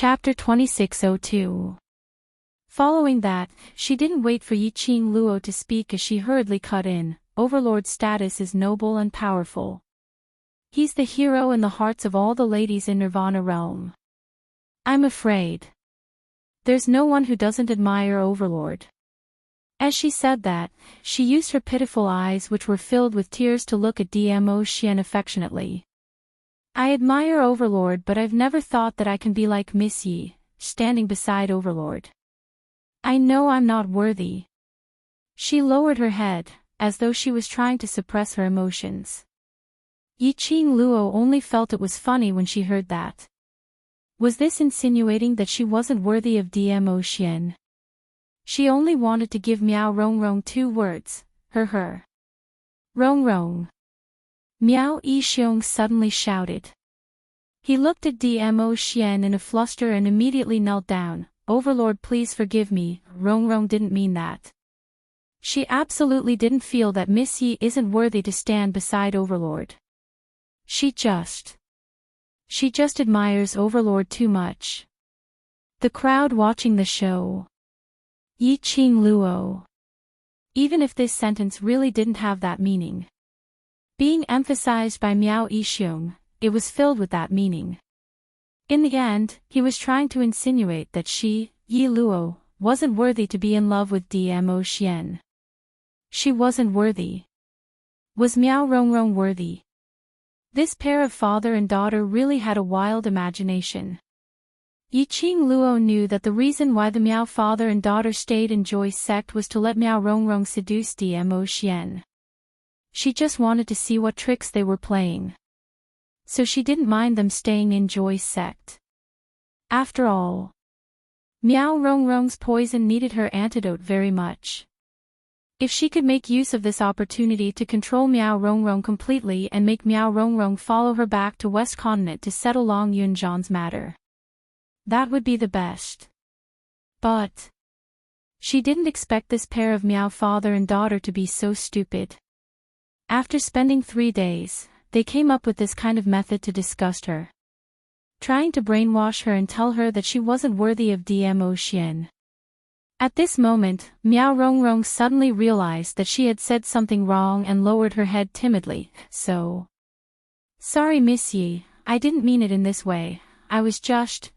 Chapter 2602. Following that, she didn't wait for Yiqing Luo to speak as she hurriedly cut in. Overlord's status is noble and powerful. He's the hero in the hearts of all the ladies in Nirvana realm. I'm afraid there's no one who doesn't admire Overlord. As she said that, she used her pitiful eyes, which were filled with tears, to look at Dmo Xian affectionately. I admire Overlord, but I've never thought that I can be like Miss Yi, standing beside Overlord. I know I'm not worthy. She lowered her head, as though she was trying to suppress her emotions. Yiqing Luo only felt it was funny when she heard that. Was this insinuating that she wasn't worthy of Dmo Xian? She only wanted to give Miao Rongrong 2 words, her. Rongrong. Miao Yixiong suddenly shouted. He looked at Dmo Xian in a fluster and immediately knelt down. Overlord, please forgive me, Rongrong didn't mean that. She absolutely didn't feel that Miss Yi isn't worthy to stand beside Overlord. She just admires Overlord too much. The crowd watching the show. Yiqing Luo. Even if this sentence really didn't have that meaning being emphasized by Miao Yixiong, it was filled with that meaning. In the end, he was trying to insinuate that she, Yi Luo, wasn't worthy to be in love with Dmo Xian. She wasn't worthy. Was Miao Rongrong worthy? This pair of father and daughter really had a wild imagination. Yiqing Luo knew that the reason why the Miao father and daughter stayed in Joy's sect was to let Miao Rongrong seduce Dmo Xian. She just wanted to see what tricks they were playing. So she didn't mind them staying in Joy's sect. After all, Miao Rongrong's poison needed her antidote very much. If she could make use of this opportunity to control Miao Rongrong completely and make Miao Rongrong follow her back to West Continent to settle Long Yunzhan's matter, that would be the best. But she didn't expect this pair of Miao father and daughter to be so stupid. After spending 3 days, they came up with this kind of method to disgust her, trying to brainwash her and tell her that she wasn't worthy of Dmo Xian. At this moment, Miao Rongrong suddenly realized that she had said something wrong and lowered her head timidly. Sorry Miss Yi, I didn't mean it in this way, I was just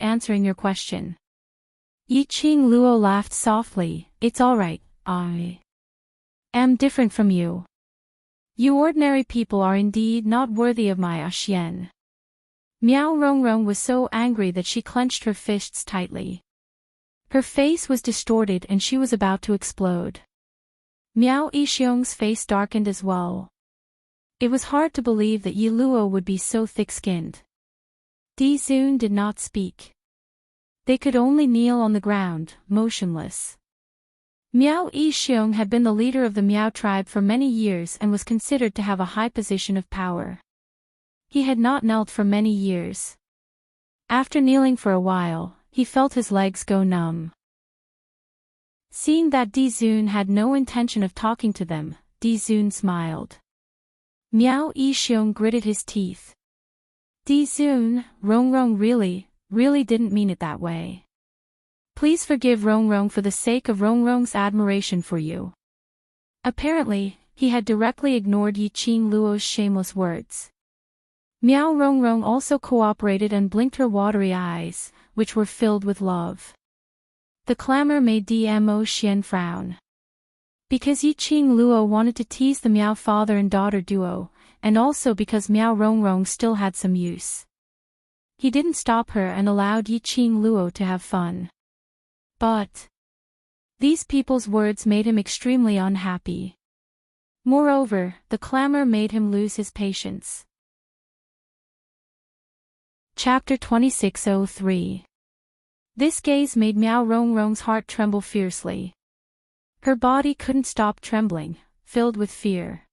answering your question. Yiqing Luo laughed softly. It's alright, I am different from you. You ordinary people are indeed not worthy of my Xian. Miao Rongrong was so angry that she clenched her fists tightly. Her face was distorted and she was about to explode. Miao Yixiong's face darkened as well. It was hard to believe that Yi Luo would be so thick-skinned. Di Zun did not speak. They could only kneel on the ground, motionless. Miao Yixiong had been the leader of the Miao tribe for many years and was considered to have a high position of power. He had not knelt for many years. After kneeling for a while, he felt his legs go numb. Seeing that Di Zun had no intention of talking to them, Di Zun smiled. Miao Yixiong gritted his teeth. Di Zun, Rongrong really didn't mean it that way. Please forgive Rongrong for the sake of Rongrong's admiration for you. Apparently, he had directly ignored Yiqing Luo's shameless words. Miao Rongrong also cooperated and blinked her watery eyes, which were filled with love. The clamor made Dmo Xian frown. Because Yiqing Luo wanted to tease the Miao father and daughter duo, and also because Miao Rongrong still had some use. He didn't stop her and allowed Yiqing Luo to have fun. But these people's words made him extremely unhappy. Moreover, the clamor made him lose his patience. Chapter 2603. This gaze made Miao Rongrong's heart tremble fiercely. Her body couldn't stop trembling, filled with fear.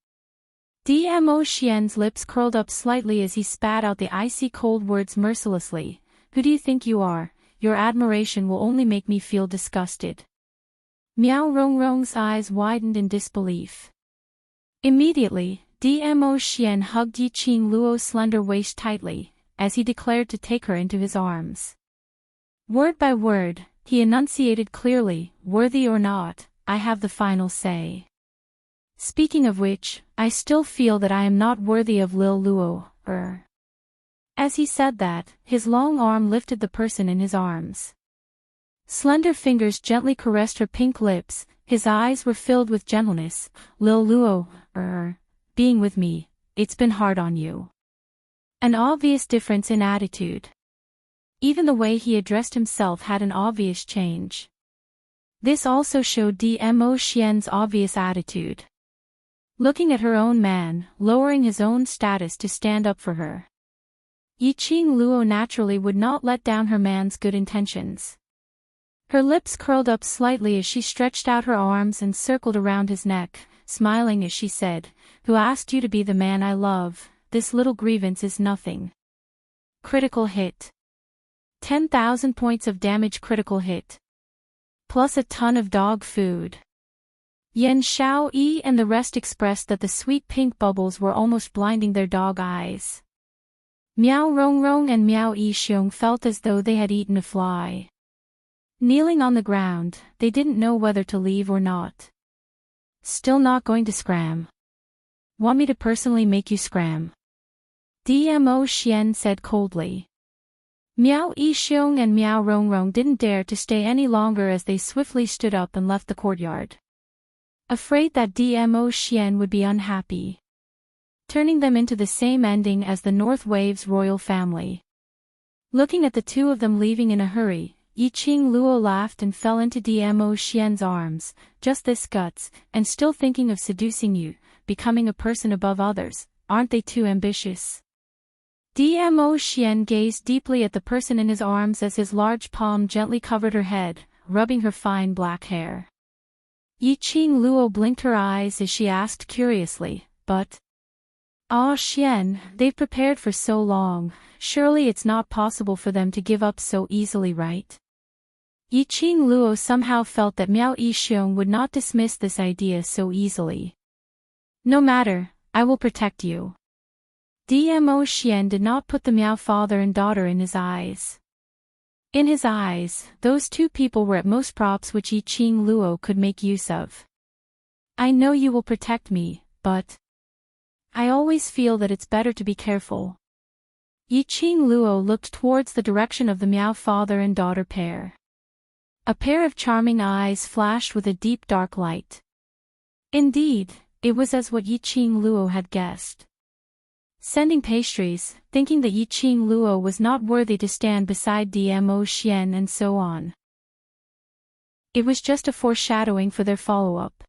Dmo Xian's lips curled up slightly as he spat out the icy cold words mercilessly. Who do you think you are? Your admiration will only make me feel disgusted. Miao Rongrong's eyes widened in disbelief. Immediately, Dmo Xian hugged Yiqing Luo's slender waist tightly, as he declared to take her into his arms. Word by word, he enunciated clearly, worthy or not, I have the final say. Speaking of which, I still feel that I am not worthy of Lil Luo, As he said that, his long arm lifted the person in his arms. Slender fingers gently caressed her pink lips, his eyes were filled with gentleness. Lil Luo, being with me, it's been hard on you. An obvious difference in attitude. Even the way he addressed himself had an obvious change. This also showed Dmo Xian's obvious attitude. Looking at her own man, lowering his own status to stand up for her. Yiqing Luo naturally would not let down her man's good intentions. Her lips curled up slightly as she stretched out her arms and circled around his neck, smiling as she said, "Who asked you to be the man I love? This little grievance is nothing." Critical hit. 10,000 points of damage critical hit. Plus a ton of dog food. Yan Xiaoyi and the rest expressed that the sweet pink bubbles were almost blinding their dog eyes. Miao Rongrong and Miao Yixiong felt as though they had eaten a fly. Kneeling on the ground, they didn't know whether to leave or not. Still not going to scram. Want me to personally make you scram? Dmo Xian said coldly. Miao Yixiong and Miao Rongrong didn't dare to stay any longer as they swiftly stood up and left the courtyard. Afraid that Dmo Xian would be unhappy. Turning them into the same ending as the North Wave's royal family. Looking at the two of them leaving in a hurry, Yiqing Luo laughed and fell into Dmo Xian's arms. Just this guts, and still thinking of seducing you, becoming a person above others, aren't they too ambitious? Dmo Xian gazed deeply at the person in his arms as his large palm gently covered her head, rubbing her fine black hair. Yiqing Luo blinked her eyes as she asked curiously, but... Ah Xian, they've prepared for so long, surely it's not possible for them to give up so easily, right? Yiqing Luo somehow felt that Miao Yixiong would not dismiss this idea so easily. No matter, I will protect you. Dmo Xian did not put the Miao father and daughter in his eyes. In his eyes, those two people were at most props which Yiqing Luo could make use of. I know you will protect me, but... I always feel that it's better to be careful. Yiqing Luo looked towards the direction of the Miao father and daughter pair. A pair of charming eyes flashed with a deep dark light. Indeed, it was as what Yiqing Luo had guessed. Sending pastries, thinking that Yiqing Luo was not worthy to stand beside Dmo Xian and so on. It was just a foreshadowing for their follow-up.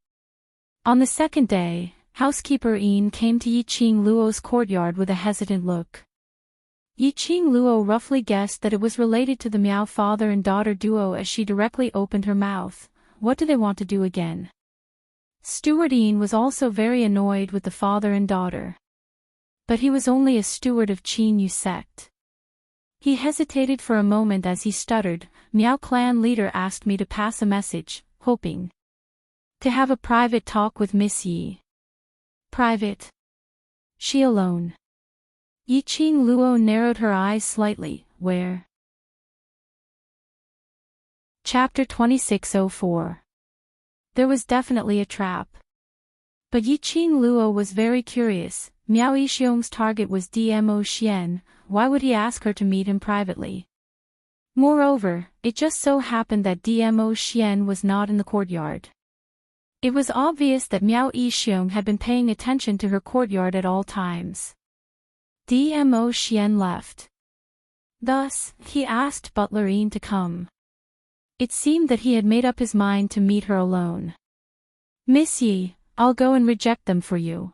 On the second day, housekeeper Yin came to Yiqing Luo's courtyard with a hesitant look. Yiqing Luo roughly guessed that it was related to the Miao father and daughter duo as she directly opened her mouth. What do they want to do again? Steward Yin was also very annoyed with the father and daughter. But he was only a steward of Qin Yu sect. He hesitated for a moment as he stuttered, Miao clan leader asked me to pass a message, hoping to have a private talk with Miss Yi. Private? She alone. Yiqing Luo narrowed her eyes slightly, where? Chapter 2604. There was definitely a trap. But Yiqing Luo was very curious. Miao Yixiong's target was Dmo Xian, why would he ask her to meet him privately? Moreover, it just so happened that Dmo Xian was not in the courtyard. It was obvious that Miao Yixiong had been paying attention to her courtyard at all times. Dmo Xian left. Thus, he asked butler Yin to come. It seemed that he had made up his mind to meet her alone. Miss Yi, I'll go and reject them for you.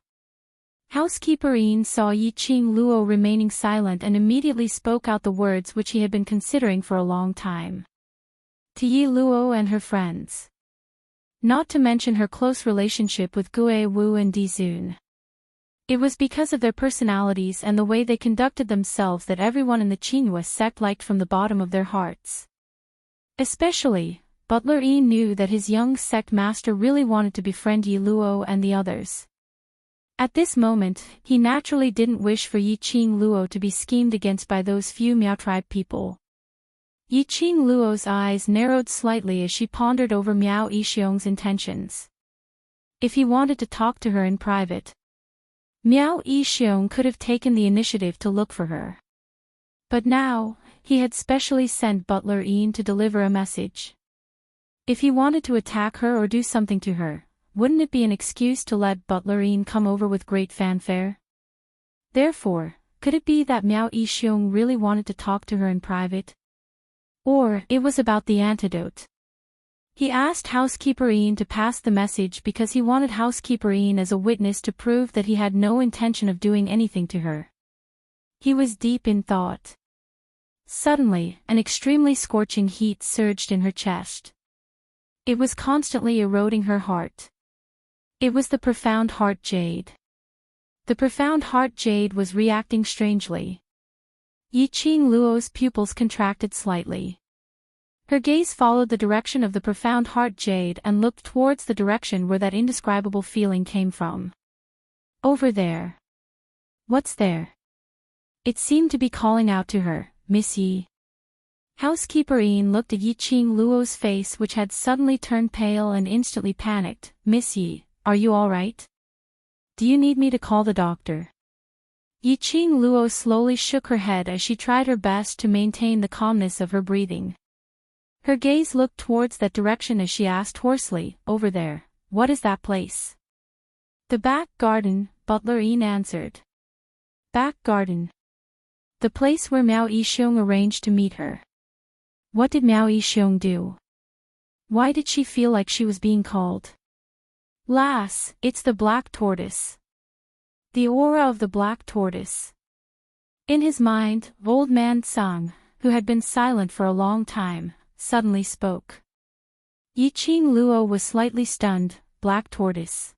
Housekeeper Yin saw Yiqing Luo remaining silent and immediately spoke out the words which he had been considering for a long time. To Yi Luo and her friends. Not to mention her close relationship with Gue Wu and Di Zun. It was because of their personalities and the way they conducted themselves that everyone in the Qinghua sect liked from the bottom of their hearts. Especially, Butler Yin knew that his young sect master really wanted to befriend Yi Luo and the others. At this moment, he naturally didn't wish for Yiqing Luo to be schemed against by those few Miao tribe people. Yiqing Luo's eyes narrowed slightly as she pondered over Miao Yixiong's intentions. If he wanted to talk to her in private, Miao Yixiong could have taken the initiative to look for her. But now, he had specially sent butler Ian to deliver a message. If he wanted to attack her or do something to her, wouldn't it be an excuse to let butler Ian come over with great fanfare? Therefore, could it be that Miao Yixiong really wanted to talk to her in private? Or, it was about the antidote. He asked housekeeper Ian to pass the message because he wanted housekeeper Ian as a witness to prove that he had no intention of doing anything to her. He was deep in thought. Suddenly, an extremely scorching heat surged in her chest. It was constantly eroding her heart. It was the profound heart jade. The profound heart jade was reacting strangely. Yiqing Luo's pupils contracted slightly. Her gaze followed the direction of the profound heart jade and looked towards the direction where that indescribable feeling came from. Over there. What's there? It seemed to be calling out to her, Miss Yi. Housekeeper Ian looked at Yiqing Luo's face, which had suddenly turned pale and instantly panicked. Miss Yi, are you all right? Do you need me to call the doctor? Yiqing Luo slowly shook her head as she tried her best to maintain the calmness of her breathing. Her gaze looked towards that direction as she asked hoarsely, over there, what is that place? The back garden, butler Ian answered. Back garden. The place where Miao Yixiong arranged to meet her. What did Miao Yixiong do? Why did she feel like she was being called? Lass, it's the black tortoise. The aura of the black tortoise. In his mind, old man Tsang, who had been silent for a long time, suddenly spoke. Yiqing Luo was slightly stunned. Black tortoise.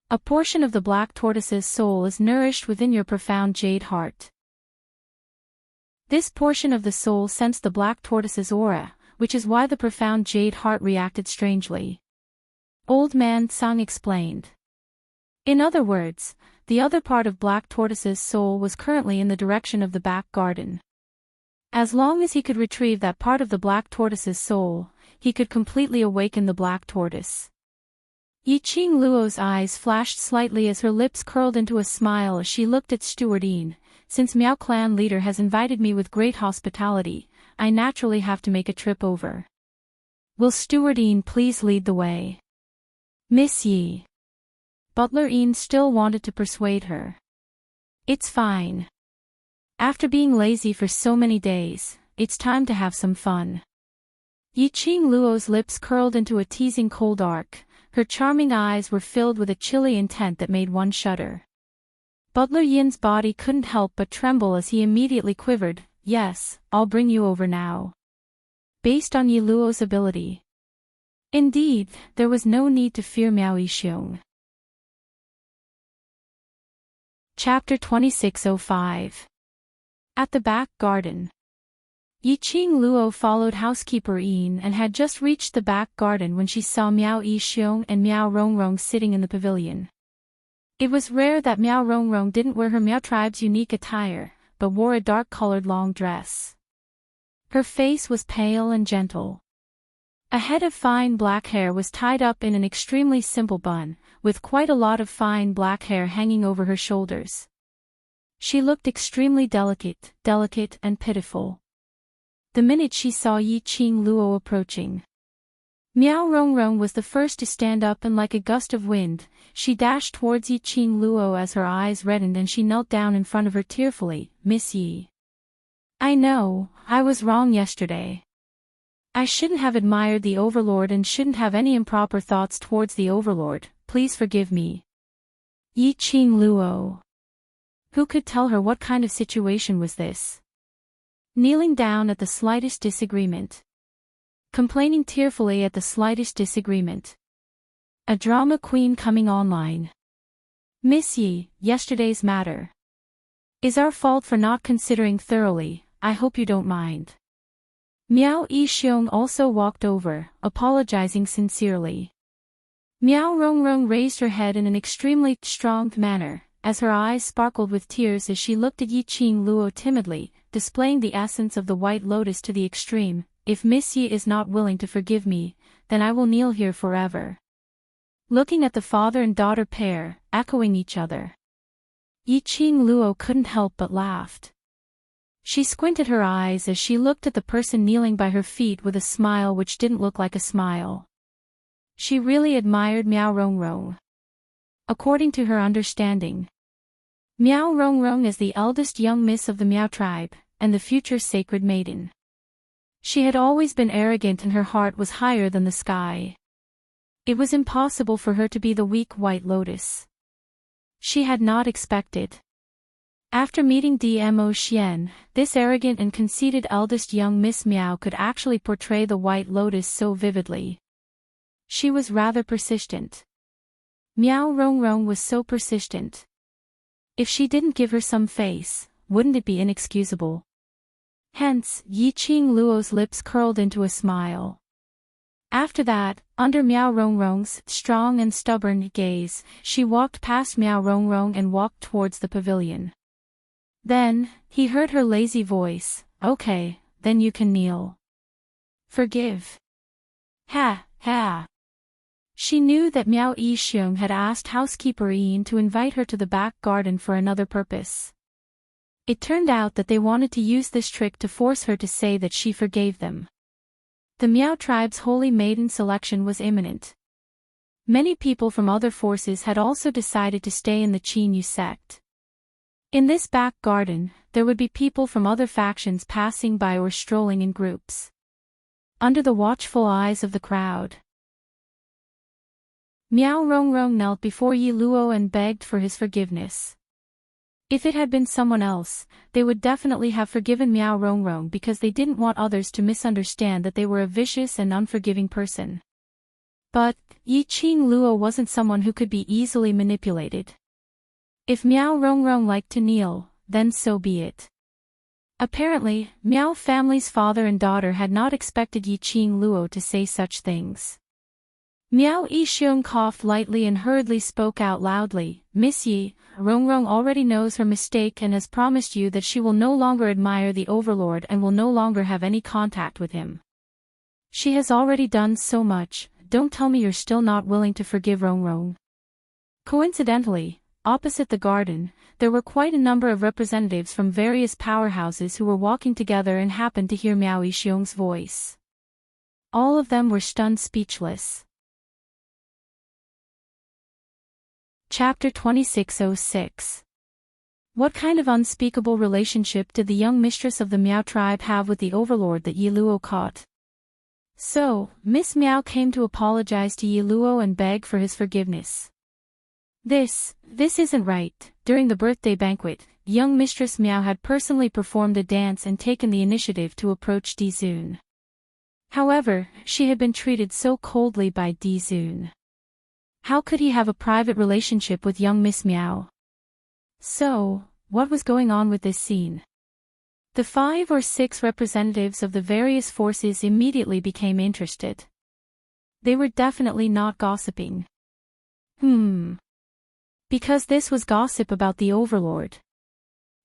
A portion of the black tortoise's soul is nourished within your profound jade heart. This portion of the soul sensed the black tortoise's aura, which is why the profound jade heart reacted strangely. Old man Tsang explained. In other words, the other part of black tortoise's soul was currently in the direction of the back garden. As long as he could retrieve that part of the black tortoise's soul, he could completely awaken the black tortoise. Yiqing Luo's eyes flashed slightly as her lips curled into a smile as she looked at Steward Ian. Since Miao clan leader has invited me with great hospitality, I naturally have to make a trip over. Will Steward Ian please lead the way? Miss Yi. Butler Ian still wanted to persuade her. It's fine. After being lazy for so many days, it's time to have some fun. Yiqing Luo's lips curled into a teasing cold arc, her charming eyes were filled with a chilly intent that made one shudder. Butler Yin's body couldn't help but tremble as he immediately quivered. Yes, I'll bring you over now. Based on Yi Luo's ability. Indeed, there was no need to fear Miao Yixiong. Chapter 2605. At the back garden. Yiqing Luo followed housekeeper Ian and had just reached the back garden when she saw Miao Yixiong and Miao Rongrong sitting in the pavilion. It was rare that Miao Rongrong didn't wear her Miao tribe's unique attire, but wore a dark-colored long dress. Her face was pale and gentle. A head of fine black hair was tied up in an extremely simple bun, with quite a lot of fine black hair hanging over her shoulders. She looked extremely delicate and pitiful. The minute she saw Yiqing Luo approaching, Miao Rongrong was the first to stand up, and like a gust of wind, she dashed towards Yiqing Luo as her eyes reddened and she knelt down in front of her tearfully. Miss Yi. I know, I was wrong yesterday. I shouldn't have admired the Overlord and shouldn't have any improper thoughts towards the Overlord, please forgive me. Yiqing Luo. Who could tell her what kind of situation was this? Kneeling down at the slightest disagreement. Complaining tearfully at the slightest disagreement. A drama queen coming online. Miss Yi, yesterday's matter is our fault for not considering thoroughly, I hope you don't mind. Miao Yixiong also walked over, apologizing sincerely. Miao Rongrong raised her head in an extremely strong manner, as her eyes sparkled with tears as she looked at Yiqing Luo timidly. displaying the essence of the White Lotus to the extreme. If Miss Yi is not willing to forgive me, then I will kneel here forever. Looking at the father and daughter pair, echoing each other, Yi-Ching Luo couldn't help but laughed. She squinted her eyes as she looked at the person kneeling by her feet with a smile which didn't look like a smile. She really admired Miao Rongrong. According to her understanding, Miao Rongrong is the eldest young miss of the Miao tribe, and the future sacred maiden. She had always been arrogant and her heart was higher than the sky. It was impossible for her to be the weak White Lotus. She had not expected. After meeting Dmo Xian, this arrogant and conceited eldest young Miss Miao could actually portray the White Lotus so vividly. She was rather persistent. Miao Rongrong was so persistent. If she didn't give her some face, wouldn't it be inexcusable? Hence, Yi-Ching Luo's lips curled into a smile. After that, under Miao Rongrong's strong and stubborn gaze, she walked past Miao Rongrong and walked towards the pavilion. Then, he heard her lazy voice, "Okay, then you can kneel. Forgive." Ha, ha. She knew that Miao Yixiong had asked housekeeper Yin to invite her to the back garden for another purpose. It turned out that they wanted to use this trick to force her to say that she forgave them. The Miao tribe's holy maiden selection was imminent. Many people from other forces had also decided to stay in the Qinyu sect. In this back garden, there would be people from other factions passing by or strolling in groups. Under the watchful eyes of the crowd, Miao Rongrong knelt before Yi Luo and begged for his forgiveness. If it had been someone else, they would definitely have forgiven Miao Rongrong because they didn't want others to misunderstand that they were a vicious and unforgiving person. But, Yi-Ching Luo wasn't someone who could be easily manipulated. If Miao Rongrong liked to kneel, then so be it. Apparently, Miao family's father and daughter had not expected Yi-Ching Luo to say such things. Miao Yixiong coughed lightly and hurriedly spoke out loudly, "Miss Yi, Rongrong already knows her mistake and has promised you that she will no longer admire the overlord and will no longer have any contact with him. She has already done so much, don't tell me you're still not willing to forgive Rongrong." Coincidentally, opposite the garden, there were quite a number of representatives from various powerhouses who were walking together and happened to hear Miao Yixiong's voice. All of them were stunned speechless. Chapter 2606. What kind of unspeakable relationship did the young mistress of the Miao tribe have with the overlord that Yi Luo caught? So, Miss Miao came to apologize to Yi Luo and beg for his forgiveness. This isn't right. During the birthday banquet, young Mistress Miao had personally performed a dance and taken the initiative to approach Di Zun. However, she had been treated so coldly by Di Zun. How could he have a private relationship with young Miss Miao? So, what was going on with this scene? The 5 or 6 representatives of the various forces immediately became interested. They were definitely not gossiping. Because this was gossip about the overlord.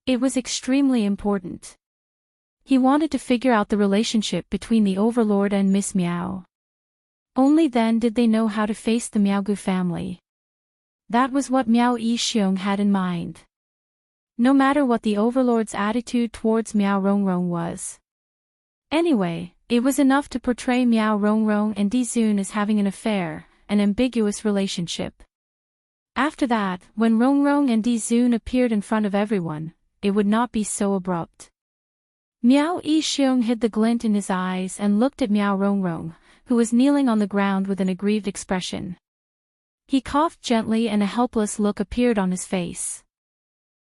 It was extremely important. He wanted to figure out the relationship between the overlord and Miss Miao. Only then did they know how to face the Miaogu family. That was what Miao Yixiong had in mind. No matter what the overlord's attitude towards Miao Rongrong was. Anyway, it was enough to portray Miao Rongrong and Di Zun as having an affair, an ambiguous relationship. After that, when Rongrong and Di Zun appeared in front of everyone, it would not be so abrupt. Miao Yixiong hid the glint in his eyes and looked at Miao Rongrong, who was kneeling on the ground with an aggrieved expression. He coughed gently and a helpless look appeared on his face.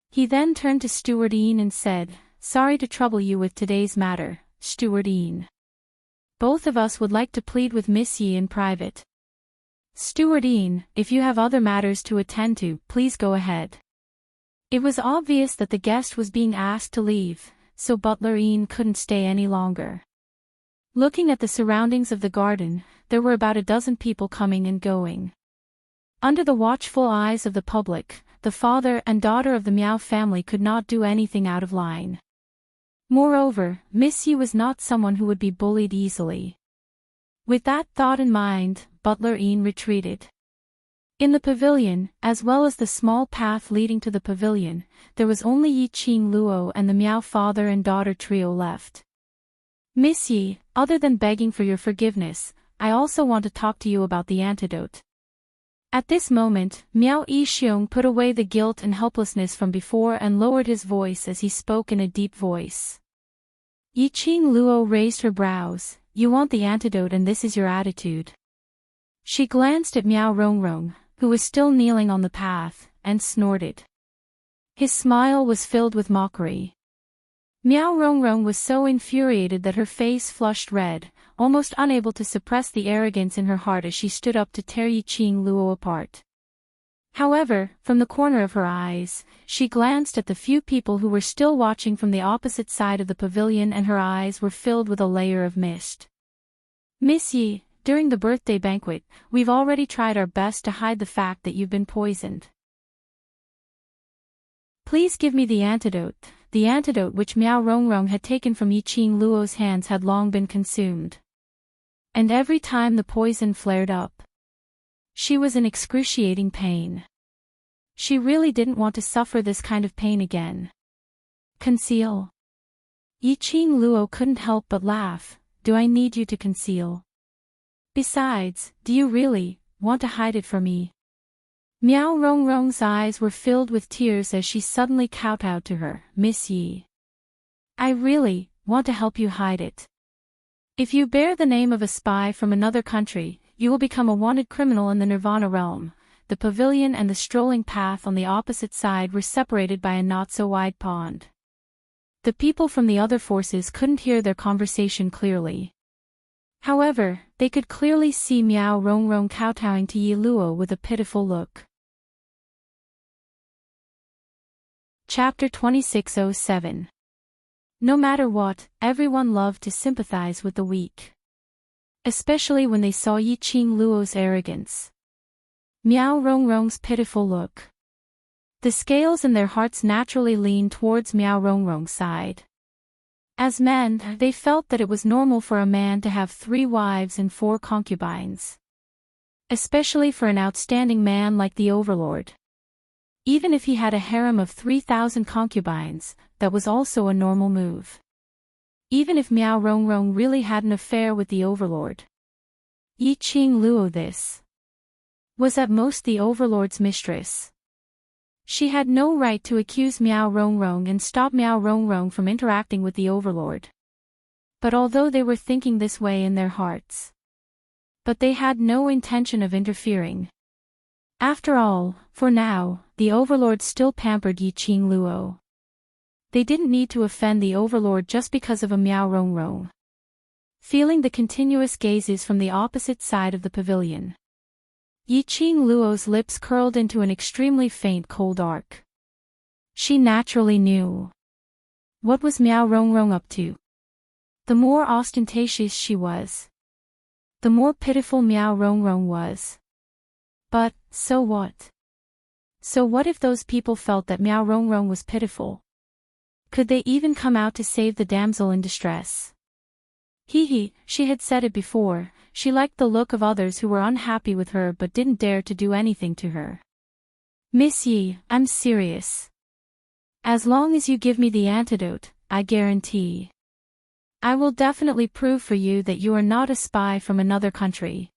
He then turned to Steward Yin and said, "Sorry to trouble you with today's matter, Steward Yin. Both of us would like to plead with Miss Yi in private." "Steward Yin, if you have other matters to attend to, please go ahead." It was obvious that the guest was being asked to leave, so Butler Yin couldn't stay any longer. Looking at the surroundings of the garden, there were about a dozen people coming and going. Under the watchful eyes of the public, the father and daughter of the Miao family could not do anything out of line. Moreover, Miss Yi was not someone who would be bullied easily. With that thought in mind, Butler Ian retreated. In the pavilion, as well as the small path leading to the pavilion, there was only Yi Qing Luo and the Miao father and daughter trio left. Miss Yi, other than begging for your forgiveness, I also want to talk to you about the antidote. At this moment, Miao Yixiong put away the guilt and helplessness from before and lowered his voice as he spoke in a deep voice. Yi Qing Luo raised her brows. You want the antidote and this is your attitude. She glanced at Miao Rongrong, who was still kneeling on the path, and snorted. His smile was filled with mockery. Miao Rongrong was so infuriated that her face flushed red, almost unable to suppress the arrogance in her heart as she stood up to tear Yi Qing Luo apart. However, from the corner of her eyes, she glanced at the few people who were still watching from the opposite side of the pavilion and her eyes were filled with a layer of mist. Miss Yi, during the birthday banquet, we've already tried our best to hide the fact that you've been poisoned. Please give me the antidote which Miao Rongrong had taken from Yi Qing Luo's hands had long been consumed. And every time the poison flared up, she was in excruciating pain. She really didn't want to suffer this kind of pain again. Conceal. Yi Qing Luo couldn't help but laugh. Do I need you to conceal? Besides, do you really want to hide it from me? Miao Rongrong's eyes were filled with tears as she suddenly kowtowed to her. Miss Yi, I really want to help you hide it. If you bear the name of a spy from another country, you will become a wanted criminal in the Nirvana realm. The pavilion and the strolling path on the opposite side were separated by a not-so-wide pond. The people from the other forces couldn't hear their conversation clearly. However, they could clearly see Miao Rongrong kowtowing to Yi Luo with a pitiful look. Chapter 2607. No matter what, everyone loved to sympathize with the weak. Especially when they saw Yi Qing Luo's arrogance. Miao Rongrong's pitiful look. The scales in their hearts naturally leaned towards Miao Rongrong's side. As men, they felt that it was normal for a man to have 3 wives and 4 concubines. Especially for an outstanding man like the Overlord. Even if he had a harem of 3,000 concubines, that was also a normal move. Even if Miao Rongrong really had an affair with the Overlord. Yi Qing Luo this was at most the Overlord's mistress. She had no right to accuse Miao Rongrong and stop Miao Rongrong from interacting with the Overlord. But although they were thinking this way in their hearts, but they had no intention of interfering. After all, for now, the Overlord still pampered Yi Qing Luo. They didn't need to offend the Overlord just because of a Miao Rongrong. Feeling the continuous gazes from the opposite side of the pavilion, Yi Qing Luo's lips curled into an extremely faint cold arc. She naturally knew. What was Miao Rongrong up to? The more ostentatious she was, the more pitiful Miao Rongrong was. But, so what? So what if those people felt that Miao Rongrong was pitiful? Could they even come out to save the damsel in distress? She had said it before, she liked the look of others who were unhappy with her but didn't dare to do anything to her. Miss Yi, I'm serious. As long as you give me the antidote, I guarantee. I will definitely prove for you that you are not a spy from another country.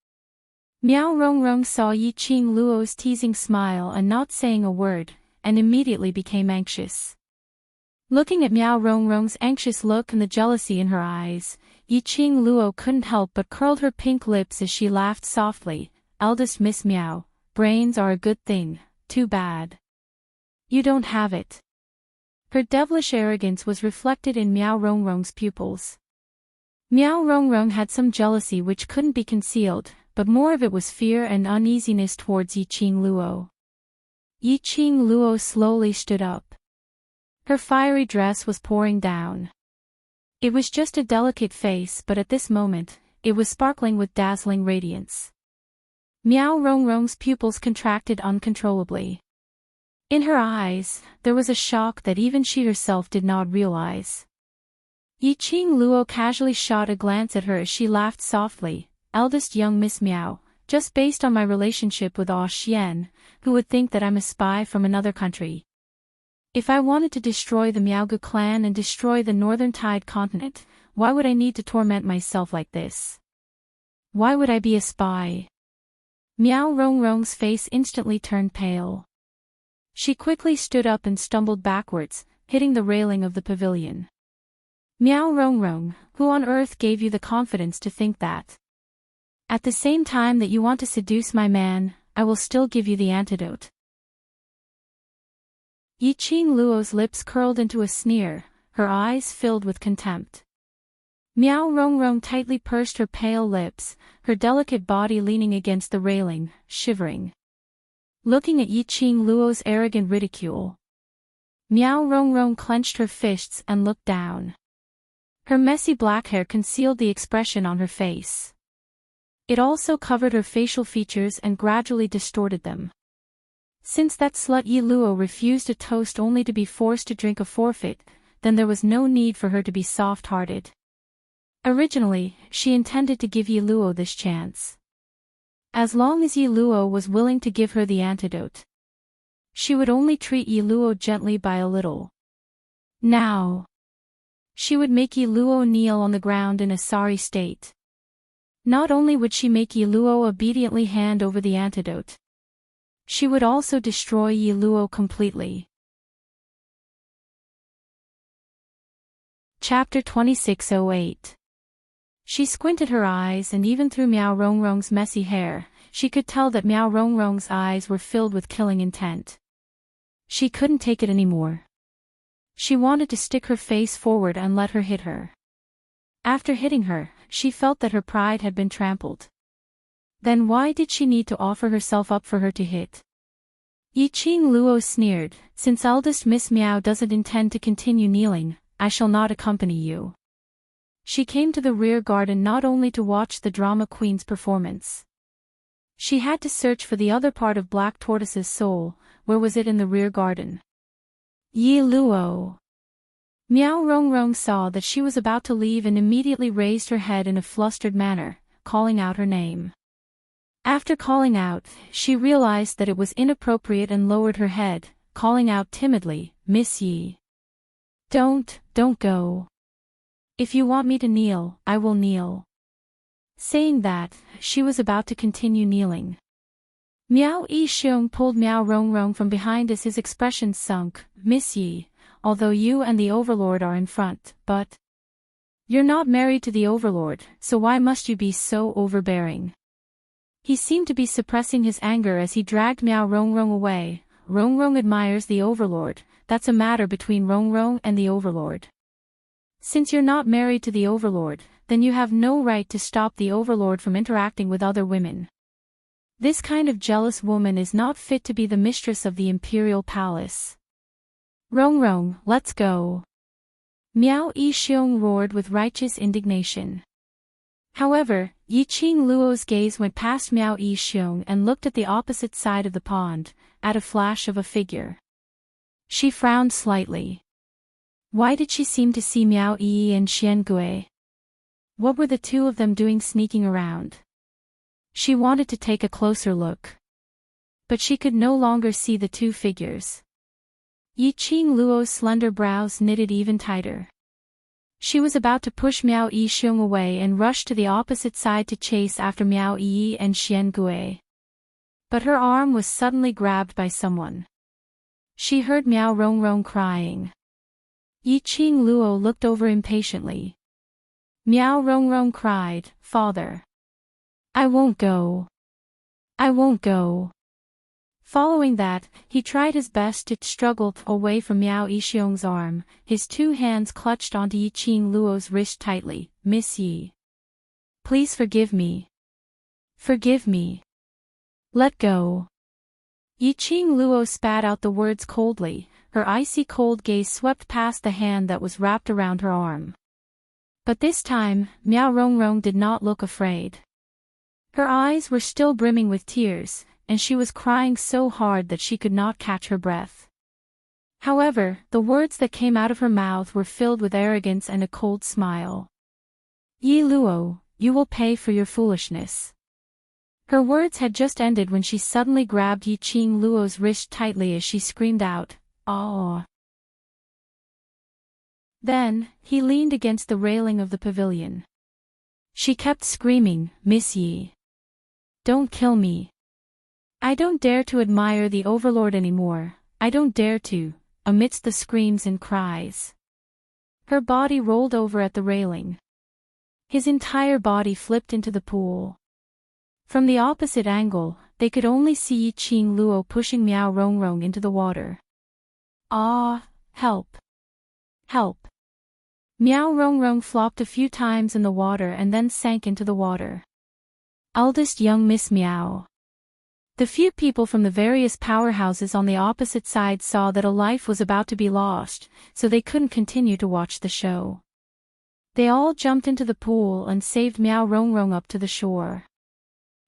Miao Rongrong saw Yi Qing Luo's teasing smile and not saying a word, and immediately became anxious. Looking at Miao Rongrong's anxious look and the jealousy in her eyes, Yi Qing Luo couldn't help but curled her pink lips as she laughed softly. Eldest Miss Miao, brains are a good thing, too bad you don't have it. Her devilish arrogance was reflected in Miao Rongrong's pupils. Miao Rongrong had some jealousy which couldn't be concealed, but more of it was fear and uneasiness towards Yi Qing Luo. Yi Qing Luo slowly stood up. Her fiery dress was pouring down. It was just a delicate face, but at this moment, it was sparkling with dazzling radiance. Miao Rongrong's pupils contracted uncontrollably. In her eyes, there was a shock that even she herself did not realize. Yi Qing Luo casually shot a glance at her as she laughed softly. Eldest young Miss Miao, just based on my relationship with Ah Xian, who would think that I'm a spy from another country? If I wanted to destroy the Miaogu clan and destroy the Northern Tide continent, why would I need to torment myself like this? Why would I be a spy? Miao Rongrong's face instantly turned pale. She quickly stood up and stumbled backwards, hitting the railing of the pavilion. Miao Rongrong, who on earth gave you the confidence to think that? At the same time that you want to seduce my man, I will still give you the antidote. Yi Qing Luo's lips curled into a sneer, her eyes filled with contempt. Miao Rongrong tightly pursed her pale lips, her delicate body leaning against the railing, shivering. Looking at Yi Qing Luo's arrogant ridicule. Miao Rongrong clenched her fists and looked down. Her messy black hair concealed the expression on her face. It also covered her facial features and gradually distorted them. Since that slut Yi Luo refused a toast only to be forced to drink a forfeit, then there was no need for her to be soft-hearted. Originally, she intended to give Yi Luo this chance. As long as Yi Luo was willing to give her the antidote, she would only treat Yi Luo gently by a little. Now, she would make Yi Luo kneel on the ground in a sorry state. Not only would she make Yi Luo obediently hand over the antidote, she would also destroy Yi Luo completely. Chapter 2608. She squinted her eyes and even through Miao Rongrong's messy hair, she could tell that Miao Rongrong's eyes were filled with killing intent. She couldn't take it anymore. She wanted to stick her face forward and let her hit her. After hitting her, she felt that her pride had been trampled. Then why did she need to offer herself up for her to hit? Yi Qing Luo sneered, since eldest Miss Miao doesn't intend to continue kneeling, I shall not accompany you. She came to the rear garden not only to watch the drama queen's performance. She had to search for the other part of Black Tortoise's soul. Where was it in the rear garden? Yi Luo. Miao Rongrong saw that she was about to leave and immediately raised her head in a flustered manner, calling out her name. After calling out, she realized that it was inappropriate and lowered her head, calling out timidly, Miss Yi. Don't go. If you want me to kneel, I will kneel. Saying that, she was about to continue kneeling. Miao Yixiong pulled Miao Rongrong from behind as his expression sunk, Miss Yi, although you and the Overlord are in front, but you're not married to the Overlord, so why must you be so overbearing? He seemed to be suppressing his anger as he dragged Miao Rongrong away. Rongrong admires the Overlord, that's a matter between Rongrong and the Overlord. Since you're not married to the Overlord, then you have no right to stop the Overlord from interacting with other women. This kind of jealous woman is not fit to be the mistress of the Imperial Palace. Rongrong, let's go. Miao Yixiong roared with righteous indignation. However, Yi Qing Luo's gaze went past Miao Yixiong and looked at the opposite side of the pond, at a flash of a figure. She frowned slightly. Why did she seem to see Miao Yi and Xian Gui? What were the two of them doing sneaking around? She wanted to take a closer look. But she could no longer see the two figures. Yi Qing Luo's slender brows knitted even tighter. She was about to push Miao Yixiong away and rush to the opposite side to chase after Miao Yi and Xian Gui. But her arm was suddenly grabbed by someone. She heard Miao Rongrong crying. Yi Qing Luo looked over impatiently. Miao Rongrong cried, Father. I won't go. I won't go. Following that, he tried his best to struggle away from Miao Yixiong's arm, his two hands clutched onto Yi Qing Luo's wrist tightly. Miss Yi. Please forgive me. Forgive me. Let go. Yi Qing Luo spat out the words coldly, her icy cold gaze swept past the hand that was wrapped around her arm. But this time, Miao Rongrong did not look afraid. Her eyes were still brimming with tears, and she was crying so hard that she could not catch her breath. However, the words that came out of her mouth were filled with arrogance and a cold smile. Yi Luo, you will pay for your foolishness. Her words had just ended when she suddenly grabbed Yi Qing Luo's wrist tightly as she screamed out, "Ah!" Then, he leaned against the railing of the pavilion. She kept screaming, "Miss Yi! Don't kill me! I don't dare to admire the overlord anymore, I don't dare to," amidst the screams and cries. Her body rolled over at the railing. His entire body flipped into the pool. From the opposite angle, they could only see Yi Qing Luo pushing Miao Rongrong into the water. "Ah, help! Help!" Miao Rongrong flopped a few times in the water and then sank into the water. Eldest young Miss Miao. The few people from the various powerhouses on the opposite side saw that a life was about to be lost, so they couldn't continue to watch the show. They all jumped into the pool and saved Miao Rongrong up to the shore.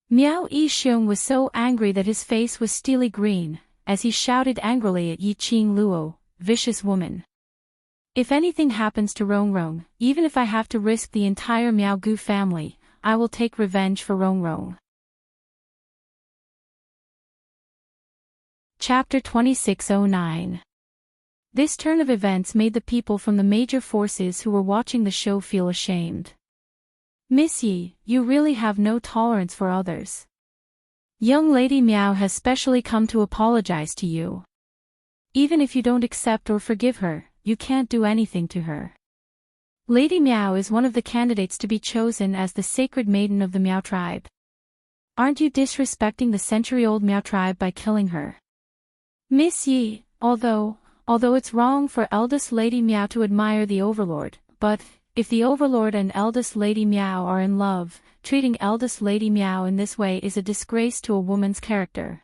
Miao Yixiong was so angry that his face was steely green, as he shouted angrily at Yi Qing Luo, "Vicious woman! If anything happens to Rongrong, even if I have to risk the entire Miao Gu family, I will take revenge for Rongrong." Chapter 2609. This turn of events made the people from the major forces who were watching the show feel ashamed. "Miss Yi, you really have no tolerance for others. Young Lady Miao has specially come to apologize to you. Even if you don't accept or forgive her, you can't do anything to her. Lady Miao is one of the candidates to be chosen as the sacred maiden of the Miao tribe. Aren't you disrespecting the century-old Miao tribe by killing her? Miss Yi, although it's wrong for eldest Lady Miao to admire the overlord, but if the overlord and eldest Lady Miao are in love, treating eldest Lady Miao in this way is a disgrace to a woman's character."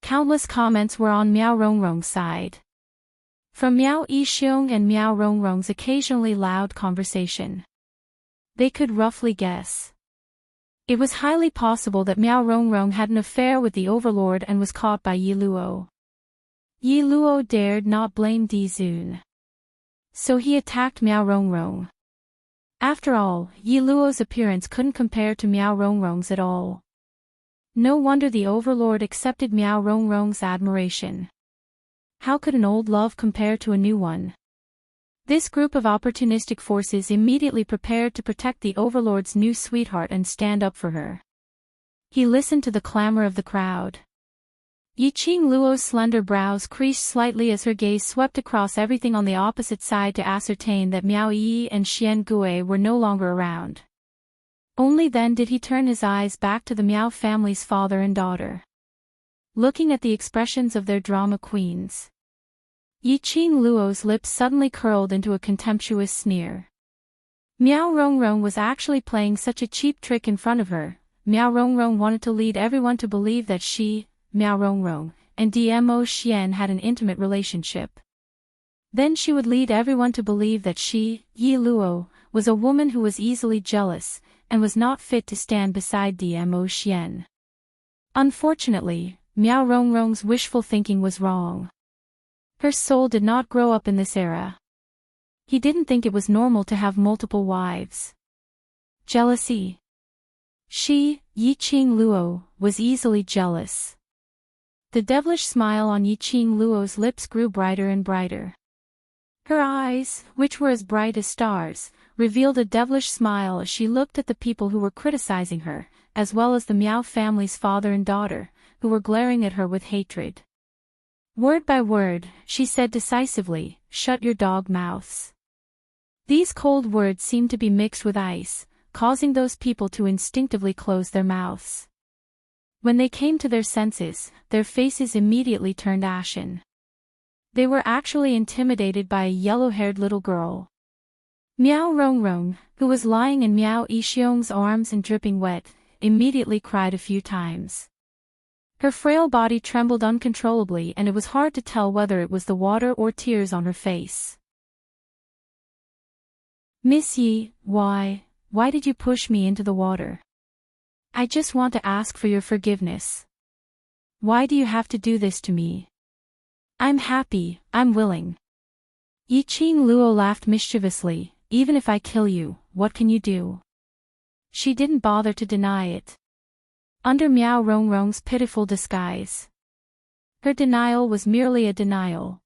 Countless comments were on Miao Rongrong's side. From Miao Yixiong and Miao Rongrong's occasionally loud conversation, they could roughly guess. It was highly possible that Miao Rongrong had an affair with the overlord and was caught by Yi Luo. Yi Luo dared not blame Di Zun, so he attacked Miao Rongrong. After all, Yi Luo's appearance couldn't compare to Miao Rongrong's at all. No wonder the overlord accepted Miao Rongrong's admiration. How could an old love compare to a new one? This group of opportunistic forces immediately prepared to protect the overlord's new sweetheart and stand up for her. He listened to the clamor of the crowd. Yi Qing Luo's slender brows creased slightly as her gaze swept across everything on the opposite side to ascertain that Miao Yi and Xian Gui were no longer around. Only then did he turn his eyes back to the Miao family's father and daughter. Looking at the expressions of their drama queens, Yi Qing Luo's lips suddenly curled into a contemptuous sneer. Miao Rongrong was actually playing such a cheap trick in front of her. Miao Rongrong wanted to lead everyone to believe that she, Miao Rongrong, and Dmo Xian had an intimate relationship. Then she would lead everyone to believe that she, Yi Luo, was a woman who was easily jealous, and was not fit to stand beside Dmo Xian. Unfortunately, Miao Rongrong's wishful thinking was wrong. Her soul did not grow up in this era. He didn't think it was normal to have multiple wives. Jealousy. She, Yi Qing Luo, was easily jealous. The devilish smile on Yi Qing Luo's lips grew brighter and brighter. Her eyes, which were as bright as stars, revealed a devilish smile as she looked at the people who were criticizing her, as well as the Miao family's father and daughter, who were glaring at her with hatred. Word by word, she said decisively, "Shut your dog mouths." These cold words seemed to be mixed with ice, causing those people to instinctively close their mouths. When they came to their senses, their faces immediately turned ashen. They were actually intimidated by a yellow-haired little girl. Miao Rongrong, who was lying in Miao Yixiong's arms and dripping wet, immediately cried a few times. Her frail body trembled uncontrollably and it was hard to tell whether it was the water or tears on her face. "Miss Yi, why did you push me into the water? I just want to ask for your forgiveness. Why do you have to do this to me?" I'm happy, I'm willing. Yi Qing Luo laughed mischievously. Even if I kill you, what can you do? She didn't bother to deny it. Under Miao Rongrong's pitiful disguise, her denial was merely a denial.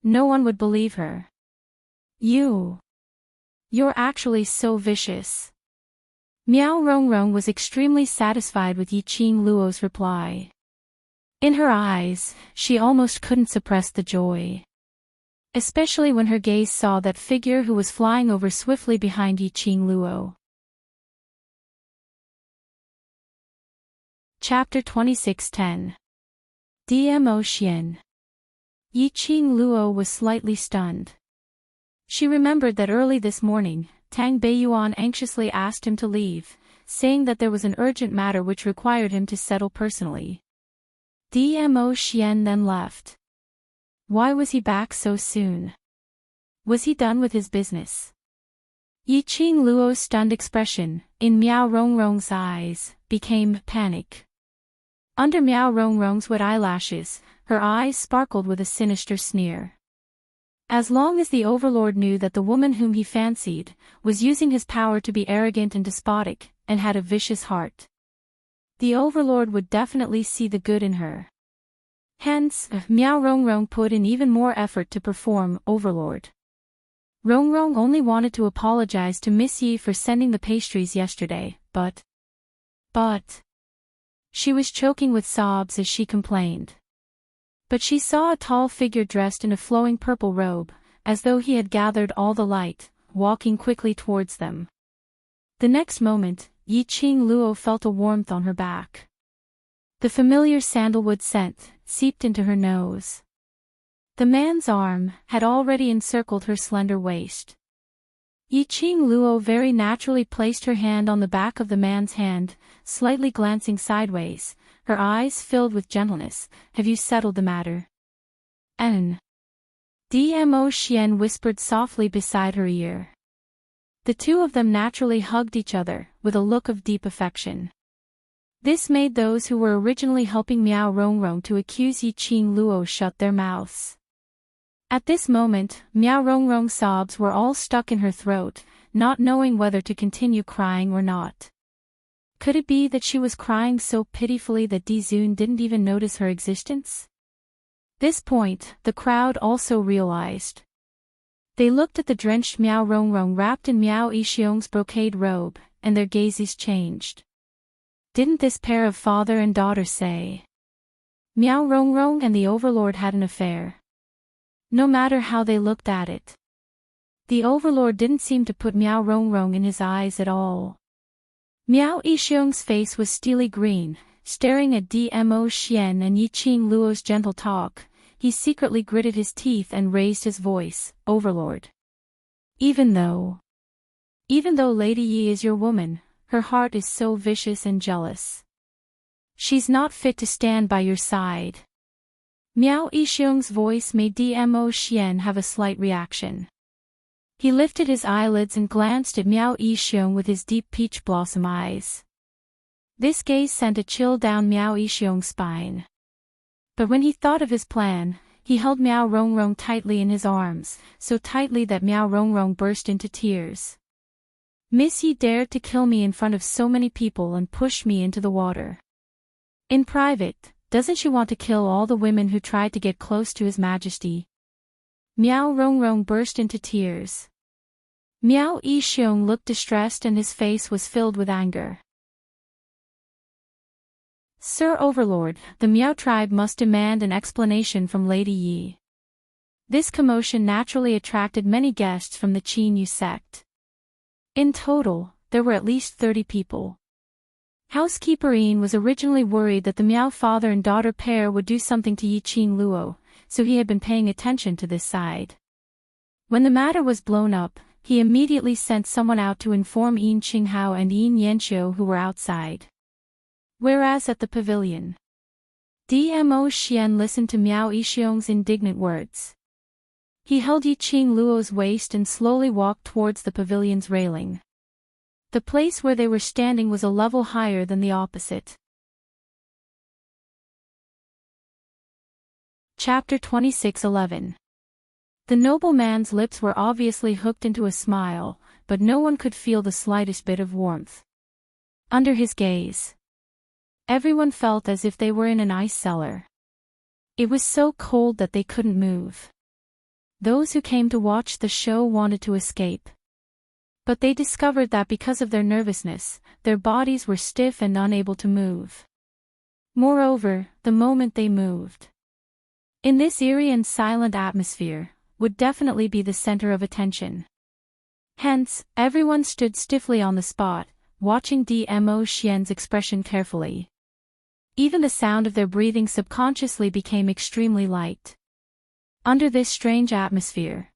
No one would believe her. You're actually so vicious. Miao Rongrong was extremely satisfied with Yi Qing Luo's reply. In her eyes, she almost couldn't suppress the joy. Especially when her gaze saw that figure who was flying over swiftly behind Yi Qing Luo. Chapter 26:10. Dmo Xian. Yi Qing Luo was slightly stunned. She remembered that early this morning, Tang Beiyuan anxiously asked him to leave, saying that there was an urgent matter which required him to settle personally. Dmo Xian then left. Why was he back so soon? Was he done with his business? Yi Qing Luo's stunned expression, in Miao Rongrong's eyes, became panic. Under Miao Rongrong's wet eyelashes, her eyes sparkled with a sinister sneer. As long as the overlord knew that the woman whom he fancied was using his power to be arrogant and despotic, and had a vicious heart, the overlord would definitely see the good in her. Hence, Miao Rongrong put in even more effort to perform overlord. Rongrong only wanted to apologize to Miss Yi for sending the pastries yesterday, but she was choking with sobs as she complained. But she saw a tall figure dressed in a flowing purple robe, as though he had gathered all the light, walking quickly towards them. The next moment, Yi Qing Luo felt a warmth on her back. The familiar sandalwood scent seeped into her nose. The man's arm had already encircled her slender waist. Yi Qing Luo very naturally placed her hand on the back of the man's hand, slightly glancing sideways, her eyes filled with gentleness. Have you settled the matter? Dmo Xian whispered softly beside her ear. The two of them naturally hugged each other, with a look of deep affection. This made those who were originally helping Miao Rongrong to accuse Yi Qing Luo shut their mouths. At this moment, Miao Rongrong's sobs were all stuck in her throat, not knowing whether to continue crying or not. Could it be that she was crying so pitifully that Di Zun didn't even notice her existence? This point, the crowd also realized. They looked at the drenched Miao Rongrong wrapped in Miao Yixiong's brocade robe, and their gazes changed. Didn't this pair of father and daughter say Miao Rongrong and the overlord had an affair? No matter how they looked at it, the overlord didn't seem to put Miao Rongrong in his eyes at all. Miao Yixiong's face was steely green, staring at Dmo Xian and Yi Qing Luo's gentle talk. He secretly gritted his teeth and raised his voice, Overlord. Even though Lady Yi is your woman, her heart is so vicious and jealous. She's not fit to stand by your side. Miao Yixiong's voice made Dmo Xian have a slight reaction. He lifted his eyelids and glanced at Miao Yixiong with his deep peach blossom eyes. This gaze sent a chill down Miao Yixiong's spine. But when he thought of his plan, he held Miao Rongrong tightly in his arms, so tightly that Miao Rongrong burst into tears. Miss Yi dared to kill me in front of so many people and push me into the water. In private, doesn't she want to kill all the women who tried to get close to His Majesty? Miao Rongrong burst into tears. Miao Yixiong looked distressed and his face was filled with anger. Sir Overlord, the Miao tribe must demand an explanation from Lady Yi. This commotion naturally attracted many guests from the Qin Yu sect. In total, there were at least 30 people. Housekeeper Yin was originally worried that the Miao father and daughter pair would do something to Yi Qing Luo, so he had been paying attention to this side. When the matter was blown up, he immediately sent someone out to inform Yin Qinghao and Yin Yanqiu who were outside. Whereas at the pavilion, Dmo Xian listened to Miao Yixiong's indignant words. He held Yi Qing Luo's waist and slowly walked towards the pavilion's railing. The place where they were standing was a level higher than the opposite. Chapter 26:11. The nobleman's lips were obviously hooked into a smile, but no one could feel the slightest bit of warmth under his gaze. Everyone felt as if they were in an ice cellar. It was so cold that they couldn't move. Those who came to watch the show wanted to escape. But they discovered that because of their nervousness, their bodies were stiff and unable to move. Moreover, the moment they moved, in this eerie and silent atmosphere, would definitely be the center of attention. Hence, everyone stood stiffly on the spot, watching Dmo Xian's expression carefully. Even the sound of their breathing subconsciously became extremely light. Under this strange atmosphere,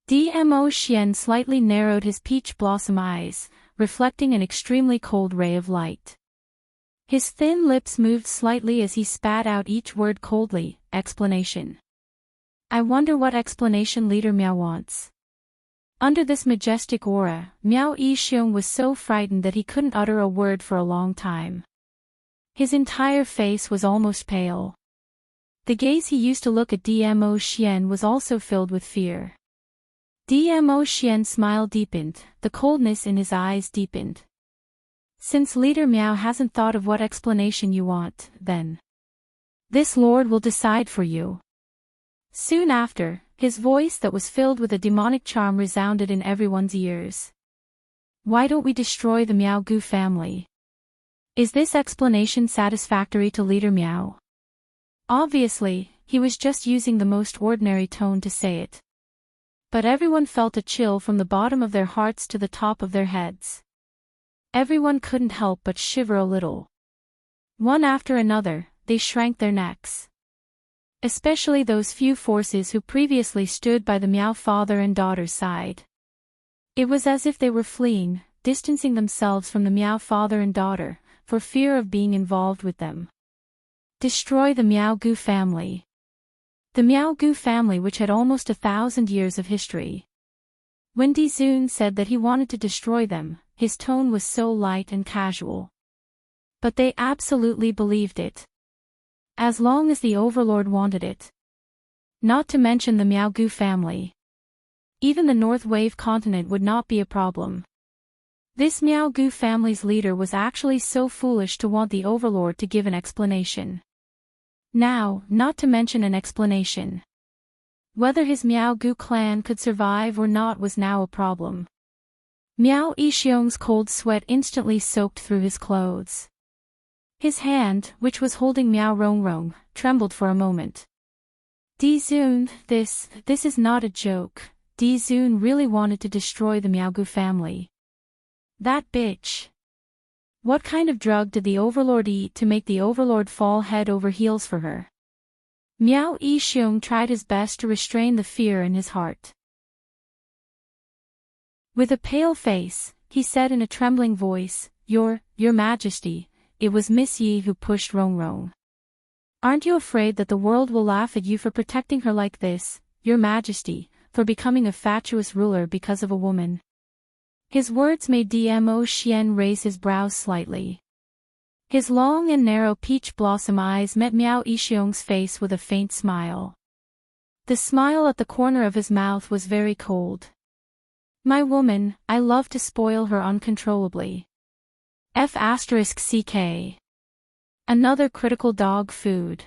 Dmo Xian slightly narrowed his peach blossom eyes, reflecting an extremely cold ray of light. His thin lips moved slightly as he spat out each word coldly. Explanation. I wonder what explanation Leader Miao wants. Under this majestic aura, Miao Yixiong was so frightened that he couldn't utter a word for a long time. His entire face was almost pale. The gaze he used to look at Dmo Xian was also filled with fear. Dmo Xian's smile deepened, the coldness in his eyes deepened. Since Leader Miao hasn't thought of what explanation you want, then this lord will decide for you. Soon after, his voice that was filled with a demonic charm resounded in everyone's ears. Why don't we destroy the Miao Gu family? Is this explanation satisfactory to Leader Miao? Obviously, he was just using the most ordinary tone to say it. But everyone felt a chill from the bottom of their hearts to the top of their heads. Everyone couldn't help but shiver a little. One after another, they shrank their necks. Especially those few forces who previously stood by the Miao father and daughter's side. It was as if they were fleeing, distancing themselves from the Miao father and daughter, for fear of being involved with them. Destroy the Miao Gu family. The Miao Gu family, which had almost 1,000 years of history. When Dizun said that he wanted to destroy them, his tone was so light and casual. But they absolutely believed it. As long as the overlord wanted it. Not to mention the Miao Gu family. Even the North Wave continent would not be a problem. This Miao Gu family's leader was actually so foolish to want the overlord to give an explanation. Now, not to mention an explanation. Whether his Miao Gu clan could survive or not was now a problem. Miao Yixiong's cold sweat instantly soaked through his clothes. His hand, which was holding Miao Rongrong, trembled for a moment. Dizun, this is not a joke. Dizun really wanted to destroy the Miao Gu family. That bitch. What kind of drug did the overlord eat to make the overlord fall head over heels for her? Miao Yixiong tried his best to restrain the fear in his heart. With a pale face, he said in a trembling voice, Your Majesty, it was Miss Yi who pushed Rongrong. Aren't you afraid that the world will laugh at you for protecting her like this, Your Majesty, for becoming a fatuous ruler because of a woman? His words made Dmo Xian raise his brows slightly. His long and narrow peach blossom eyes met Miao Yixiong's face with a faint smile. The smile at the corner of his mouth was very cold. My woman, I love to spoil her uncontrollably. F***ck. Another critical dog food.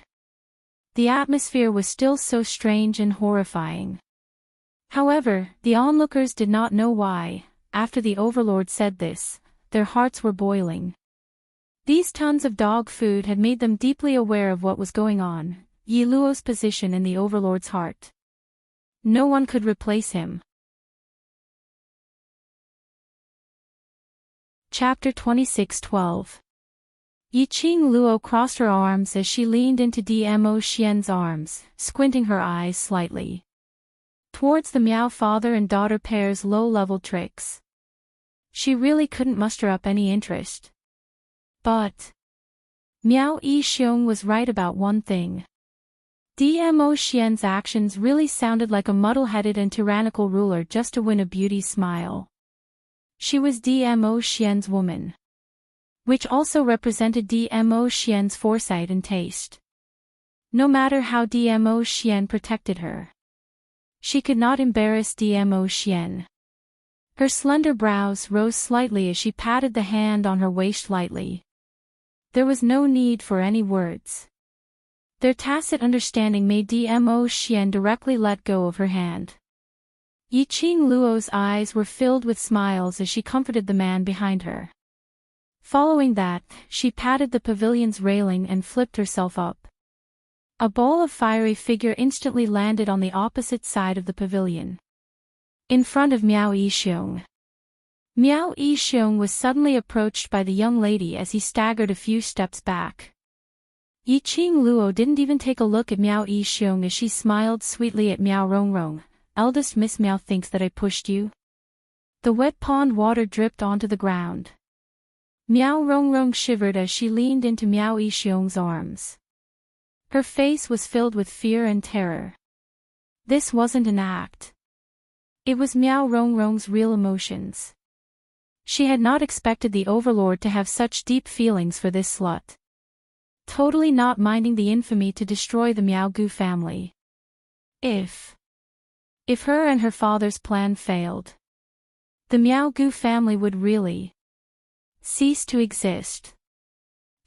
The atmosphere was still so strange and horrifying. However, the onlookers did not know why, after the overlord said this, their hearts were boiling. These tons of dog food had made them deeply aware of what was going on, Yi Luo's position in the overlord's heart. No one could replace him. Chapter 26:12. Yiqing Luo crossed her arms as she leaned into Dmo Xian's arms, squinting her eyes slightly towards the Miao father and daughter pair's low-level tricks. She really couldn't muster up any interest. But Miao Yixiong was right about one thing. Dmo Xian's actions really sounded like a muddle-headed and tyrannical ruler just to win a beauty's smile. She was Dmo Xian's woman. Which also represented Dmo Xian's foresight and taste. No matter how Dmo Xian protected her, she could not embarrass Dmo Xian. Her slender brows rose slightly as she patted the hand on her waist lightly. There was no need for any words. Their tacit understanding made Dmo Xian directly let go of her hand. Yiqing Luo's eyes were filled with smiles as she comforted the man behind her. Following that, she patted the pavilion's railing and flipped herself up. A ball of fiery figure instantly landed on the opposite side of the pavilion, in front of Miao Yixiong. Miao Yixiong was suddenly approached by the young lady as he staggered a few steps back. Yiqing Luo didn't even take a look at Miao Yixiong as she smiled sweetly at Miao Rongrong. Eldest Miss Miao thinks that I pushed you? The wet pond water dripped onto the ground. Miao Rongrong shivered as she leaned into Miao Yixiong's arms. Her face was filled with fear and terror. This wasn't an act. It was Miao Rongrong's real emotions. She had not expected the overlord to have such deep feelings for this slut. Totally not minding the infamy to destroy the Miao Gu family. If her and her father's plan failed, the Miao Gu family would really cease to exist.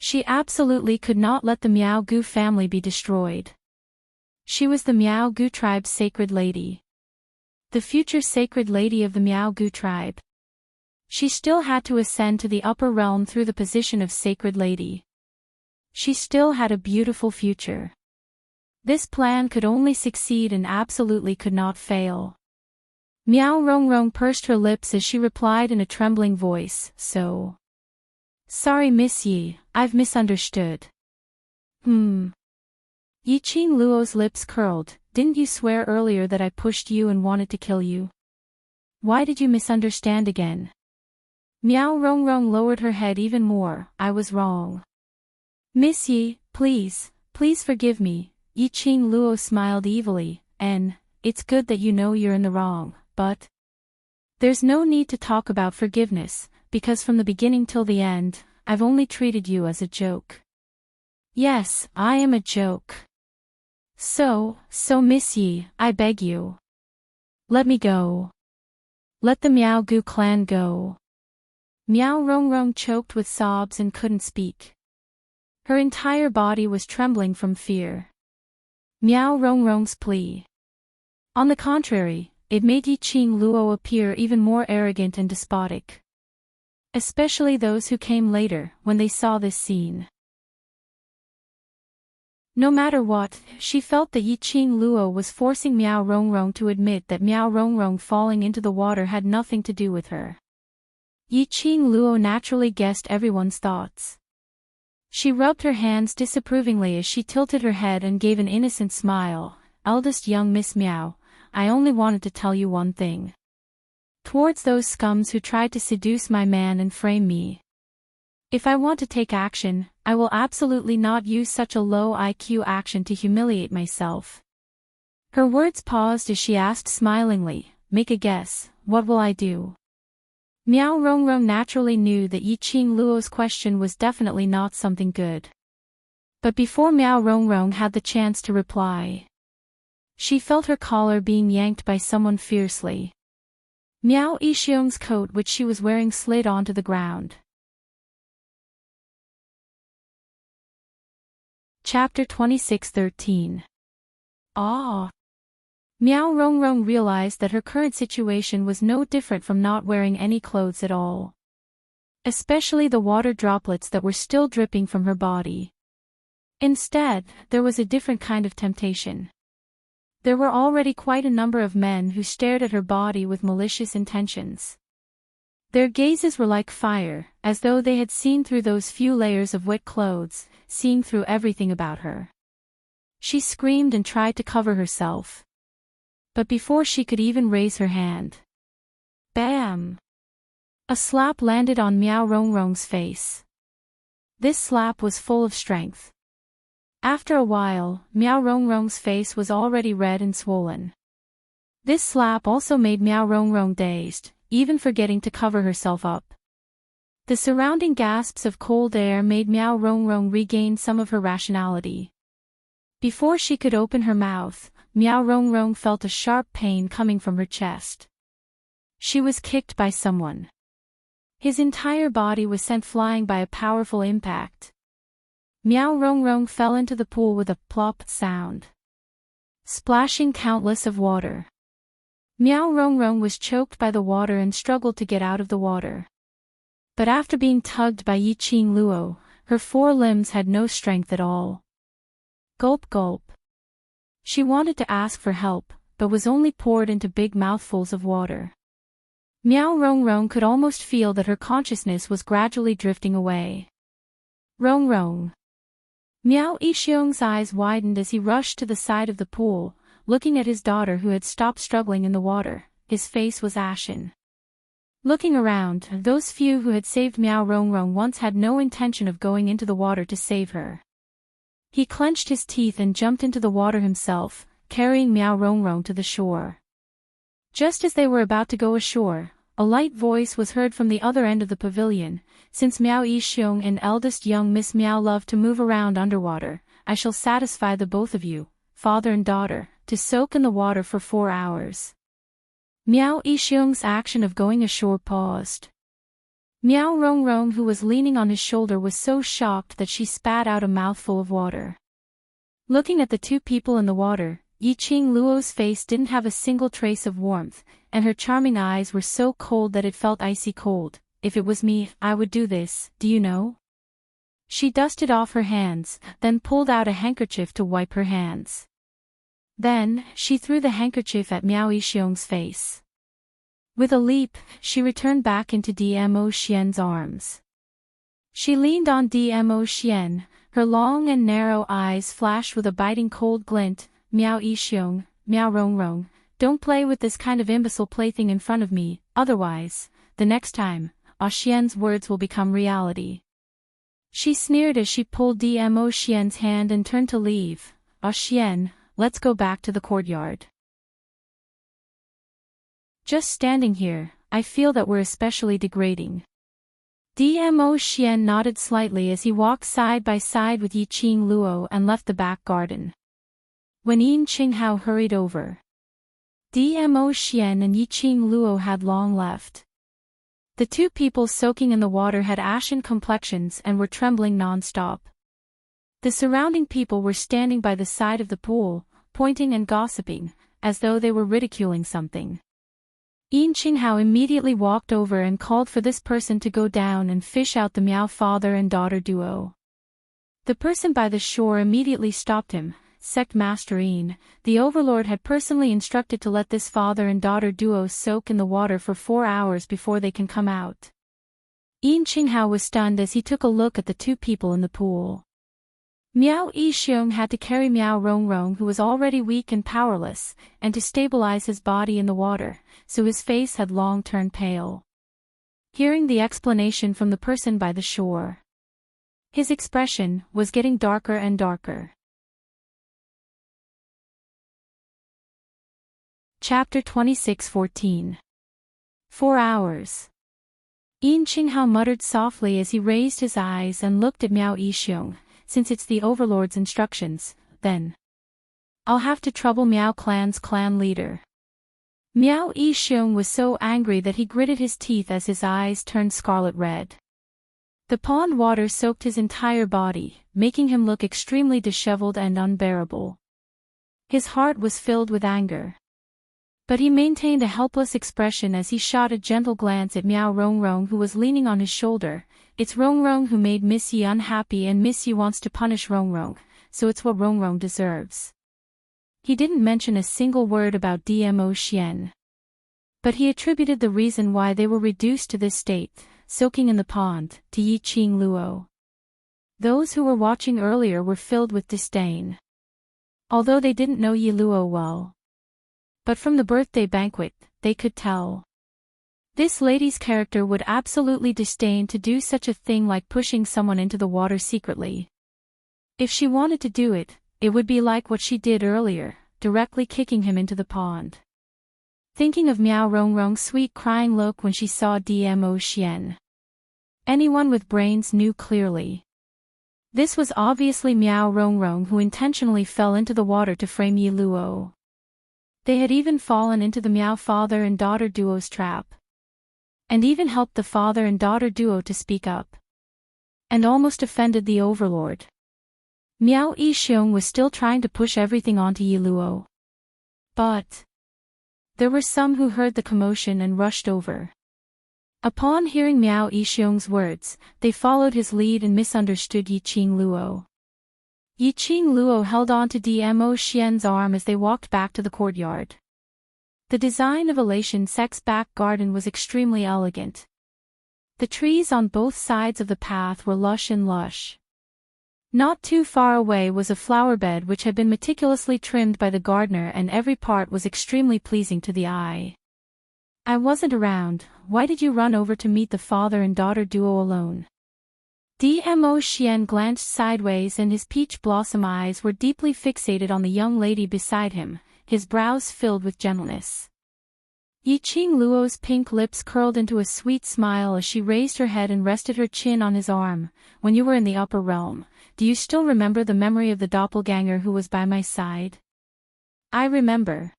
She absolutely could not let the Miao Gu family be destroyed. She was the Miao Gu tribe's sacred lady. The future sacred lady of the Miao Gu tribe. She still had to ascend to the upper realm through the position of sacred lady. She still had a beautiful future. This plan could only succeed and absolutely could not fail. Miao Rongrong pursed her lips as she replied in a trembling voice, Sorry Miss Yi, I've misunderstood. Yiqing Luo's lips curled. Didn't you swear earlier that I pushed you and wanted to kill you? Why did you misunderstand again? Miao Rongrong lowered her head even more. I was wrong. Miss Yi, please forgive me. Yiqing Luo smiled evilly, it's good that you know you're in the wrong, but there's no need to talk about forgiveness, because from the beginning till the end, I've only treated you as a joke. Yes, I am a joke. So Miss Yi, I beg you. Let me go. Let the Miao Gu clan go. Miao Rongrong choked with sobs and couldn't speak. Her entire body was trembling from fear. Miao Rongrong's plea, on the contrary, it made Yiqing Luo appear even more arrogant and despotic. Especially those who came later, when they saw this scene. No matter what, she felt that Yiqing Luo was forcing Miao Rongrong to admit that Miao Rongrong falling into the water had nothing to do with her. Yiqing Luo naturally guessed everyone's thoughts. She rubbed her hands disapprovingly as she tilted her head and gave an innocent smile. Eldest young Miss Miao, I only wanted to tell you one thing. Towards those scums who tried to seduce my man and frame me. If I want to take action, I will absolutely not use such a low IQ action to humiliate myself. Her words paused as she asked smilingly, make a guess, what will I do? Miao Rongrong naturally knew that Yiqing Luo's question was definitely not something good. But before Miao Rongrong had the chance to reply, she felt her collar being yanked by someone fiercely. Miao Yixiong's coat which she was wearing slid onto the ground. Chapter 26:13. Miao Rongrong realized that her current situation was no different from not wearing any clothes at all. Especially the water droplets that were still dripping from her body. Instead, there was a different kind of temptation. There were already quite a number of men who stared at her body with malicious intentions. Their gazes were like fire, as though they had seen through those few layers of wet clothes, seeing through everything about her. She screamed and tried to cover herself. But before she could even raise her hand, bam! A slap landed on Miao Rongrong's face. This slap was full of strength. After a while, Miao Rongrong's face was already red and swollen. This slap also made Miao Rongrong dazed, even forgetting to cover herself up. The surrounding gasps of cold air made Miao Rongrong regain some of her rationality. Before she could open her mouth, Miao Rongrong felt a sharp pain coming from her chest. She was kicked by someone. His entire body was sent flying by a powerful impact. Miao Rongrong fell into the pool with a plop sound, splashing countless of water. Miao Rongrong was choked by the water and struggled to get out of the water. But after being tugged by Yi Qing Luo, her 4 limbs had no strength at all. Gulp gulp. She wanted to ask for help, but was only poured into big mouthfuls of water. Miao Rongrong could almost feel that her consciousness was gradually drifting away. Rongrong. Miao Yixiong's eyes widened as he rushed to the side of the pool, looking at his daughter who had stopped struggling in the water. His face was ashen. Looking around, those few who had saved Miao Rongrong once had no intention of going into the water to save her. He clenched his teeth and jumped into the water himself, carrying Miao Rongrong to the shore. Just as they were about to go ashore, a light voice was heard from the other end of the pavilion. Since Miao Yixiong and eldest young Miss Miao love to move around underwater, I shall satisfy the both of you, father and daughter, to soak in the water for 4 hours. Miao Yixiong's action of going ashore paused. Miao Rongrong, who was leaning on his shoulder, was so shocked that she spat out a mouthful of water. Looking at the 2 people in the water, Yi Qing Luo's face didn't have a single trace of warmth, and her charming eyes were so cold that it felt icy cold. If it was me, I would do this, do you know? She dusted off her hands, then pulled out a handkerchief to wipe her hands. Then, she threw the handkerchief at Miao Yixiong's face. With a leap, she returned back into Dmo Xian's arms. She leaned on Dmo Xian, her long and narrow eyes flashed with a biting cold glint. Miao Yixiong, Miao Rongrong, don't play with this kind of imbecile plaything in front of me, otherwise, the next time, Xian's words will become reality. She sneered as she pulled Dmo Xian's hand and turned to leave. Xian, let's go back to the courtyard. Just standing here, I feel that we're especially degrading. Dmo Xian nodded slightly as he walked side by side with Yi Qing Luo and left the back garden. When Yin Qinghao hurried over, Dmo Xian and Yi Qing Luo had long left. The 2 people soaking in the water had ashen complexions and were trembling non-stop. The surrounding people were standing by the side of the pool, pointing and gossiping, as though they were ridiculing something. Yin Qinghao immediately walked over and called for this person to go down and fish out the Miao father and daughter duo. The person by the shore immediately stopped him. Sect Master Yin, the overlord had personally instructed to let this father and daughter duo soak in the water for 4 hours before they can come out. Yin Qinghao was stunned as he took a look at the 2 people in the pool. Miao Yixiong had to carry Miao Rongrong, who was already weak and powerless, and to stabilize his body in the water, so his face had long turned pale. Hearing the explanation from the person by the shore, his expression was getting darker and darker. Chapter 26:14. 4 hours. Yin Qinghao muttered softly as he raised his eyes and looked at Miao Yixiong. Since it's the overlord's instructions, then I'll have to trouble Miao Clan's clan leader. Miao Yixiong was so angry that he gritted his teeth as his eyes turned scarlet red. The pond water soaked his entire body, making him look extremely disheveled and unbearable. His heart was filled with anger. But he maintained a helpless expression as he shot a gentle glance at Miao Rongrong, who was leaning on his shoulder. It's Rongrong who made Miss Yi unhappy, and Miss Yi wants to punish Rongrong, so it's what Rongrong deserves. He didn't mention a single word about Dmo Xian. But he attributed the reason why they were reduced to this state, soaking in the pond, to Yi Qing Luo. Those who were watching earlier were filled with disdain. Although they didn't know Yi Luo well, but from the birthday banquet, they could tell. This lady's character would absolutely disdain to do such a thing like pushing someone into the water secretly. If she wanted to do it, it would be like what she did earlier, directly kicking him into the pond. Thinking of Miao Rongrong's sweet crying look when she saw Dmo Xian, anyone with brains knew clearly. This was obviously Miao Rongrong, who intentionally fell into the water to frame Yi Luo. They had even fallen into the Miao father and daughter duo's trap. And even helped the father and daughter duo to speak up. And almost offended the overlord. Miao Yixiong was still trying to push everything onto Yi Luo. But there were some who heard the commotion and rushed over. Upon hearing Miao Yixiong's words, they followed his lead and misunderstood Yiqing Luo. Yiqing Luo held on to Dmo Xian's arm as they walked back to the courtyard. The design of Elation Sec's back garden was extremely elegant. The trees on both sides of the path were lush and lush. Not too far away was a flower bed which had been meticulously trimmed by the gardener, and every part was extremely pleasing to the eye. I wasn't around. Why did you run over to meet the father and daughter duo alone? Dmo Xian glanced sideways and his peach blossom eyes were deeply fixated on the young lady beside him, his brows filled with gentleness. Yiqing Luo's pink lips curled into a sweet smile as she raised her head and rested her chin on his arm. When you were in the upper realm, do you still remember the memory of the doppelganger who was by my side? I remember.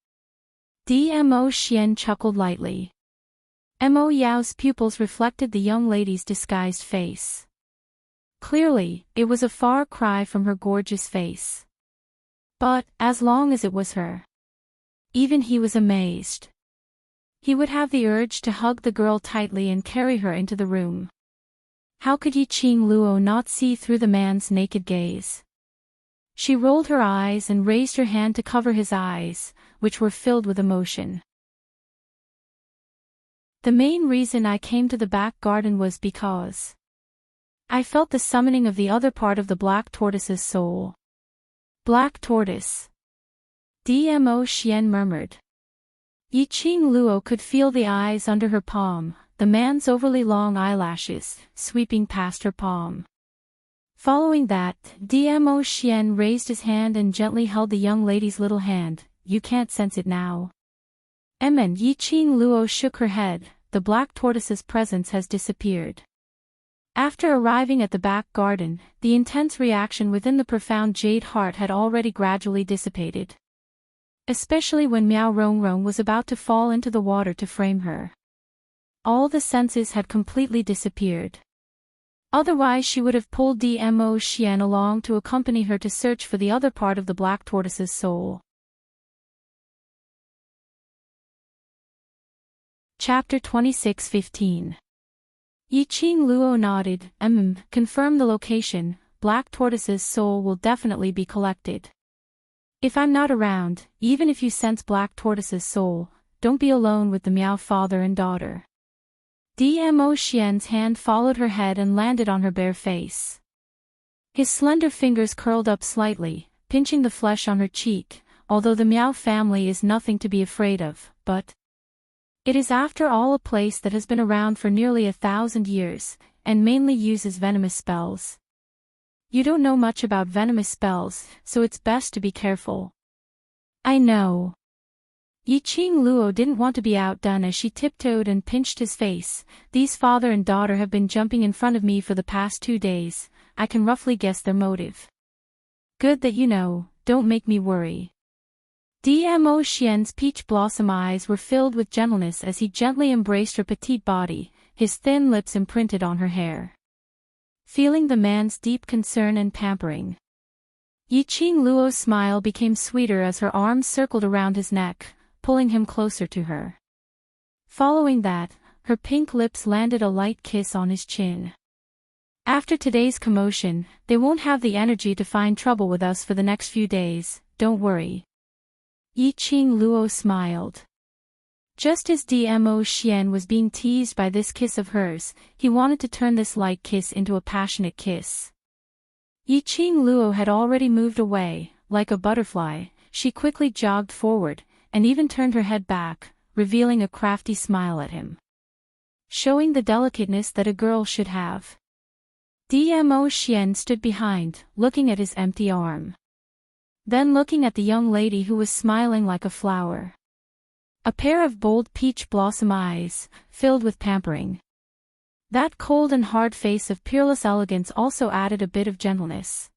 Dmo Xian chuckled lightly. Mo Yao's pupils reflected the young lady's disguised face. Clearly, it was a far cry from her gorgeous face. But, as long as it was her. Even he was amazed. He would have the urge to hug the girl tightly and carry her into the room. How could Yiqing Luo not see through the man's naked gaze? She rolled her eyes and raised her hand to cover his eyes, which were filled with emotion. The main reason I came to the back garden was because I felt the summoning of the other part of the black tortoise's soul. Black tortoise. Dmo Xian murmured. Yiqing Luo could feel the eyes under her palm, the man's overly long eyelashes, sweeping past her palm. Following that, Dmo Xian raised his hand and gently held the young lady's little hand. You can't sense it now. And Yiqing Luo shook her head, the black tortoise's presence has disappeared. After arriving at the back garden, the intense reaction within the profound jade heart had already gradually dissipated. Especially when Miao Rongrong was about to fall into the water to frame her. All the senses had completely disappeared. Otherwise she would have pulled Dmo Xian along to accompany her to search for the other part of the black tortoise's soul. Chapter 26:15. Yiqing Luo nodded. Confirm the location. Black tortoise's soul will definitely be collected. If I'm not around, even if you sense black tortoise's soul, don't be alone with the Miao father and daughter. Dmo Xian's hand followed her head and landed on her bare face. His slender fingers curled up slightly, pinching the flesh on her cheek, although the Miao family is nothing to be afraid of, but it is after all a place that has been around for nearly 1,000 years, and mainly uses venomous spells. You don't know much about venomous spells, so it's best to be careful. I know. Yiqing Luo didn't want to be outdone as she tiptoed and pinched his face. These father and daughter have been jumping in front of me for the past 2 days, I can roughly guess their motive. Good that you know, don't make me worry. Dmo Xian's peach blossom eyes were filled with gentleness as he gently embraced her petite body, his thin lips imprinted on her hair. Feeling the man's deep concern and pampering, Yiqing Luo's smile became sweeter as her arms circled around his neck, pulling him closer to her. Following that, her pink lips landed a light kiss on his chin. After today's commotion, they won't have the energy to find trouble with us for the next few days, don't worry. Yiqing Luo smiled. Just as Dmo Xian was being teased by this kiss of hers, he wanted to turn this light kiss into a passionate kiss. Yiqing Luo had already moved away, like a butterfly, she quickly jogged forward, and even turned her head back, revealing a crafty smile at him. Showing the delicateness that a girl should have. Dmo Xian stood behind, looking at his empty arm. Then looking at the young lady who was smiling like a flower. A pair of bold peach blossom eyes, filled with pampering. That cold and hard face of peerless elegance also added a bit of gentleness.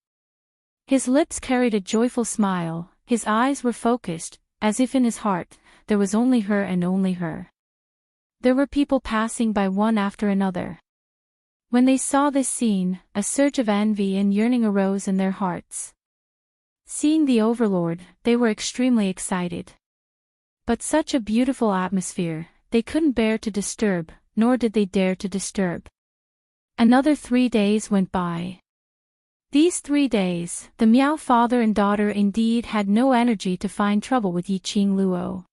His lips carried a joyful smile, his eyes were focused, as if in his heart, there was only her and only her. There were people passing by one after another. When they saw this scene, a surge of envy and yearning arose in their hearts. Seeing the overlord, they were extremely excited. But such a beautiful atmosphere, they couldn't bear to disturb, nor did they dare to disturb. Another 3 days went by. These 3 days, the Miao father and daughter indeed had no energy to find trouble with Yiqing Luo.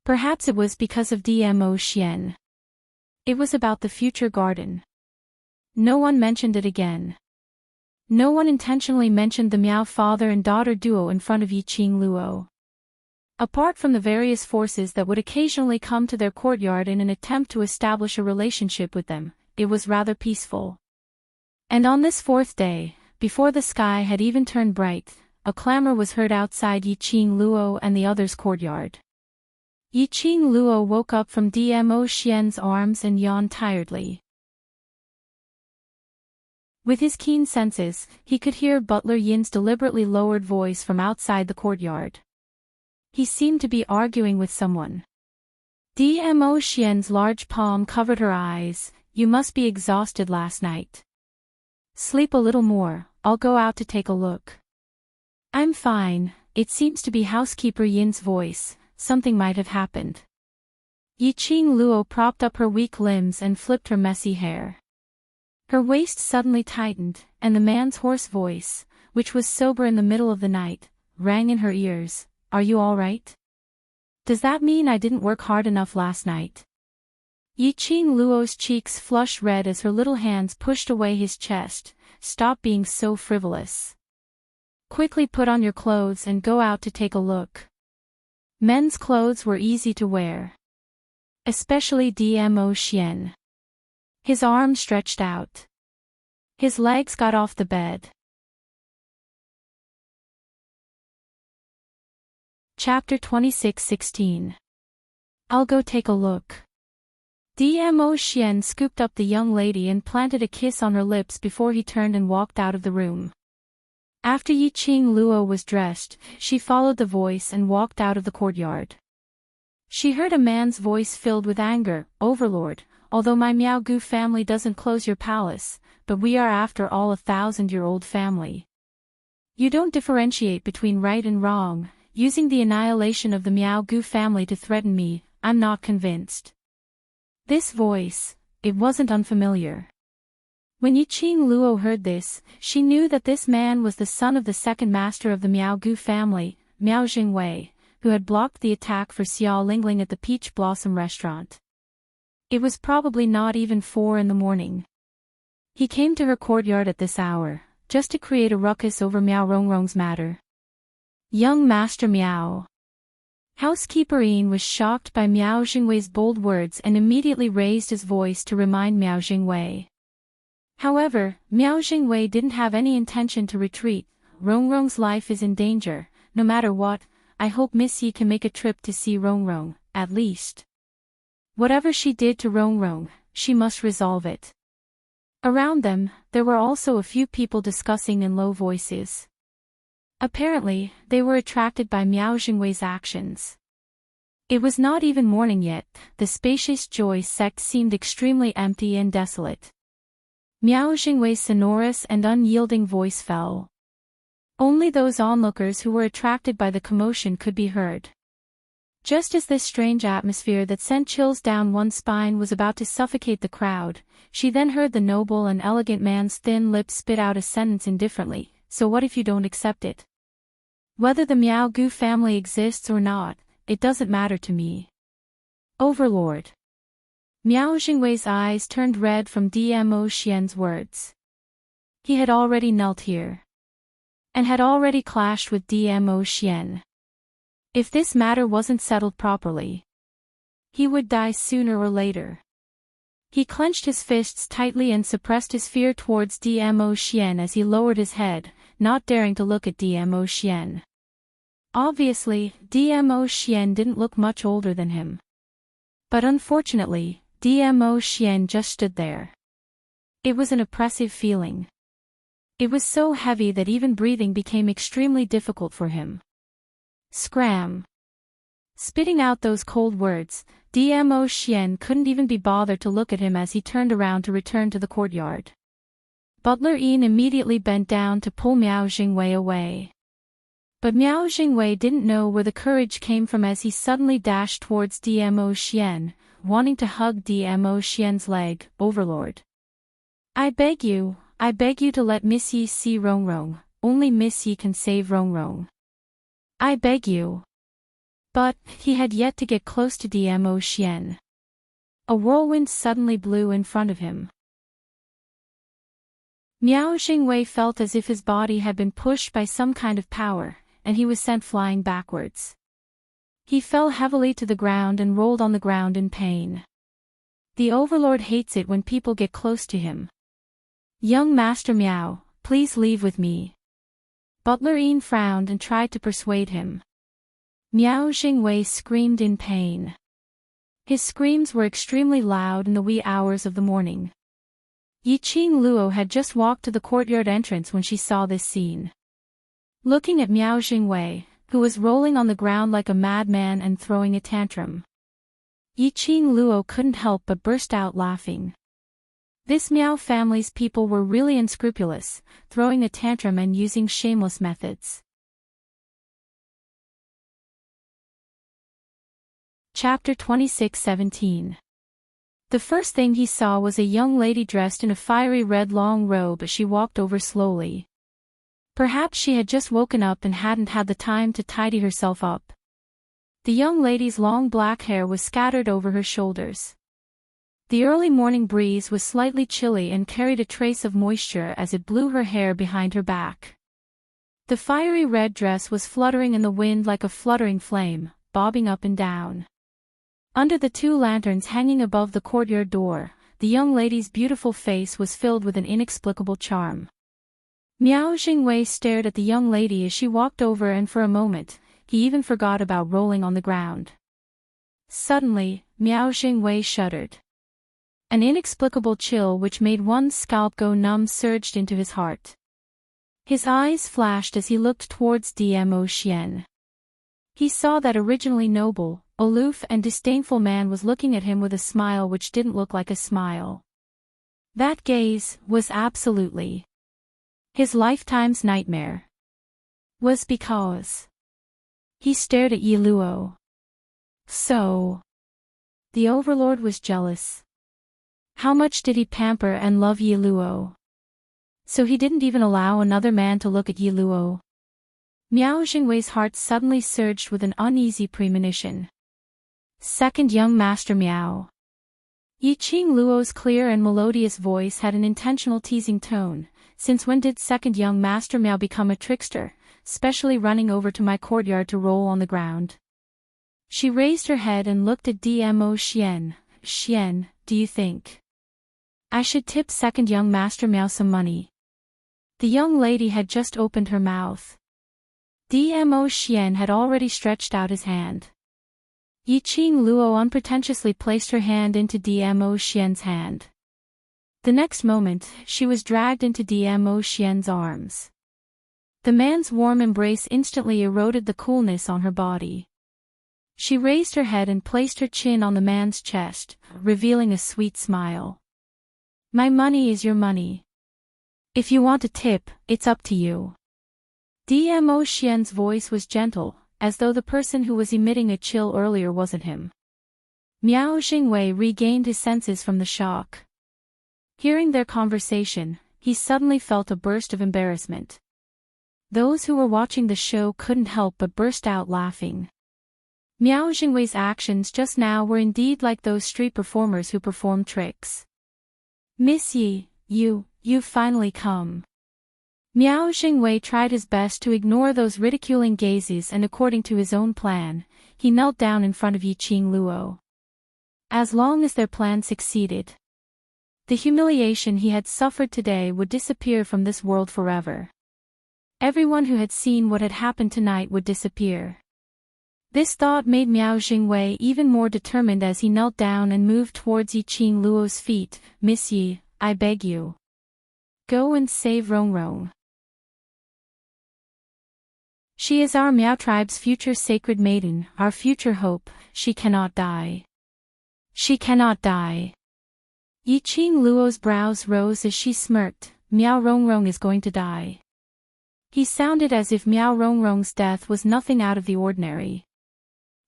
Perhaps it was because of Dmo Xian. It was about the future garden. No one mentioned it again. No one intentionally mentioned the Miao father and daughter duo in front of Yiqing Luo. Apart from the various forces that would occasionally come to their courtyard in an attempt to establish a relationship with them, it was rather peaceful. And on this 4th day, before the sky had even turned bright, a clamor was heard outside Yiqing Luo and the others' courtyard. Yiqing Luo woke up from Dmo Xian's arms and yawned tiredly. With his keen senses, he could hear Butler Yin's deliberately lowered voice from outside the courtyard. He seemed to be arguing with someone. Dmo Xian's large palm covered her eyes. You must be exhausted last night. Sleep a little more, I'll go out to take a look. I'm fine, it seems to be housekeeper Yin's voice, something might have happened. Yiqing Luo propped up her weak limbs and flipped her messy hair. Her waist suddenly tightened, and the man's hoarse voice, which was sober in the middle of the night, rang in her ears. Are you all right? Does that mean I didn't work hard enough last night? Yiqing Luo's cheeks flushed red as her little hands pushed away his chest. Stop being so frivolous. Quickly put on your clothes and go out to take a look. Men's clothes were easy to wear. Especially Dmo Xian. His arms stretched out. His legs got off the bed. Chapter 26:16. I'll go take a look. Dmo Xian scooped up the young lady and planted a kiss on her lips before he turned and walked out of the room. After Yiqing Luo was dressed, she followed the voice and walked out of the courtyard. She heard a man's voice filled with anger. Overlord, although my Miao Gu family doesn't close your palace, but we are after all a 1,000-year-old family. You don't differentiate between right and wrong, using the annihilation of the Miao Gu family to threaten me. I'm not convinced. This voice, it wasn't unfamiliar. When Yiqing Luo heard this, she knew that this man was the son of the second master of the Miao Gu family, Miao Jingwei, who had blocked the attack for Xiao Lingling at the Peach Blossom restaurant. It was probably not even 4 in the morning. He came to her courtyard at this hour, just to create a ruckus over Miao Rongrong's matter. Young Master Miao. Housekeeper Yin was shocked by Miao Jingwei's bold words and immediately raised his voice to remind Miao Jingwei. However, Miao Jingwei didn't have any intention to retreat. Rongrong's life is in danger, no matter what. I hope Miss Yi can make a trip to see Rongrong, at least. Whatever she did to Rongrong, she must resolve it. Around them, there were also a few people discussing in low voices. Apparently, they were attracted by Miao Jingwei's actions. It was not even morning yet. The spacious Joy sect seemed extremely empty and desolate. Miao Jingwei's sonorous and unyielding voice fell. Only those onlookers who were attracted by the commotion could be heard. Just as this strange atmosphere that sent chills down one's spine was about to suffocate the crowd, she then heard the noble and elegant man's thin lips spit out a sentence indifferently. So what if you don't accept it? Whether the Miao Gu family exists or not, it doesn't matter to me. Overlord. Miao Jingwei's eyes turned red from Dmo Xian's words. He had already knelt here. And had already clashed with Dmo Xian. If this matter wasn't settled properly, he would die sooner or later. He clenched his fists tightly and suppressed his fear towards Dmo Xian as he lowered his head, not daring to look at Dmo Xian. Obviously, Dmo Xian didn't look much older than him. But unfortunately, Dmo Xian just stood there. It was an oppressive feeling. It was so heavy that even breathing became extremely difficult for him. Scram. Spitting out those cold words, Dmo Xian couldn't even be bothered to look at him as he turned around to return to the courtyard. Butler Ian immediately bent down to pull Miao Jingwei away. But Miao Jingwei didn't know where the courage came from as he suddenly dashed towards Dmo Xian, wanting to hug Dmo Xian's leg. Overlord. I beg you to let Miss Yi see Rongrong, only Miss Yi can save Rongrong. I beg you. But, he had yet to get close to Dmo Xian. A whirlwind suddenly blew in front of him. Miao Jingwei felt as if his body had been pushed by some kind of power, and he was sent flying backwards. He fell heavily to the ground and rolled on the ground in pain. The Overlord hates it when people get close to him. Young Master Miao, please leave with me. Butler Ian frowned and tried to persuade him. Miao Jingwei screamed in pain. His screams were extremely loud in the wee hours of the morning. Yiqing Luo had just walked to the courtyard entrance when she saw this scene. Looking at Miao Jingwei, who was rolling on the ground like a madman and throwing a tantrum. Yiqing Luo couldn't help but burst out laughing. This Miao family's people were really unscrupulous, throwing a tantrum and using shameless methods. Chapter 26:17. The first thing he saw was a young lady dressed in a fiery red long robe as she walked over slowly. Perhaps she had just woken up and hadn't had the time to tidy herself up. The young lady's long black hair was scattered over her shoulders. The early morning breeze was slightly chilly and carried a trace of moisture as it blew her hair behind her back. The fiery red dress was fluttering in the wind like a fluttering flame, bobbing up and down. Under the two lanterns hanging above the courtyard door, the young lady's beautiful face was filled with an inexplicable charm. Miao Jingwei stared at the young lady as she walked over, and for a moment, he even forgot about rolling on the ground. Suddenly, Miao Jingwei shuddered. An inexplicable chill which made one's scalp go numb surged into his heart. His eyes flashed as he looked towards Dmo Xian. He saw that originally noble, aloof and disdainful man was looking at him with a smile which didn't look like a smile. That gaze was absolutely his lifetime's nightmare. Was because he stared at Yi Luo. So the Overlord was jealous. How much did he pamper and love Yi Luo? So he didn't even allow another man to look at Yi Luo. Miao Jingwei's heart suddenly surged with an uneasy premonition. Second young Master Miao. Yiqing Luo's clear and melodious voice had an intentional teasing tone. Since when did second young Master Miao become a trickster, specially running over to my courtyard to roll on the ground? She raised her head and looked at Dmo Xian. Xian, do you think I should tip second young Master Miao some money? The young lady had just opened her mouth. Dmo Xian had already stretched out his hand. Yiqing Luo unpretentiously placed her hand into Dmo Xian's hand. The next moment, she was dragged into Dmo Xian's arms. The man's warm embrace instantly eroded the coolness on her body. She raised her head and placed her chin on the man's chest, revealing a sweet smile. My money is your money. If you want a tip, it's up to you. Dmo Xian's voice was gentle, as though the person who was emitting a chill earlier wasn't him. Miao Jingwei regained his senses from the shock. Hearing their conversation, he suddenly felt a burst of embarrassment. Those who were watching the show couldn't help but burst out laughing. Miao Jingwei's actions just now were indeed like those street performers who perform tricks. Miss Yi, you've finally come. Miao Jingwei tried his best to ignore those ridiculing gazes, and according to his own plan, he knelt down in front of Yiqing Luo. As long as their plan succeeded, the humiliation he had suffered today would disappear from this world forever. Everyone who had seen what had happened tonight would disappear. This thought made Miao Jingwei even more determined as he knelt down and moved towards Yiqing Luo's feet. Miss Yi, I beg you. Go and save Rongrong. She is our Miao tribe's future sacred maiden, our future hope. She cannot die. She cannot die. Yiqing Luo's brows rose as she smirked. Miao Rongrong is going to die. He sounded as if Miao Rongrong's death was nothing out of the ordinary.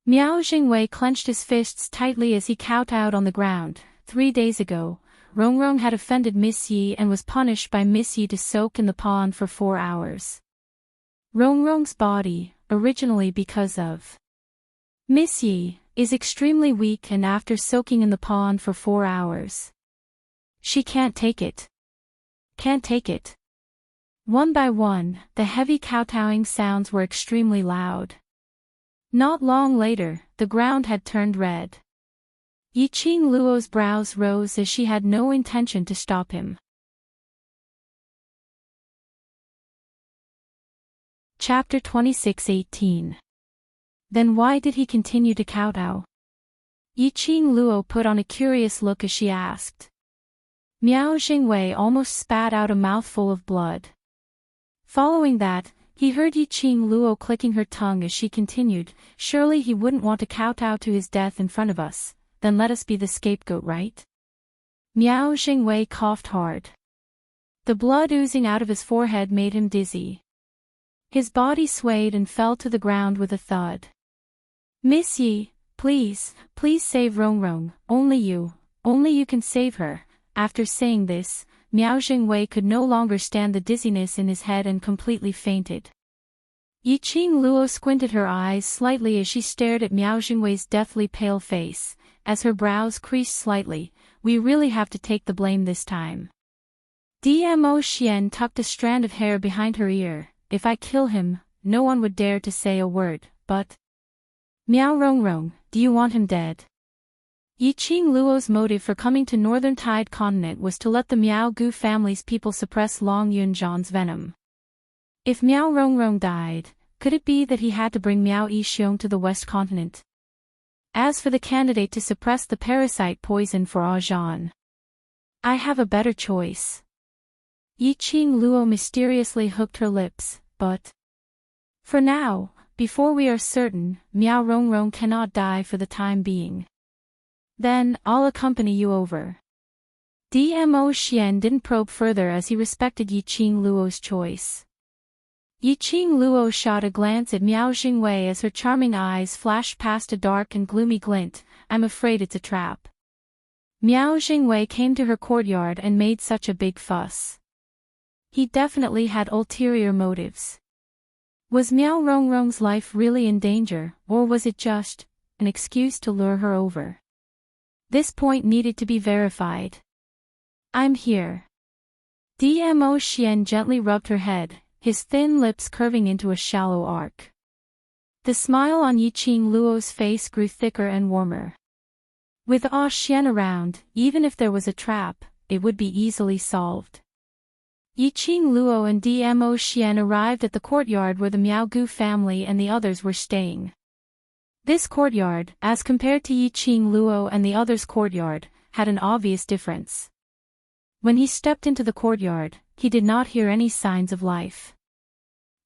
Miao Jingwei clenched his fists tightly as he kowtowed on the ground. 3 days ago, Rongrong had offended Miss Yi and was punished by Miss Yi to soak in the pond for 4 hours. Rongrong's body, originally because of Miss Yi, is extremely weak, and after soaking in the pond for 4 hours, she can't take it. Can't take it. One by one, the heavy kowtowing sounds were extremely loud. Not long later, the ground had turned red. Yiqing Luo's brows rose as she had no intention to stop him. Chapter 26:18. Then why did he continue to kowtow? Yiqing Luo put on a curious look as she asked. Miao Jingwei almost spat out a mouthful of blood. Following that, he heard Yiqing Luo clicking her tongue as she continued, surely he wouldn't want to kowtow to his death in front of us, then let us be the scapegoat, right? Miao Jingwei coughed hard. The blood oozing out of his forehead made him dizzy. His body swayed and fell to the ground with a thud. Miss Yi, please, please save Rongrong, only you can save her. After saying this, Miao Jingwei could no longer stand the dizziness in his head and completely fainted. Yiqing Luo squinted her eyes slightly as she stared at Miao Jingwei's deathly pale face, as her brows creased slightly. We really have to take the blame this time. Dmo Xian tucked a strand of hair behind her ear. If I kill him, no one would dare to say a word, but Miao Rongrong, do you want him dead? Yiqing Luo's motive for coming to Northern Tide Continent was to let the Miao Gu family's people suppress Long Yunzhan's venom. If Miao Rongrong died, could it be that he had to bring Miao Yixiong to the West Continent? As for the candidate to suppress the parasite poison for Zhan, I have a better choice. Yiqing Luo mysteriously hooked her lips, but for now, before we are certain, Miao Rongrong cannot die for the time being. Then, I'll accompany you over. Dmo Xian didn't probe further as he respected Yiqing Luo's choice. Yiqing Luo shot a glance at Miao Jingwei as her charming eyes flashed past a dark and gloomy glint. I'm afraid it's a trap. Miao Jingwei came to her courtyard and made such a big fuss. He definitely had ulterior motives. Was Miao Rongrong's life really in danger, or was it just an excuse to lure her over? This point needed to be verified. I'm here. Dmo Xian gently rubbed her head, his thin lips curving into a shallow arc. The smile on Yiqing Luo's face grew thicker and warmer. With Xian around, even if there was a trap, it would be easily solved. Yiqing Luo and Dmo Xian arrived at the courtyard where the Miao Gu family and the others were staying. This courtyard, as compared to Yiqing Luo and the others' courtyard, had an obvious difference. When he stepped into the courtyard, he did not hear any signs of life.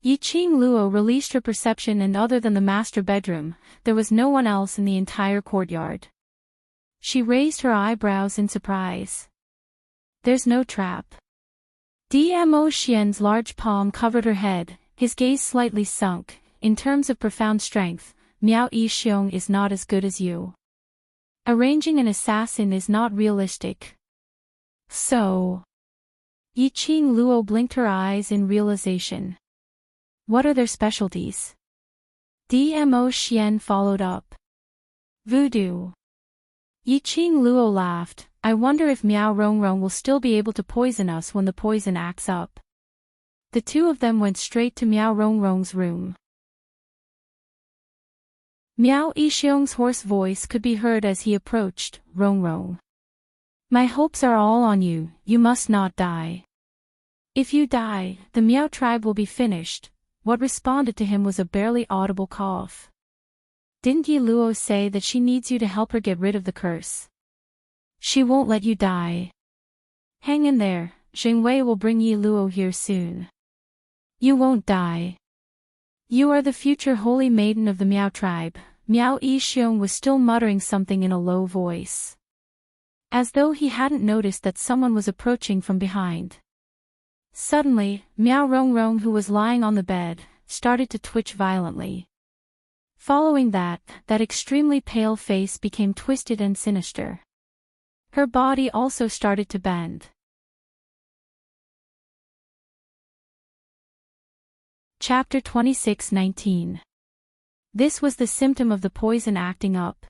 Yiqing Luo released her perception, and other than the master bedroom, there was no one else in the entire courtyard. She raised her eyebrows in surprise. There's no trap. Dmo Xian's large palm covered her head, his gaze slightly sunk. In terms of profound strength, Miao Yixiong is not as good as you. Arranging an assassin is not realistic. So, Yiqing Luo blinked her eyes in realization. What are their specialties? Dmo Xian followed up. Voodoo. Yiqing Luo laughed. I wonder if Miao Rongrong will still be able to poison us when the poison acts up. The two of them went straight to Miao Rongrong's room. Miao Yixiong's hoarse voice could be heard as he approached. Rongrong, my hopes are all on you, you must not die. If you die, the Miao tribe will be finished. What responded to him was a barely audible cough. Didn't Yi Luo say that she needs you to help her get rid of the curse? She won't let you die. Hang in there, Xing Wei will bring Yi Luo here soon. You won't die. You are the future holy maiden of the Miao tribe. Miao Yixiong was still muttering something in a low voice, as though he hadn't noticed that someone was approaching from behind. Suddenly, Miao Rongrong, who was lying on the bed, started to twitch violently. Following that extremely pale face became twisted and sinister. Her body also started to bend. Chapter 26:19. This was the symptom of the poison acting up.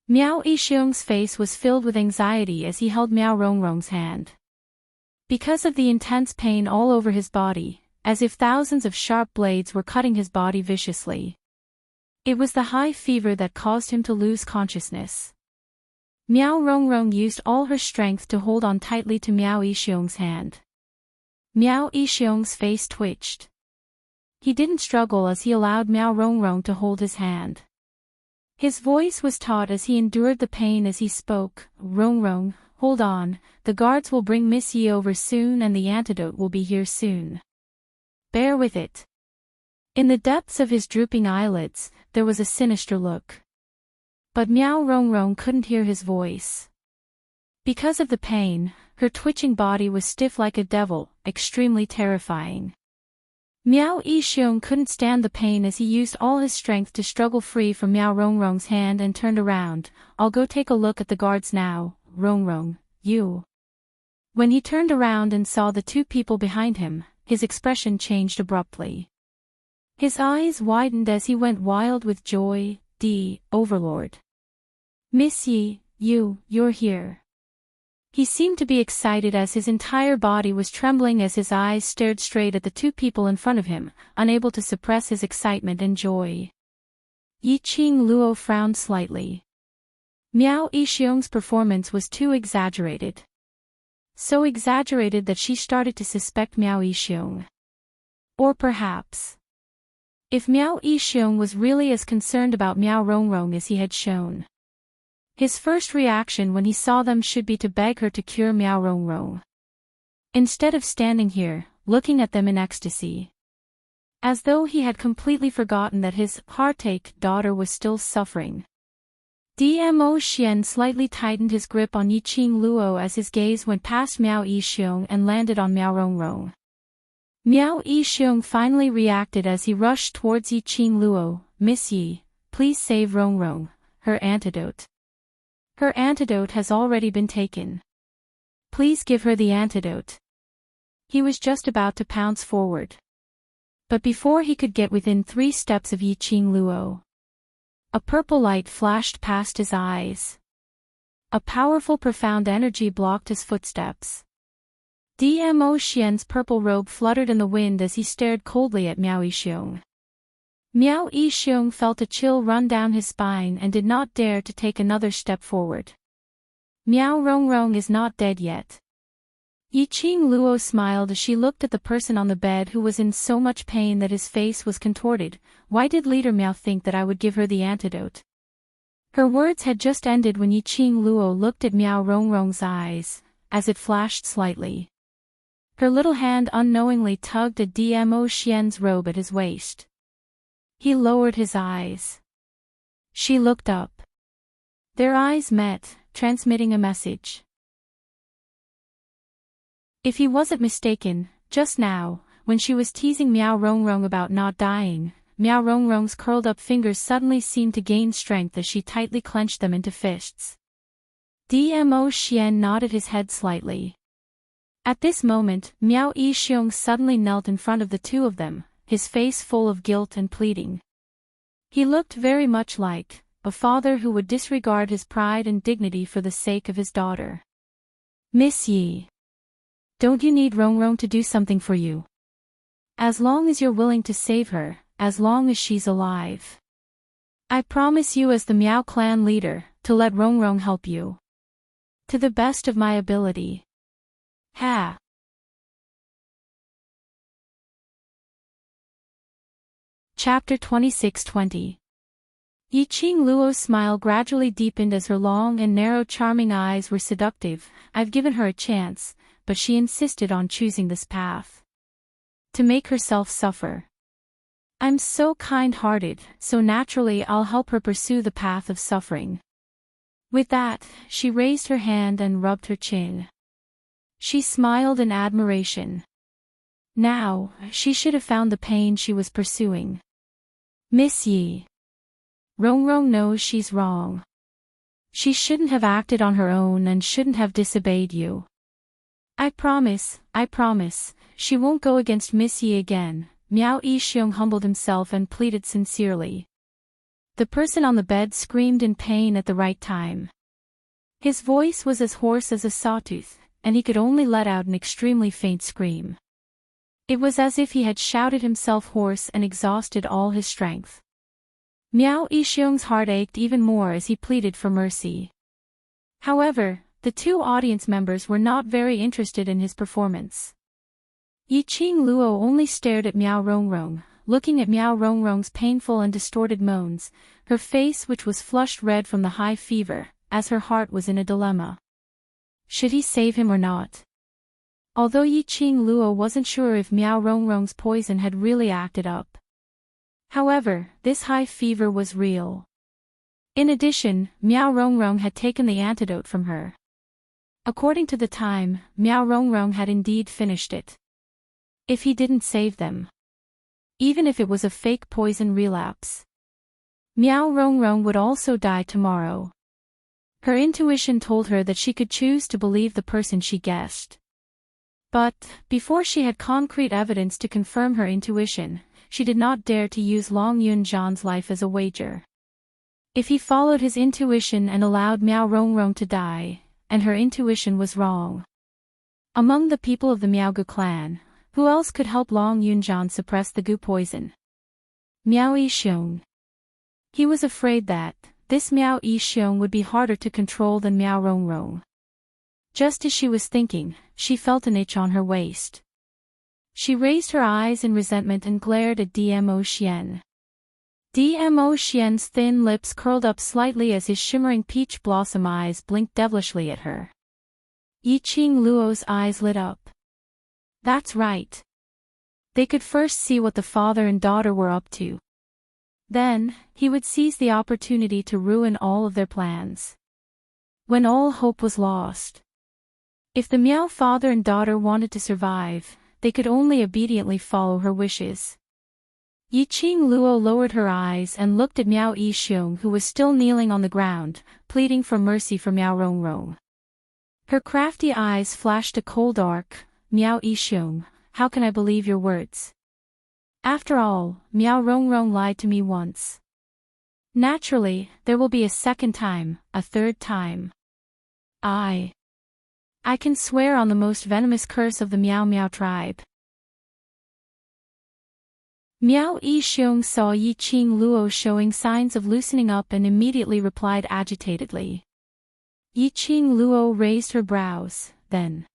Miao Yixiong's face was filled with anxiety as he held Miao Rongrong's hand. Because of the intense pain all over his body, as if thousands of sharp blades were cutting his body viciously. It was the high fever that caused him to lose consciousness. Miao Rongrong used all her strength to hold on tightly to Miao Yixiong's hand. Miao Yixiong's face twitched. He didn't struggle as he allowed Miao Rongrong to hold his hand. His voice was taut as he endured the pain as he spoke. Rongrong, hold on, the guards will bring Miss Yi over soon and the antidote will be here soon. Bear with it. In the depths of his drooping eyelids, there was a sinister look. But Miao Rongrong couldn't hear his voice. Because of the pain, her twitching body was stiff like a devil, extremely terrifying. Miao Yixiong couldn't stand the pain as he used all his strength to struggle free from Miao Rongrong's hand and turned around. I'll go take a look at the guards now, Rongrong, you. When he turned around and saw the two people behind him, his expression changed abruptly. His eyes widened as he went wild with joy. Overlord. Miss Yi, you're here. He seemed to be excited as his entire body was trembling as his eyes stared straight at the two people in front of him, unable to suppress his excitement and joy. Yiqing Luo frowned slightly. Miao Yixiong's performance was too exaggerated. So exaggerated that she started to suspect Miao Yixiong. Or perhaps, if Miao Yixiong was really as concerned about Miao Rongrong as he had shown. His first reaction when he saw them should be to beg her to cure Miao Rongrong. Instead of standing here, looking at them in ecstasy. As though he had completely forgotten that his heartache daughter was still suffering. Dmo Xian slightly tightened his grip on Yiqing Luo as his gaze went past Miao Yixiong and landed on Miao Rongrong. Miao Yixiong finally reacted as he rushed towards Yiqing Luo. Miss Yi, please save Rongrong, her antidote. Her antidote has already been taken. Please give her the antidote. He was just about to pounce forward. But before he could get within 3 steps of Yiqing Luo, a purple light flashed past his eyes. A powerful profound energy blocked his footsteps. Dmo Xian's purple robe fluttered in the wind as he stared coldly at Miao Yixiong. Miao Yixiong felt a chill run down his spine and did not dare to take another step forward. Miao Rongrong is not dead yet. Yiqing Luo smiled as she looked at the person on the bed who was in so much pain that his face was contorted. Why did Leader Miao think that I would give her the antidote? Her words had just ended when Yiqing Luo looked at Miao Rongrong's eyes, as it flashed slightly. Her little hand unknowingly tugged at Dmo Xian's robe at his waist. He lowered his eyes. She looked up. Their eyes met, transmitting a message. If he wasn't mistaken, just now, when she was teasing Miao Rongrong about not dying, Miao Rongrong's curled-up fingers suddenly seemed to gain strength as she tightly clenched them into fists. Dmo Xian nodded his head slightly. At this moment, Miao Yixiong suddenly knelt in front of the two of them, his face full of guilt and pleading. He looked very much like a father who would disregard his pride and dignity for the sake of his daughter. Miss Yi, don't you need Rongrong to do something for you? As long as you're willing to save her, as long as she's alive. I promise you as the Miao clan leader, to let Rongrong help you. To the best of my ability. Ha! Chapter 26:20. Yiqing Luo's smile gradually deepened as her long and narrow charming eyes were seductive. I've given her a chance, but she insisted on choosing this path. To make herself suffer. I'm so kind-hearted, so naturally I'll help her pursue the path of suffering. With that, she raised her hand and rubbed her chin. She smiled in admiration. Now, she should have found the pain she was pursuing. Miss Yi. Rongrong knows she's wrong. She shouldn't have acted on her own and shouldn't have disobeyed you. I promise, she won't go against Miss Yi again. Miao Yixiong humbled himself and pleaded sincerely. The person on the bed screamed in pain at the right time. His voice was as hoarse as a sawtooth, and he could only let out an extremely faint scream. It was as if he had shouted himself hoarse and exhausted all his strength. Miao Yixiong's heart ached even more as he pleaded for mercy. However, the two audience members were not very interested in his performance. Yiqing Luo only stared at Miao Rongrong, looking at Miao Rongrong's painful and distorted moans, her face which was flushed red from the high fever, as her heart was in a dilemma. Should he save him or not? Although Yiqing Luo wasn't sure if Miao Rongrong's poison had really acted up. However, this high fever was real. In addition, Miao Rongrong had taken the antidote from her. According to the time, Miao Rongrong had indeed finished it. If he didn't save them. Even if it was a fake poison relapse. Miao Rongrong would also die tomorrow. Her intuition told her that she could choose to believe the person she guessed. But, before she had concrete evidence to confirm her intuition, she did not dare to use Long Yunzhan's life as a wager. If he followed his intuition and allowed Miao Rongrong to die, and her intuition was wrong. Among the people of the Miaogu clan, who else could help Long Yunzhan suppress the gu poison? Miao Yixiong. He was afraid that this Miao Yixiong would be harder to control than Miao Rongrong. Just as she was thinking, she felt an itch on her waist. She raised her eyes in resentment and glared at Dmo Xian. Dmo Xian's thin lips curled up slightly as his shimmering peach blossom eyes blinked devilishly at her. Yiqing Luo's eyes lit up. That's right. They could first see what the father and daughter were up to. Then, he would seize the opportunity to ruin all of their plans. When all hope was lost. If the Miao father and daughter wanted to survive, they could only obediently follow her wishes. Yiqing Luo lowered her eyes and looked at Miao Yixiong, who was still kneeling on the ground, pleading for mercy for Miao Rongrong. Her crafty eyes flashed a cold arc. Miao Yixiong, how can I believe your words? After all, Miao Rongrong lied to me once. Naturally, there will be a second time, a third time. I can swear on the most venomous curse of the Miao Miao tribe. Miao Yixiong saw Yiqing Luo showing signs of loosening up and immediately replied agitatedly. Yiqing Luo raised her brows, then.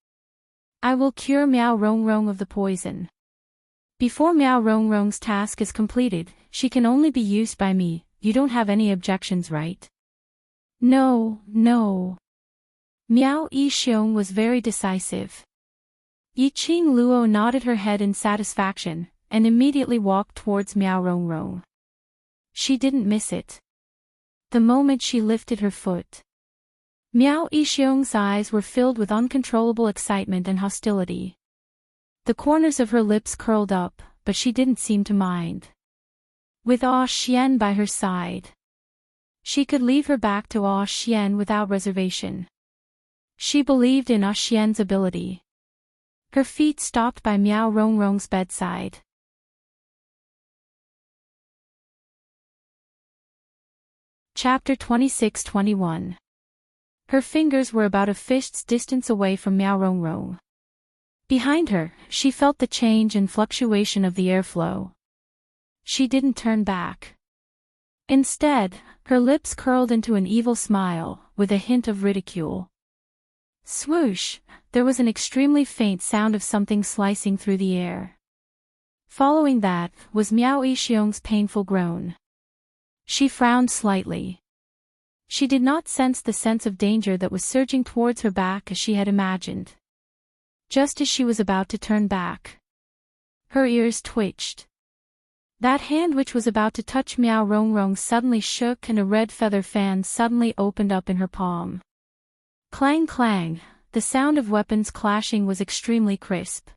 I will cure Miao Rongrong of the poison. Before Miao Rongrong's task is completed, she can only be used by me. You don't have any objections, right? No. Miao Yixiong was very decisive. Yiqing Luo nodded her head in satisfaction, and immediately walked towards Miao Rongrong. She didn't miss it. The moment she lifted her foot. Miao Yixiong's eyes were filled with uncontrollable excitement and hostility. The corners of her lips curled up, but she didn't seem to mind. With Ah Xian by her side, she could leave her back to Ah Xian without reservation. She believed in Ah Xian's ability. Her feet stopped by Miao Rongrong's bedside. Chapter 26-21. Her fingers were about a fist's distance away from Miao Rongrong. Behind her, she felt the change and fluctuation of the airflow. She didn't turn back. Instead, her lips curled into an evil smile, with a hint of ridicule. Swoosh! There was an extremely faint sound of something slicing through the air. Following that, was Miao Yixiong's painful groan. She frowned slightly. She did not sense the sense of danger that was surging towards her back as she had imagined. Just as she was about to turn back, her ears twitched. That hand which was about to touch Miao Rongrong suddenly shook and a red feather fan suddenly opened up in her palm. Clang clang, the sound of weapons clashing was extremely crisp.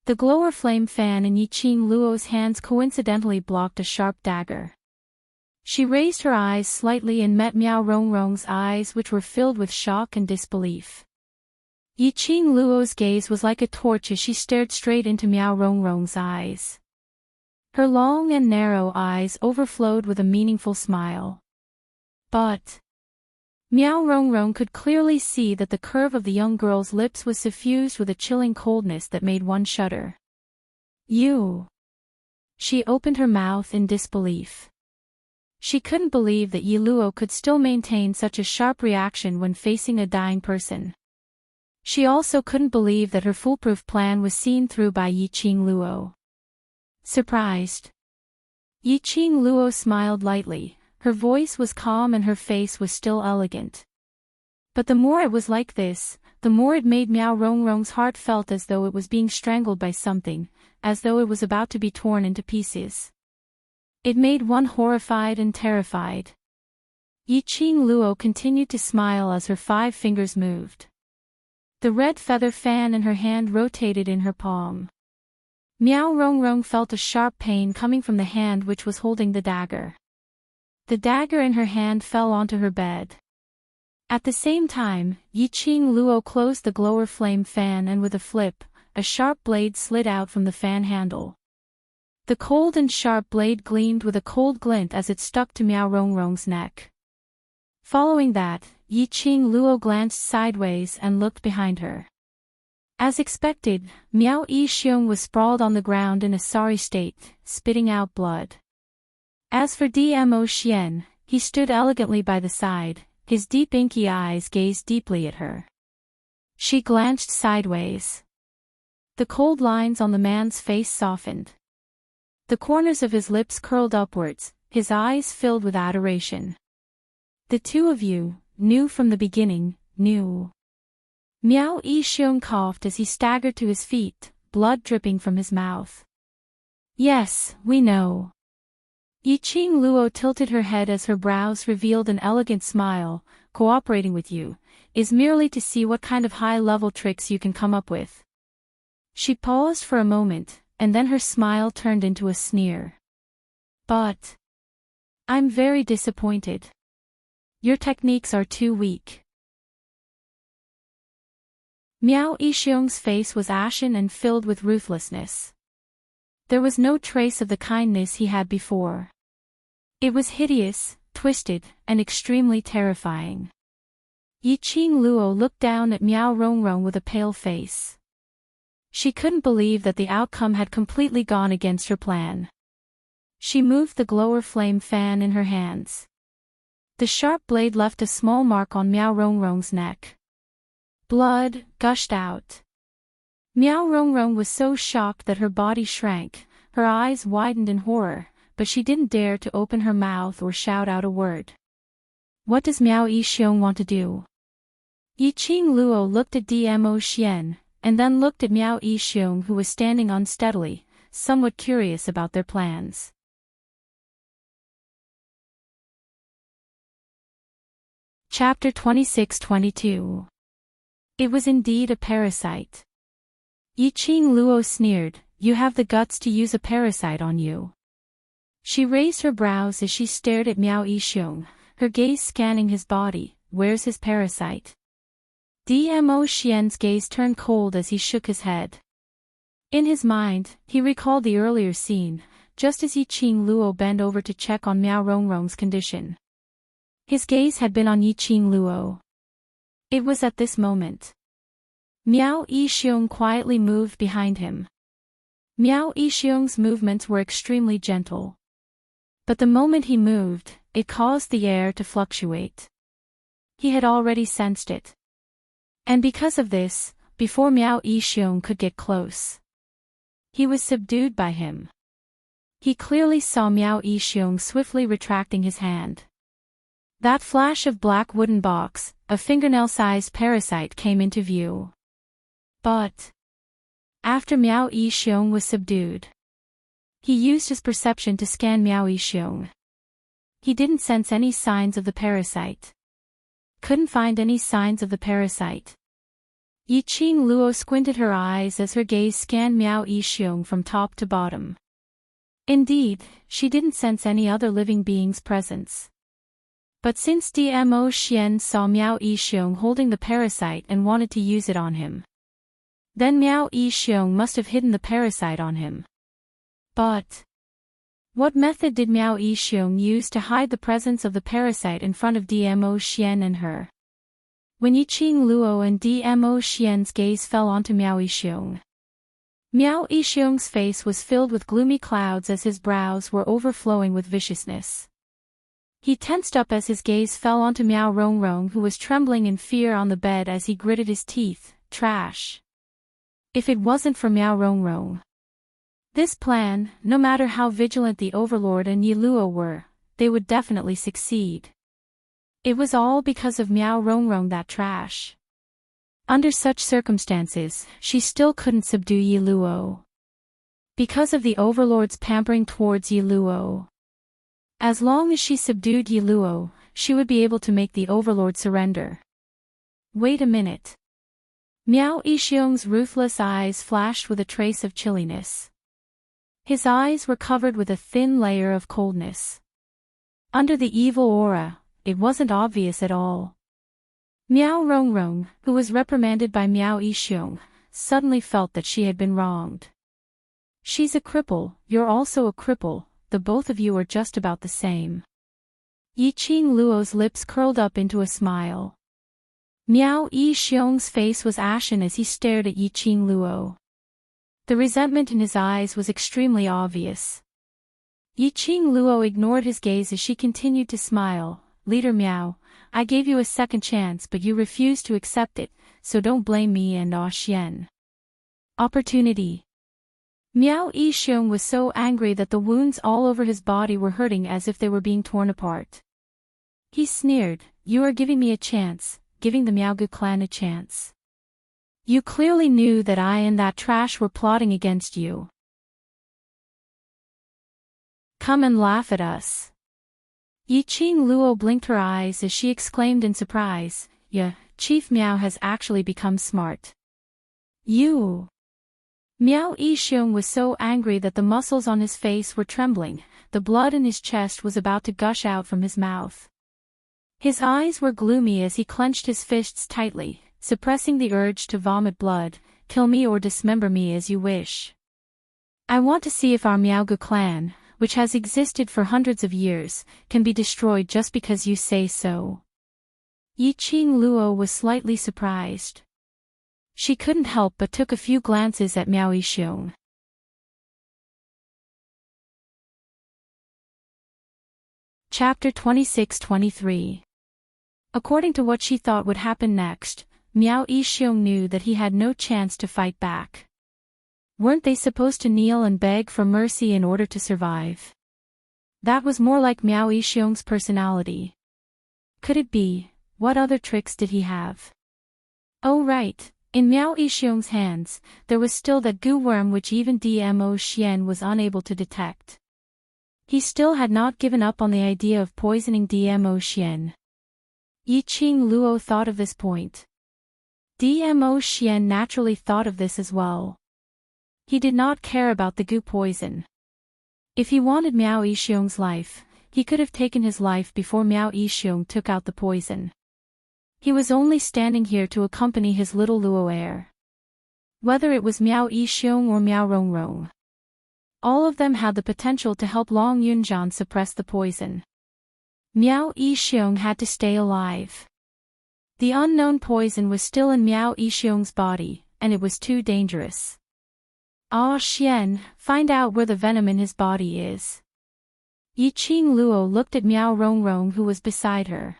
The glower flame fan in Yiqing Luo's hands coincidentally blocked a sharp dagger. She raised her eyes slightly and met Miao Rongrong's eyes, which were filled with shock and disbelief. Yiqing Luo's gaze was like a torch as she stared straight into Miao Rongrong's eyes. Her long and narrow eyes overflowed with a meaningful smile. But Miao Rongrong could clearly see that the curve of the young girl's lips was suffused with a chilling coldness that made one shudder. You. She opened her mouth in disbelief. She couldn't believe that Yi Luo could still maintain such a sharp reaction when facing a dying person. She also couldn't believe that her foolproof plan was seen through by Yiqing Luo. Surprised, Yiqing Luo smiled lightly. Her voice was calm and her face was still elegant. But the more it was like this, the more it made Miao Rongrong's heart felt as though it was being strangled by something, as though it was about to be torn into pieces. It made one horrified and terrified. Yiqing Luo continued to smile as her 5 fingers moved. The red feather fan in her hand rotated in her palm. Miao Rongrong felt a sharp pain coming from the hand which was holding the dagger. The dagger in her hand fell onto her bed. At the same time, Yiqing Luo closed the glower flame fan and with a flip, a sharp blade slid out from the fan handle. The cold and sharp blade gleamed with a cold glint as it stuck to Miao Rongrong's neck. Following that, Yiqing Luo glanced sideways and looked behind her. As expected, Miao Yixiong was sprawled on the ground in a sorry state, spitting out blood. As for Dmo Xian, he stood elegantly by the side, his deep inky eyes gazed deeply at her. She glanced sideways. The cold lines on the man's face softened. The corners of his lips curled upwards, his eyes filled with adoration. The two of you knew from the beginning, knew. Miao Yixiong coughed as he staggered to his feet, blood dripping from his mouth. Yes, we know. Yiqing Luo tilted her head as her brows revealed an elegant smile. Cooperating with you is merely to see what kind of high-level tricks you can come up with. She paused for a moment, and then her smile turned into a sneer. But I'm very disappointed. Your techniques are too weak. Miao Yixiong's face was ashen and filled with ruthlessness. There was no trace of the kindness he had before. It was hideous, twisted, and extremely terrifying. Yiqing Luo looked down at Miao Rongrong with a pale face. She couldn't believe that the outcome had completely gone against her plan. She moved the glower flame fan in her hands. The sharp blade left a small mark on Miao Rongrong's neck. Blood gushed out. Miao Rongrong was so shocked that her body shrank, her eyes widened in horror, but she didn't dare to open her mouth or shout out a word. What does Miao Yixiong want to do? Yiqing Luo looked at Dmo Xian, and then looked at Miao Yixiong, who was standing unsteadily, somewhat curious about their plans. Chapter 26-22. It was indeed a parasite. Yiqing Luo sneered, "You have the guts to use a parasite on you." She raised her brows as she stared at Miao Yixiong, her gaze scanning his body. Where's his parasite? Dmo Xian's gaze turned cold as he shook his head. In his mind, he recalled the earlier scene, just as Yiqing Luo bent over to check on Miao Rongrong's condition. His gaze had been on Yiqing Luo. It was at this moment. Miao Yixiong quietly moved behind him. Miao Yixiong's movements were extremely gentle. But the moment he moved, it caused the air to fluctuate. He had already sensed it. And because of this, before Miao Yixiong could get close, he was subdued by him. He clearly saw Miao Yixiong swiftly retracting his hand. That flash of black wooden box, a fingernail-sized parasite came into view. But after Miao Yixiong was subdued, he used his perception to scan Miao Yixiong. He didn't sense any signs of the parasite. Couldn't find any signs of the parasite. Yiqing Luo squinted her eyes as her gaze scanned Miao Yixiong from top to bottom. Indeed, she didn't sense any other living being's presence. But since Dmo Xian saw Miao Yixiong holding the parasite and wanted to use it on him, then Miao Yixiong must have hidden the parasite on him. But what method did Miao Yixiong use to hide the presence of the parasite in front of Dmo Xian and her? When Yiqing Luo and Dmo Xian's gaze fell onto Miao Yixiong, Miao Yixiong's face was filled with gloomy clouds as his brows were overflowing with viciousness. He tensed up as his gaze fell onto Miao Rongrong, who was trembling in fear on the bed as he gritted his teeth. Trash. If it wasn't for Miao Rongrong, this plan, no matter how vigilant the Overlord and Yi Luo were, they would definitely succeed. It was all because of Miao Rongrong, that trash. Under such circumstances, she still couldn't subdue Yi Luo. Because of the Overlord's pampering towards Yi Luo. As long as she subdued Yi Luo, she would be able to make the Overlord surrender. Wait a minute. Miao Yixiong's ruthless eyes flashed with a trace of chilliness. His eyes were covered with a thin layer of coldness. Under the evil aura, it wasn't obvious at all. Miao Rongrong, who was reprimanded by Miao Yixiong, suddenly felt that she had been wronged. She's a cripple, you're also a cripple, the both of you are just about the same. Yiqing Luo's lips curled up into a smile. Miao Yixiong's face was ashen as he stared at Yiqing Luo. The resentment in his eyes was extremely obvious. Yiqing Luo ignored his gaze as she continued to smile. Leader Miao, I gave you a second chance but you refused to accept it, so don't blame me and Xian. Opportunity. Miao Yixiong was so angry that the wounds all over his body were hurting as if they were being torn apart. He sneered, you are giving me a chance, giving the Miaogu clan a chance. You clearly knew that I and that trash were plotting against you. Come and laugh at us. Yiqing Luo blinked her eyes as she exclaimed in surprise, yeah, Chief Miao has actually become smart. You. Miao Yixiong was so angry that the muscles on his face were trembling, the blood in his chest was about to gush out from his mouth. His eyes were gloomy as he clenched his fists tightly, suppressing the urge to vomit blood. Kill me or dismember me as you wish. I want to see if our Miaogu clan, which has existed for hundreds of years, can be destroyed just because you say so. Yiqing Luo was slightly surprised. She couldn't help but took a few glances at Miao Yixiong. Chapter 26-23. According to what she thought would happen next, Miao Yixiong knew that he had no chance to fight back. Weren't they supposed to kneel and beg for mercy in order to survive? That was more like Miao Yixiong's personality. Could it be? What other tricks did he have? Oh right, in Miao Yixiong's hands, there was still that goo worm which even Dmo Xian was unable to detect. He still had not given up on the idea of poisoning Dmo Xian. Yiqing Luo thought of this point. Dmo Xian naturally thought of this as well. He did not care about the goo poison. If he wanted Miao Yixiong's life, he could have taken his life before Miao Yixiong took out the poison. He was only standing here to accompany his little Luo heir. Whether it was Miao Yixiong or Miao Rongrong, all of them had the potential to help Long Yunjian suppress the poison. Miao Yixiong had to stay alive. The unknown poison was still in Miao Yixiong's body, and it was too dangerous. Xian, find out where the venom in his body is. Yiqing Luo looked at Miao Rongrong who was beside her.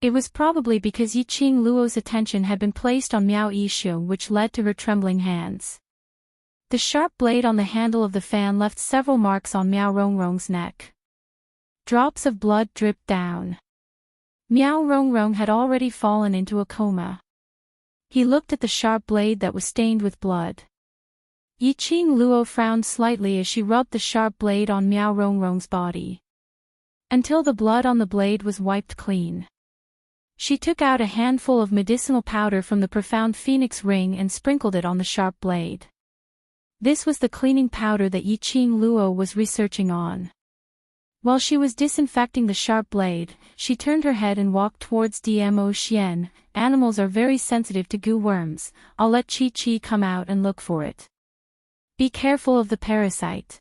It was probably because Yiqing Luo's attention had been placed on Miao Yixiong which led to her trembling hands. The sharp blade on the handle of the fan left several marks on Miao Rongrong's neck. Drops of blood dripped down. Miao Rongrong had already fallen into a coma. He looked at the sharp blade that was stained with blood. Yiqing Luo frowned slightly as she rubbed the sharp blade on Miao Rongrong's body, until the blood on the blade was wiped clean. She took out a handful of medicinal powder from the profound phoenix ring and sprinkled it on the sharp blade. This was the cleaning powder that Yiqing Luo was researching on. While she was disinfecting the sharp blade, she turned her head and walked towards Dmo Xian. Animals are very sensitive to goo worms. I'll let Chi come out and look for it. Be careful of the parasite.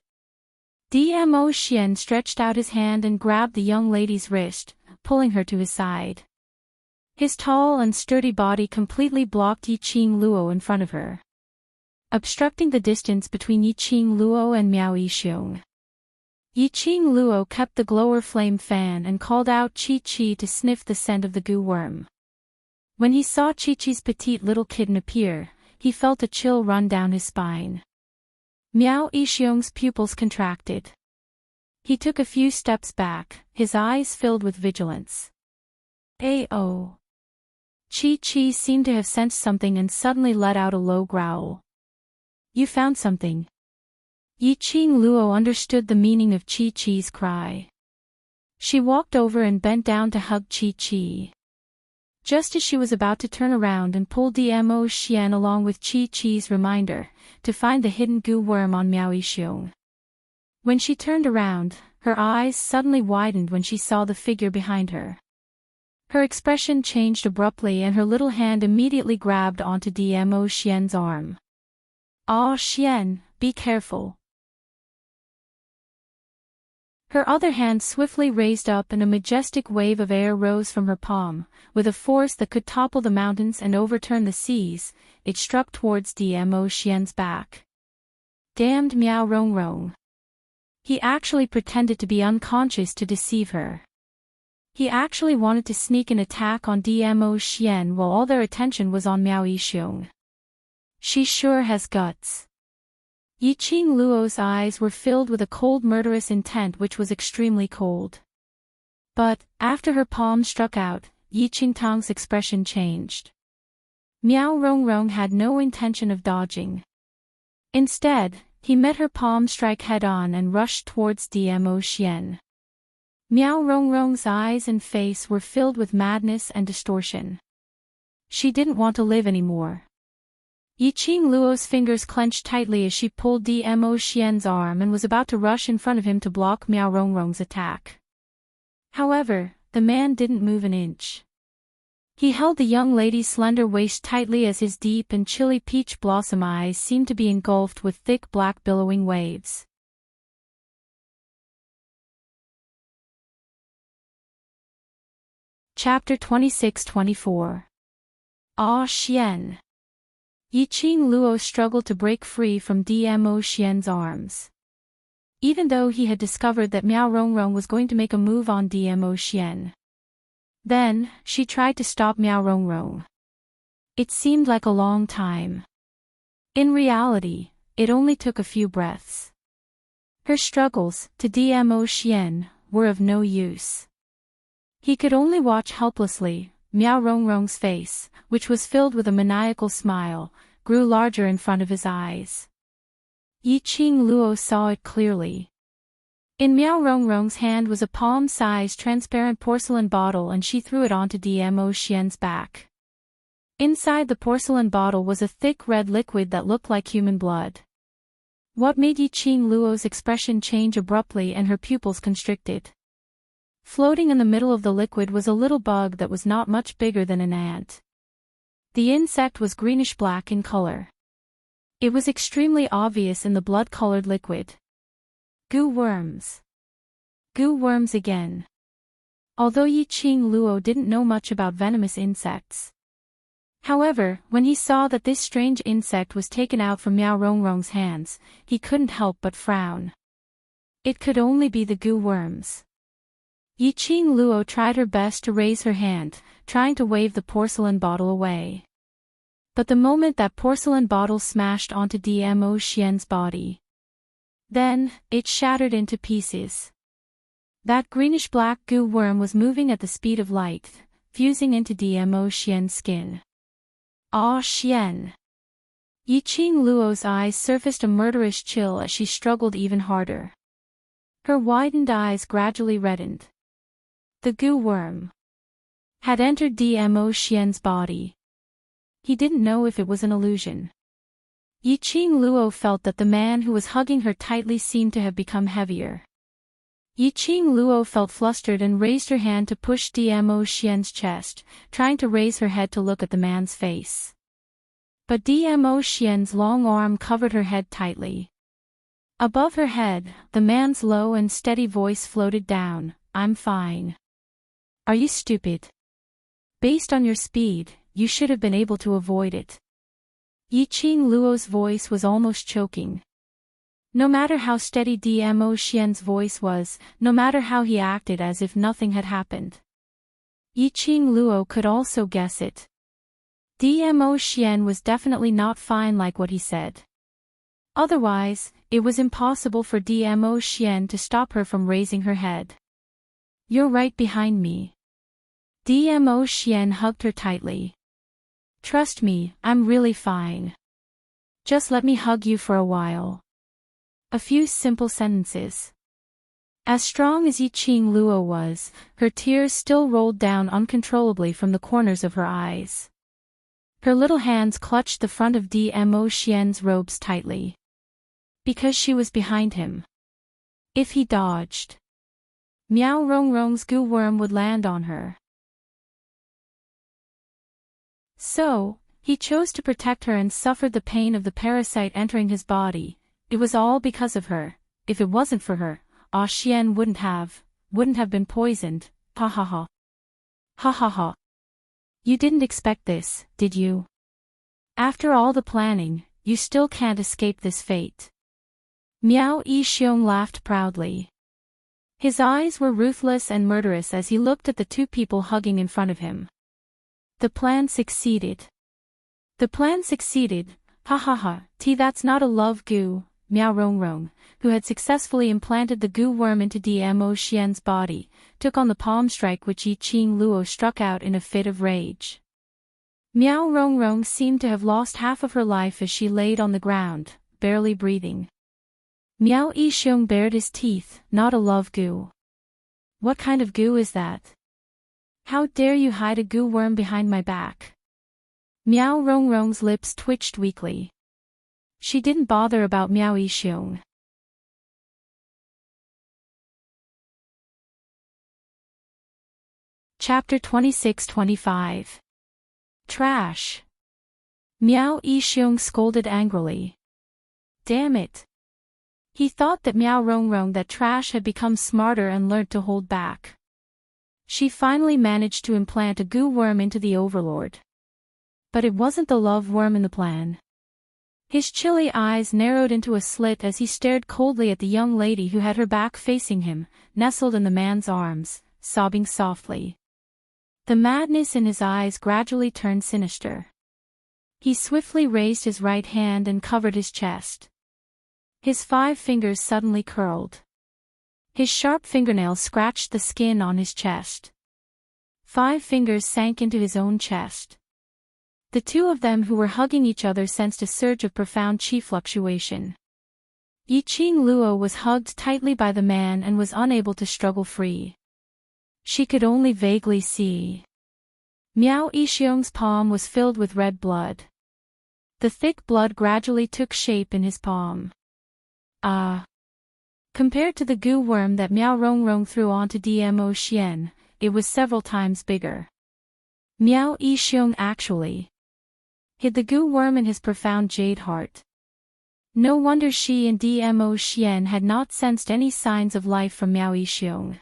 Dmo Xian stretched out his hand and grabbed the young lady's wrist, pulling her to his side. His tall and sturdy body completely blocked Yiqing Luo in front of her, obstructing the distance between Yiqing Luo and Miao Yixiong. Yiqing Luo kept the glower flame fan and called out Chi to sniff the scent of the goo worm. When he saw Chi-Chi's petite little kitten appear, he felt a chill run down his spine. Miao Yixiong's pupils contracted. He took a few steps back, his eyes filled with vigilance. "Oh." Chi seemed to have sensed something and suddenly let out a low growl. "You found something." Yiqing Luo understood the meaning of Chi-Chi's cry. She walked over and bent down to hug Chi-Chi. Just as she was about to turn around and pull Dmo Xian along with Chi-Chi's reminder, to find the hidden goo worm on Miao Yixiong. When she turned around, her eyes suddenly widened when she saw the figure behind her. Her expression changed abruptly and her little hand immediately grabbed onto Dmo Xian's arm. "Ah, Xian, be careful." Her other hand swiftly raised up and a majestic wave of air rose from her palm. With a force that could topple the mountains and overturn the seas, it struck towards Dmo Xian's back. Damned Miao Rongrong. He actually pretended to be unconscious to deceive her. He actually wanted to sneak an attack on Dmo Xian while all their attention was on Miao Yixiong. She sure has guts. Yiqing Luo's eyes were filled with a cold murderous intent which was extremely cold. But, after her palm struck out, Yiqing Tang's expression changed. Miao Rongrong had no intention of dodging. Instead, he met her palm strike head-on and rushed towards Dmo Xian. Miao Rongrong's eyes and face were filled with madness and distortion. She didn't want to live anymore. Yiqing Luo's fingers clenched tightly as she pulled Dmo Xian's arm and was about to rush in front of him to block Miao Rongrong's attack. However, the man didn't move an inch. He held the young lady's slender waist tightly as his deep and chilly peach blossom eyes seemed to be engulfed with thick black billowing waves. Chapter 26-24. Ah, Xian. Yiqing Luo struggled to break free from Dmo Xian's arms. Even though he had discovered that Miao Rongrong was going to make a move on Dmo Xian. Then, she tried to stop Miao Rongrong. It seemed like a long time. In reality, it only took a few breaths. Her struggles, to Dmo Xian, were of no use. He could only watch helplessly. Miao Rongrong's face, which was filled with a maniacal smile, grew larger in front of his eyes. Yiqing Luo saw it clearly. In Miao Rongrong's hand was a palm-sized transparent porcelain bottle and she threw it onto Dmo Xian's back. Inside the porcelain bottle was a thick red liquid that looked like human blood. What made Yiqing Luo's expression change abruptly and her pupils constricted. Floating in the middle of the liquid was a little bug that was not much bigger than an ant. The insect was greenish-black in color. It was extremely obvious in the blood-colored liquid. Goo worms. Goo worms again. Although Yiqing Luo didn't know much about venomous insects. However, when he saw that this strange insect was taken out from Miao Rongrong's hands, he couldn't help but frown. It could only be the goo worms. Yiqing Luo tried her best to raise her hand, trying to wave the porcelain bottle away. But the moment that porcelain bottle smashed onto Dmo Xian's body, then, it shattered into pieces. That greenish-black goo worm was moving at the speed of light, fusing into Dmo Xian's skin. Ah, Xian! Yiqing Luo's eyes surfaced a murderous chill as she struggled even harder. Her widened eyes gradually reddened. The goo worm had entered Dmo Xian's body. He didn't know if it was an illusion. Yiqing Luo felt that the man who was hugging her tightly seemed to have become heavier. Yiqing Luo felt flustered and raised her hand to push Dmo Xian's chest, trying to raise her head to look at the man's face. But Dmo Xian's long arm covered her head tightly. Above her head, the man's low and steady voice floated down, "I'm fine." "Are you stupid? Based on your speed, you should have been able to avoid it." Yiqing Luo's voice was almost choking. No matter how steady Dmo Xian's voice was, no matter how he acted as if nothing had happened, Yiqing Luo could also guess it. Dmo Xian was definitely not fine like what he said. Otherwise, it was impossible for Dmo Xian to stop her from raising her head. "You're right behind me." Dmo Xian hugged her tightly. "Trust me, I'm really fine. Just let me hug you for a while." A few simple sentences. As strong as Yiqing Luo was, her tears still rolled down uncontrollably from the corners of her eyes. Her little hands clutched the front of Dmo Xian's robes tightly. Because she was behind him. If he dodged, Miao Rongrong's goo worm would land on her. So, he chose to protect her and suffered the pain of the parasite entering his body. It was all because of her. If it wasn't for her, Ah Xian wouldn't have been poisoned. Ha ha ha. Ha ha ha. You didn't expect this, did you? After all the planning, you still can't escape this fate. Miao Yixiong laughed proudly. His eyes were ruthless and murderous as he looked at the two people hugging in front of him. The plan succeeded. The plan succeeded, ha ha ha, that's not a love goo. Miao Rongrong, who had successfully implanted the goo worm into Dmo Xian's body, took on the palm strike which Yiqing Luo struck out in a fit of rage. Miao Rongrong seemed to have lost half of her life as she laid on the ground, barely breathing. Miao Yixiong bared his teeth, "Not a love goo. What kind of goo is that? How dare you hide a goo worm behind my back?" Miao Rongrong's lips twitched weakly. She didn't bother about Miao Yixiong. Chapter 26-25. Trash. Miao Yixiong scolded angrily. Damn it. He thought that Miao Rongrong that trash had become smarter and learned to hold back. She finally managed to implant a goo worm into the overlord. But it wasn't the love worm in the plan. His chilly eyes narrowed into a slit as he stared coldly at the young lady who had her back facing him, nestled in the man's arms, sobbing softly. The madness in his eyes gradually turned sinister. He swiftly raised his right hand and covered his chest. His 5 fingers suddenly curled. His sharp fingernails scratched the skin on his chest. 5 fingers sank into his own chest. The two of them who were hugging each other sensed a surge of profound chi fluctuation. Yiqing Luo was hugged tightly by the man and was unable to struggle free. She could only vaguely see. Miao Yixiong's palm was filled with red blood. The thick blood gradually took shape in his palm. Compared to the goo worm that Miao Rongrong threw onto Dmo Xian, it was several times bigger. Miao Yixiong actually hid the goo worm in his profound jade heart. No wonder she and Dmo Xian had not sensed any signs of life from Miao Yixiong.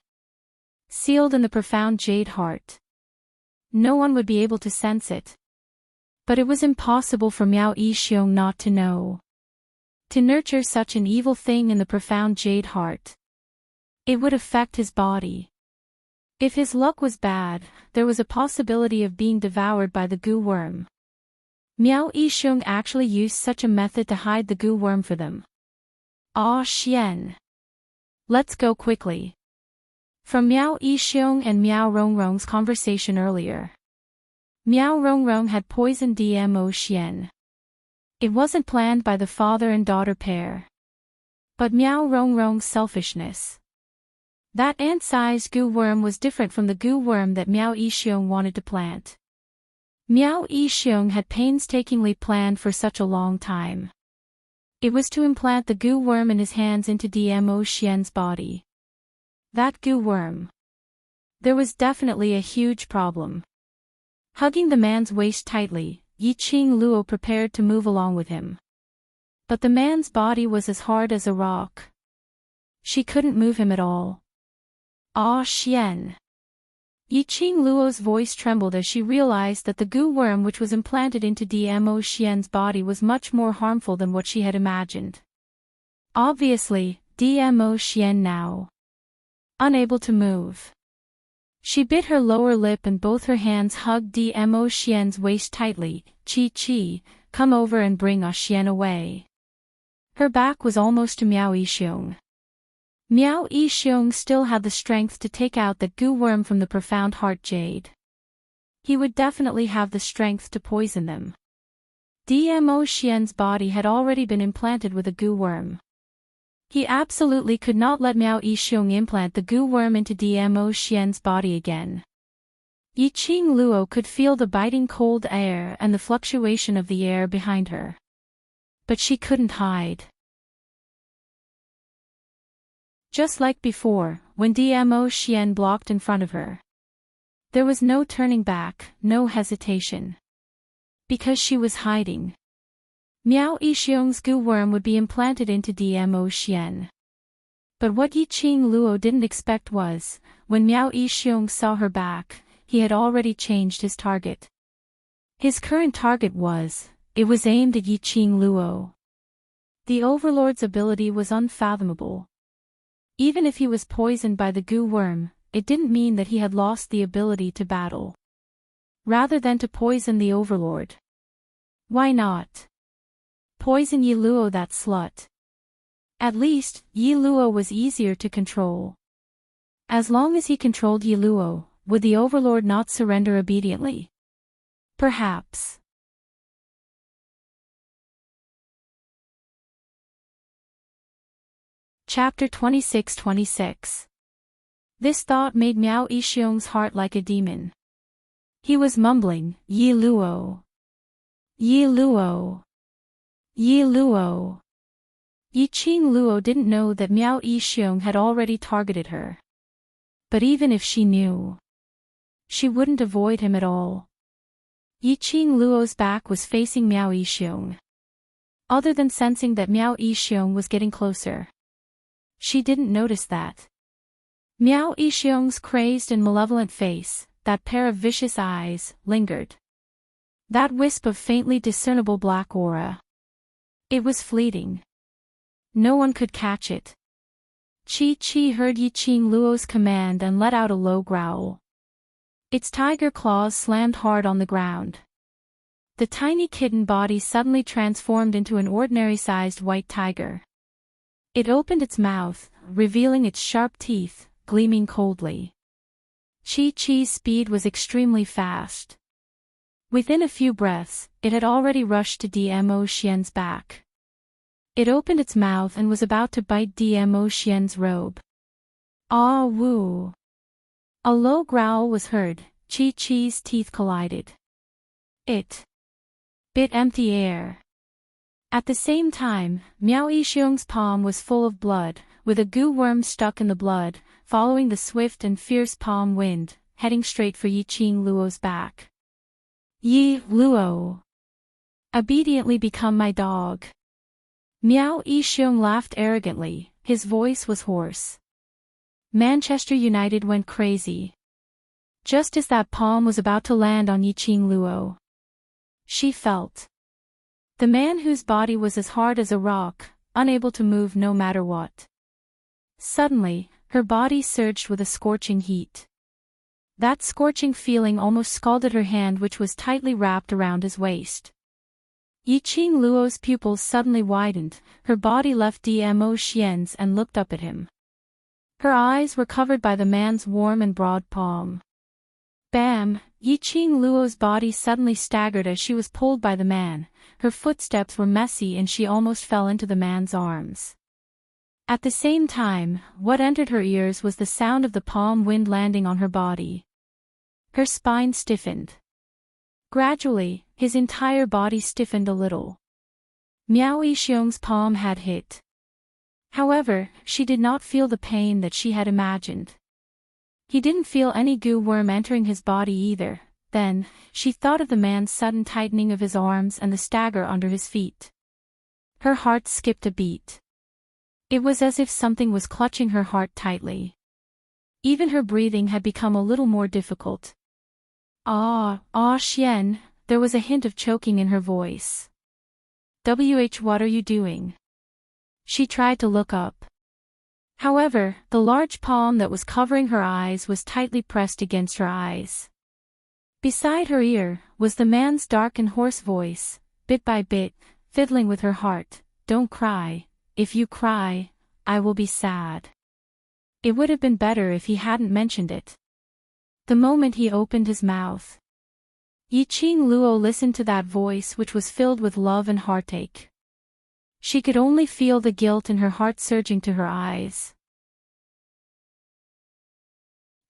Sealed in the profound jade heart. No one would be able to sense it. But it was impossible for Miao Yixiong not to know. To nurture such an evil thing in the profound jade heart. It would affect his body. If his luck was bad, there was a possibility of being devoured by the goo worm. Miao Yixiong actually used such a method to hide the goo worm for them. Ah, Xian. Let's go quickly. From Miao Yixiong and Miao Rongrong's conversation earlier. Miao Rongrong had poisoned Dmo Xian. It wasn't planned by the father and daughter pair. But Miao Rongrong's selfishness. That ant-sized goo worm was different from the goo worm that Miao Yixiong wanted to plant. Miao Yixiong had painstakingly planned for such a long time. It was to implant the goo worm in his hands into Dmo Xian's body. That goo worm. There was definitely a huge problem. Hugging the man's waist tightly, Yiqing Luo prepared to move along with him. But the man's body was as hard as a rock. She couldn't move him at all. Ah, Xian. Yiqing Luo's voice trembled as she realized that the goo worm which was implanted into Dmo Xian's body was much more harmful than what she had imagined. Obviously, Dmo Xian now unable to move. She bit her lower lip and both her hands hugged Dmo Xian's waist tightly. Chi, come over and bring Xian away. Her back was almost to Miao Yixiong. Miao Yixiong still had the strength to take out that goo worm from the profound heart jade. He would definitely have the strength to poison them. Dmo Xian's body had already been implanted with a goo worm. He absolutely could not let Miao Yixiong implant the goo worm into Dmo Xian's body again. Yiqing Luo could feel the biting cold air and the fluctuation of the air behind her. But she couldn't hide. Just like before, when Dmo Xian blocked in front of her. There was no turning back, no hesitation. Because she was hiding. Miao Yixiong's goo worm would be implanted into Dmo Xian. But what Yiqing Luo didn't expect was, when Miao Yixiong saw her back, he had already changed his target. His current target was aimed at Yiqing Luo. The Overlord's ability was unfathomable. Even if he was poisoned by the goo worm, it didn't mean that he had lost the ability to battle. Rather than to poison the Overlord. Why not? Poison Yi Luo, that slut. At least, Yi Luo was easier to control. As long as he controlled Yi Luo, would the Overlord not surrender obediently? Perhaps. Chapter 26-26. This thought made Miao Yixiong's heart like a demon. He was mumbling, Yi Luo. Yi Luo. Yi Luo. Yiqing Luo didn't know that Miao Yixiong had already targeted her. But even if she knew, she wouldn't avoid him at all. Yiqing Luo's back was facing Miao Yixiong. Other than sensing that Miao Yixiong was getting closer, she didn't notice that. Miao Yixiong's crazed and malevolent face, that pair of vicious eyes, lingered. That wisp of faintly discernible black aura. It was fleeting. No one could catch it. Chi heard Yiqing Luo's command and let out a low growl. Its tiger claws slammed hard on the ground. The tiny kitten body suddenly transformed into an ordinary-sized white tiger. It opened its mouth, revealing its sharp teeth, gleaming coldly. Chi-Chi's speed was extremely fast. Within a few breaths, it had already rushed to Dmo Xian's back. It opened its mouth and was about to bite Dmo Xian's robe. Ah woo! A low growl was heard, Chi-Chi's teeth collided. It bit empty air. At the same time, Miao Yixiong's palm was full of blood, with a goo worm stuck in the blood, following the swift and fierce palm wind, heading straight for Yiqing Luo's back. Yi Luo. Obediently become my dog. Miao Yixiong laughed arrogantly, his voice was hoarse. Manchester United went crazy. Just as that palm was about to land on Yiqing Luo, she felt the man whose body was as hard as a rock, unable to move no matter what. Suddenly, her body surged with a scorching heat. That scorching feeling almost scalded her hand, which was tightly wrapped around his waist. Yiqing Luo's pupils suddenly widened, her body left Dmo Xian's and looked up at him. Her eyes were covered by the man's warm and broad palm. Bam! Yiqing Luo's body suddenly staggered as she was pulled by the man, her footsteps were messy and she almost fell into the man's arms. At the same time, what entered her ears was the sound of the palm wind landing on her body. Her spine stiffened. Gradually, his entire body stiffened a little. Miao Yixiong's palm had hit. However, she did not feel the pain that she had imagined. He didn't feel any goo worm entering his body either. Then, she thought of the man's sudden tightening of his arms and the stagger under his feet. Her heart skipped a beat. It was as if something was clutching her heart tightly. Even her breathing had become a little more difficult. Xian, there was a hint of choking in her voice. What are you doing? She tried to look up. However, the large palm that was covering her eyes was tightly pressed against her eyes. Beside her ear was the man's dark and hoarse voice, bit by bit, fiddling with her heart. Don't cry. If you cry, I will be sad. It would have been better if he hadn't mentioned it. The moment he opened his mouth, Yiqing Luo listened to that voice which was filled with love and heartache. She could only feel the guilt in her heart surging to her eyes.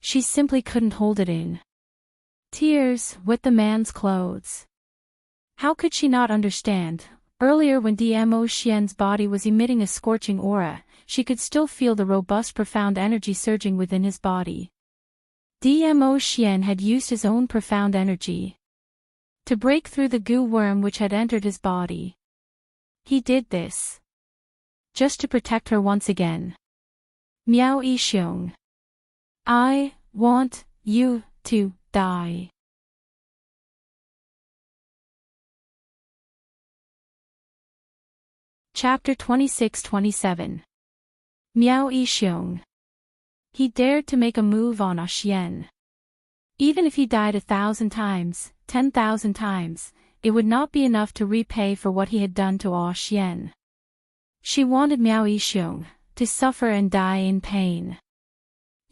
She simply couldn't hold it in. Tears wet the man's clothes. How could she not understand? Earlier when Dmo Xian's body was emitting a scorching aura, she could still feel the robust profound energy surging within his body. Dmo Xian had used his own profound energy to break through the goo worm which had entered his body. He did this just to protect her once again. Miao Yixiong. I want you to die. Chapter 26-27. Miao Yixiong. He dared to make a move on Xian. Even if he died 1,000 times, 10,000 times, it would not be enough to repay for what he had done to Xian. She wanted Miao Yixiong to suffer and die in pain.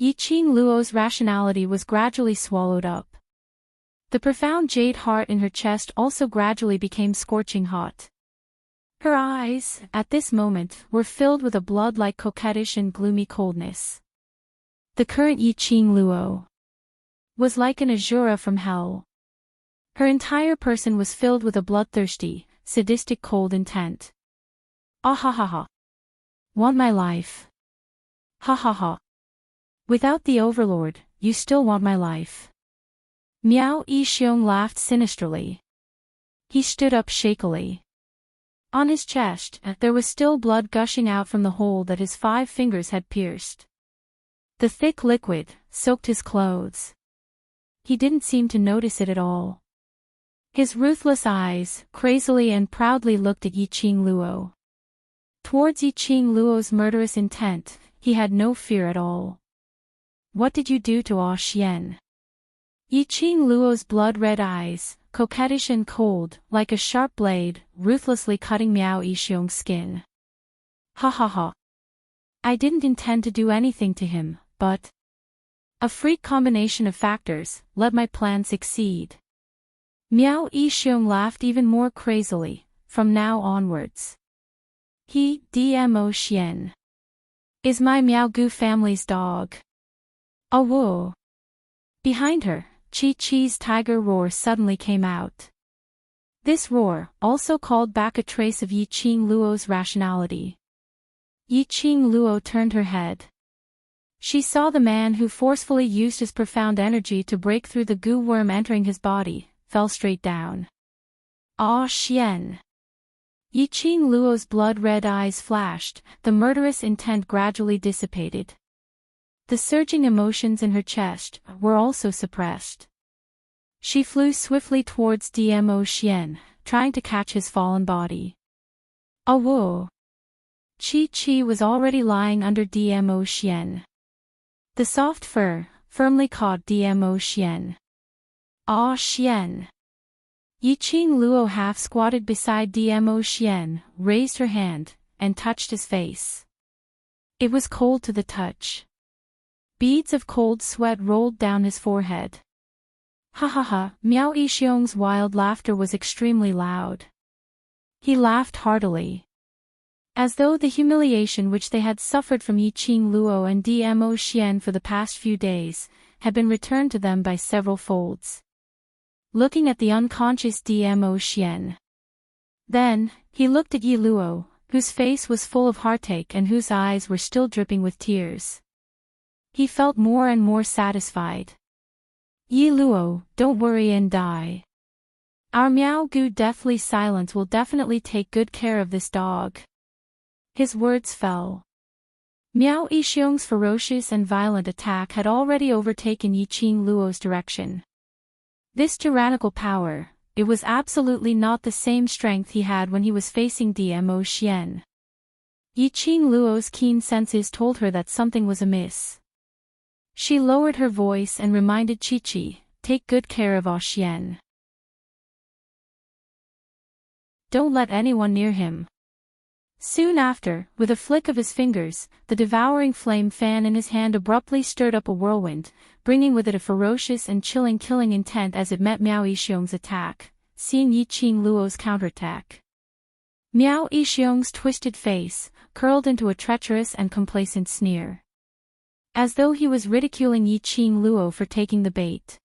Yiqing Luo's rationality was gradually swallowed up. The profound jade heart in her chest also gradually became scorching hot. Her eyes, at this moment, were filled with a blood-like coquettish and gloomy coldness. The current Yiqing Luo was like an Azura from hell. Her entire person was filled with a bloodthirsty, sadistic cold intent. Ah ha ha ha. Want my life? Ha ha ha. Without the Overlord, you still want my life. Miao Yixiong laughed sinisterly. He stood up shakily. On his chest, there was still blood gushing out from the hole that his 5 fingers had pierced. The thick liquid soaked his clothes. He didn't seem to notice it at all. His ruthless eyes, crazily and proudly looked at Yiqing Luo. Towards Yiqing Luo's murderous intent, he had no fear at all. What did you do to Xian? Yiqing Luo's blood-red eyes, coquettish and cold, like a sharp blade, ruthlessly cutting Miao Yixiong's skin. Ha ha ha. I didn't intend to do anything to him, but a freak combination of factors let my plan succeed. Miao Yixiong laughed even more crazily, from now onwards. He, Dmo Xian, is my Miao Gu family's dog. Oh whoa. Behind her, Chi-Chi's tiger roar suddenly came out. This roar also called back a trace of Yiqing Luo's rationality. Yiqing Luo turned her head. She saw the man who forcefully used his profound energy to break through the goo worm entering his body, fell straight down. Xian. Yiqing Luo's blood-red eyes flashed, the murderous intent gradually dissipated. The surging emotions in her chest were also suppressed. She flew swiftly towards Dmo Xian, trying to catch his fallen body. Oh whoa. Chi-Chi was already lying under Dmo Xian. The soft fur firmly caught Dmo Xian. Xian. Yiqing Luo half squatted beside Dmo Xian, raised her hand, and touched his face. It was cold to the touch. Beads of cold sweat rolled down his forehead. Ha ha ha, Miao Yixiong's wild laughter was extremely loud. He laughed heartily. As though the humiliation which they had suffered from Yiqing Luo and Dmo Xian for the past few days, had been returned to them by several folds. Looking at the unconscious Dmo Xian. Then, he looked at Yi Luo, whose face was full of heartache and whose eyes were still dripping with tears. He felt more and more satisfied. Yi Luo, don't worry and die. Our Miao Gu deathly silence will definitely take good care of this dog. His words fell. Miao Yixiong's ferocious and violent attack had already overtaken Yiqing Luo's direction. This tyrannical power, it was absolutely not the same strength he had when he was facing Dmo Xian. Yiqing Luo's keen senses told her that something was amiss. She lowered her voice and reminded Chi-Chi, take good care of Xian. Don't let anyone near him. Soon after, with a flick of his fingers, the devouring flame fan in his hand abruptly stirred up a whirlwind, bringing with it a ferocious and chilling killing intent as it met Miao Yixiong's attack, seeing Yiqing Luo's counterattack. Miao Yixiong's twisted face, curled into a treacherous and complacent sneer. As though he was ridiculing Yiqing Luo for taking the bait.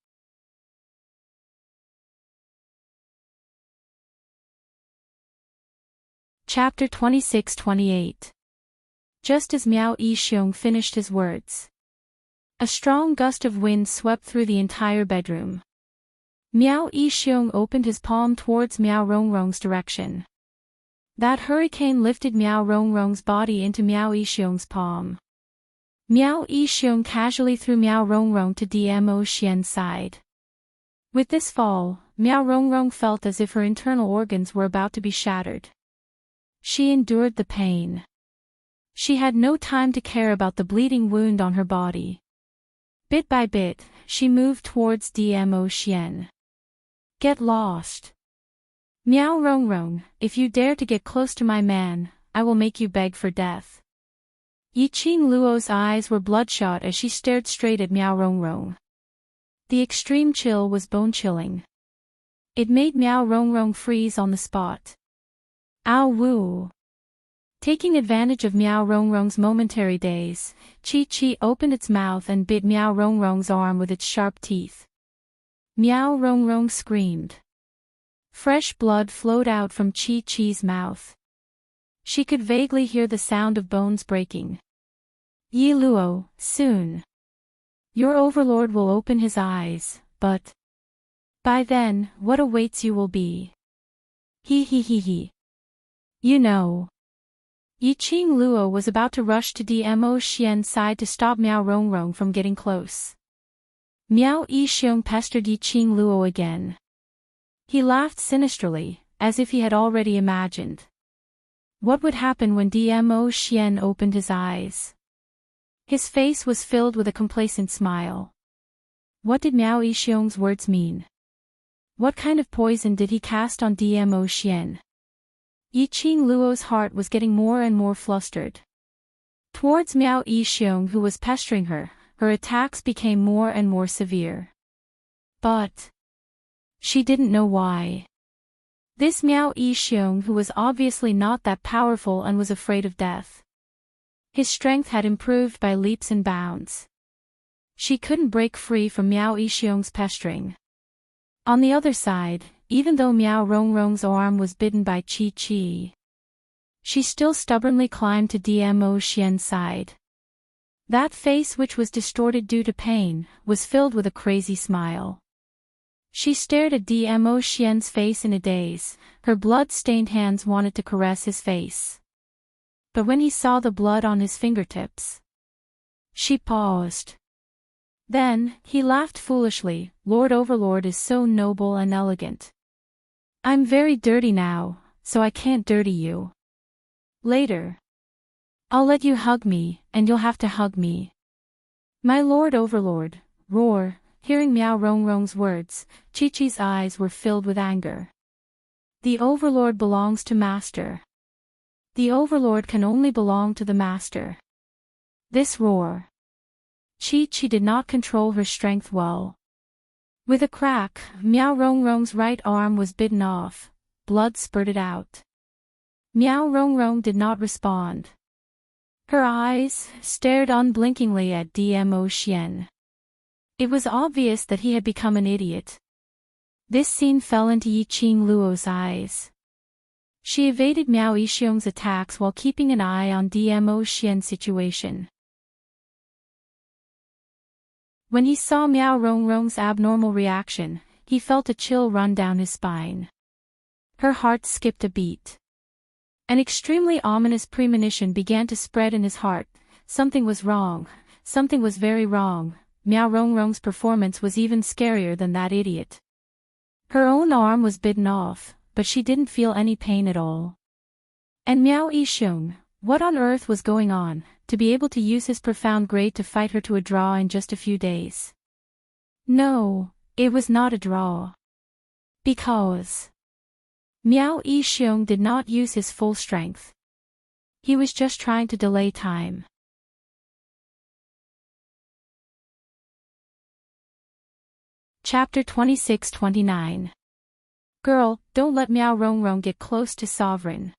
Chapter 26-28. Just as Miao Yixiong finished his words, a strong gust of wind swept through the entire bedroom. Miao Yixiong opened his palm towards Miao Rongrong's direction. That hurricane lifted Miao Rongrong's body into Miao Yixiong's palm. Miao Yixiong casually threw Miao Rongrong to Dmo Xian's side. With this fall, Miao Rongrong felt as if her internal organs were about to be shattered. She endured the pain. She had no time to care about the bleeding wound on her body. Bit by bit, she moved towards Dmo Xian. Get lost. Miao Rongrong, if you dare to get close to my man, I will make you beg for death. Yiqing Luo's eyes were bloodshot as she stared straight at Miao Rongrong. The extreme chill was bone-chilling. It made Miao Rongrong freeze on the spot. Ow woo! Taking advantage of Miao Rongrong's momentary daze, Chi-Chi opened its mouth and bit Miao Rongrong's arm with its sharp teeth. Miao Rongrong screamed. Fresh blood flowed out from Chi-Chi's mouth. She could vaguely hear the sound of bones breaking. Yi Luo, soon. Your overlord will open his eyes, but by then, what awaits you will be. He. You know. Yiqing Luo was about to rush to Dmo Xian's side to stop Miao Rongrong from getting close. Miao Yixiong pestered Yiqing Luo again. He laughed sinisterly, as if he had already imagined. What would happen when Dmo Xian opened his eyes? His face was filled with a complacent smile. What did Miao Yixiong's words mean? What kind of poison did he cast on Dmo Xian? Yiqing Luo's heart was getting more and more flustered. Towards Miao Yixiong, who was pestering her, her attacks became more and more severe. But she didn't know why. This Miao Yixiong, who was obviously not that powerful and was afraid of death. His strength had improved by leaps and bounds. She couldn't break free from Miao Yixiong's pestering. On the other side, even though Miao Rongrong's arm was bitten by Chi-Chi, she still stubbornly climbed to Dmo Xian's side. That face, which was distorted due to pain, was filled with a crazy smile. She stared at Dmo Xian's face in a daze. Her blood-stained hands wanted to caress his face. But when he saw the blood on his fingertips, she paused. Then, he laughed foolishly. Lord Overlord is so noble and elegant. I'm very dirty now, so I can't dirty you. Later. I'll let you hug me, and you'll have to hug me. My Lord Overlord, roar, hearing Miao Rongrong's words, Chi-Chi's eyes were filled with anger. The overlord belongs to master. The overlord can only belong to the master. This roar. Chi-Chi did not control her strength well. With a crack, Miao Rongrong's right arm was bitten off. Blood spurted out. Miao Rongrong did not respond. Her eyes stared unblinkingly at Dmo Xian. It was obvious that he had become an idiot. This scene fell into Yiqing Luo's eyes. She evaded Miao Yixiong's attacks while keeping an eye on Dmo Xian's situation. When he saw Miao Rongrong's abnormal reaction, he felt a chill run down his spine. Her heart skipped a beat. An extremely ominous premonition began to spread in his heart. Something was wrong. Something was very wrong. Miao Rongrong's performance was even scarier than that idiot. Her own arm was bitten off, but she didn't feel any pain at all. And Miao Yixiong, what on earth was going on, to be able to use his profound grade to fight her to a draw in just a few days? No, it was not a draw. Because Miao Yixiong did not use his full strength. He was just trying to delay time. Chapter 26-29. Girl, don't let Miao Rongrong get close to Sovereign.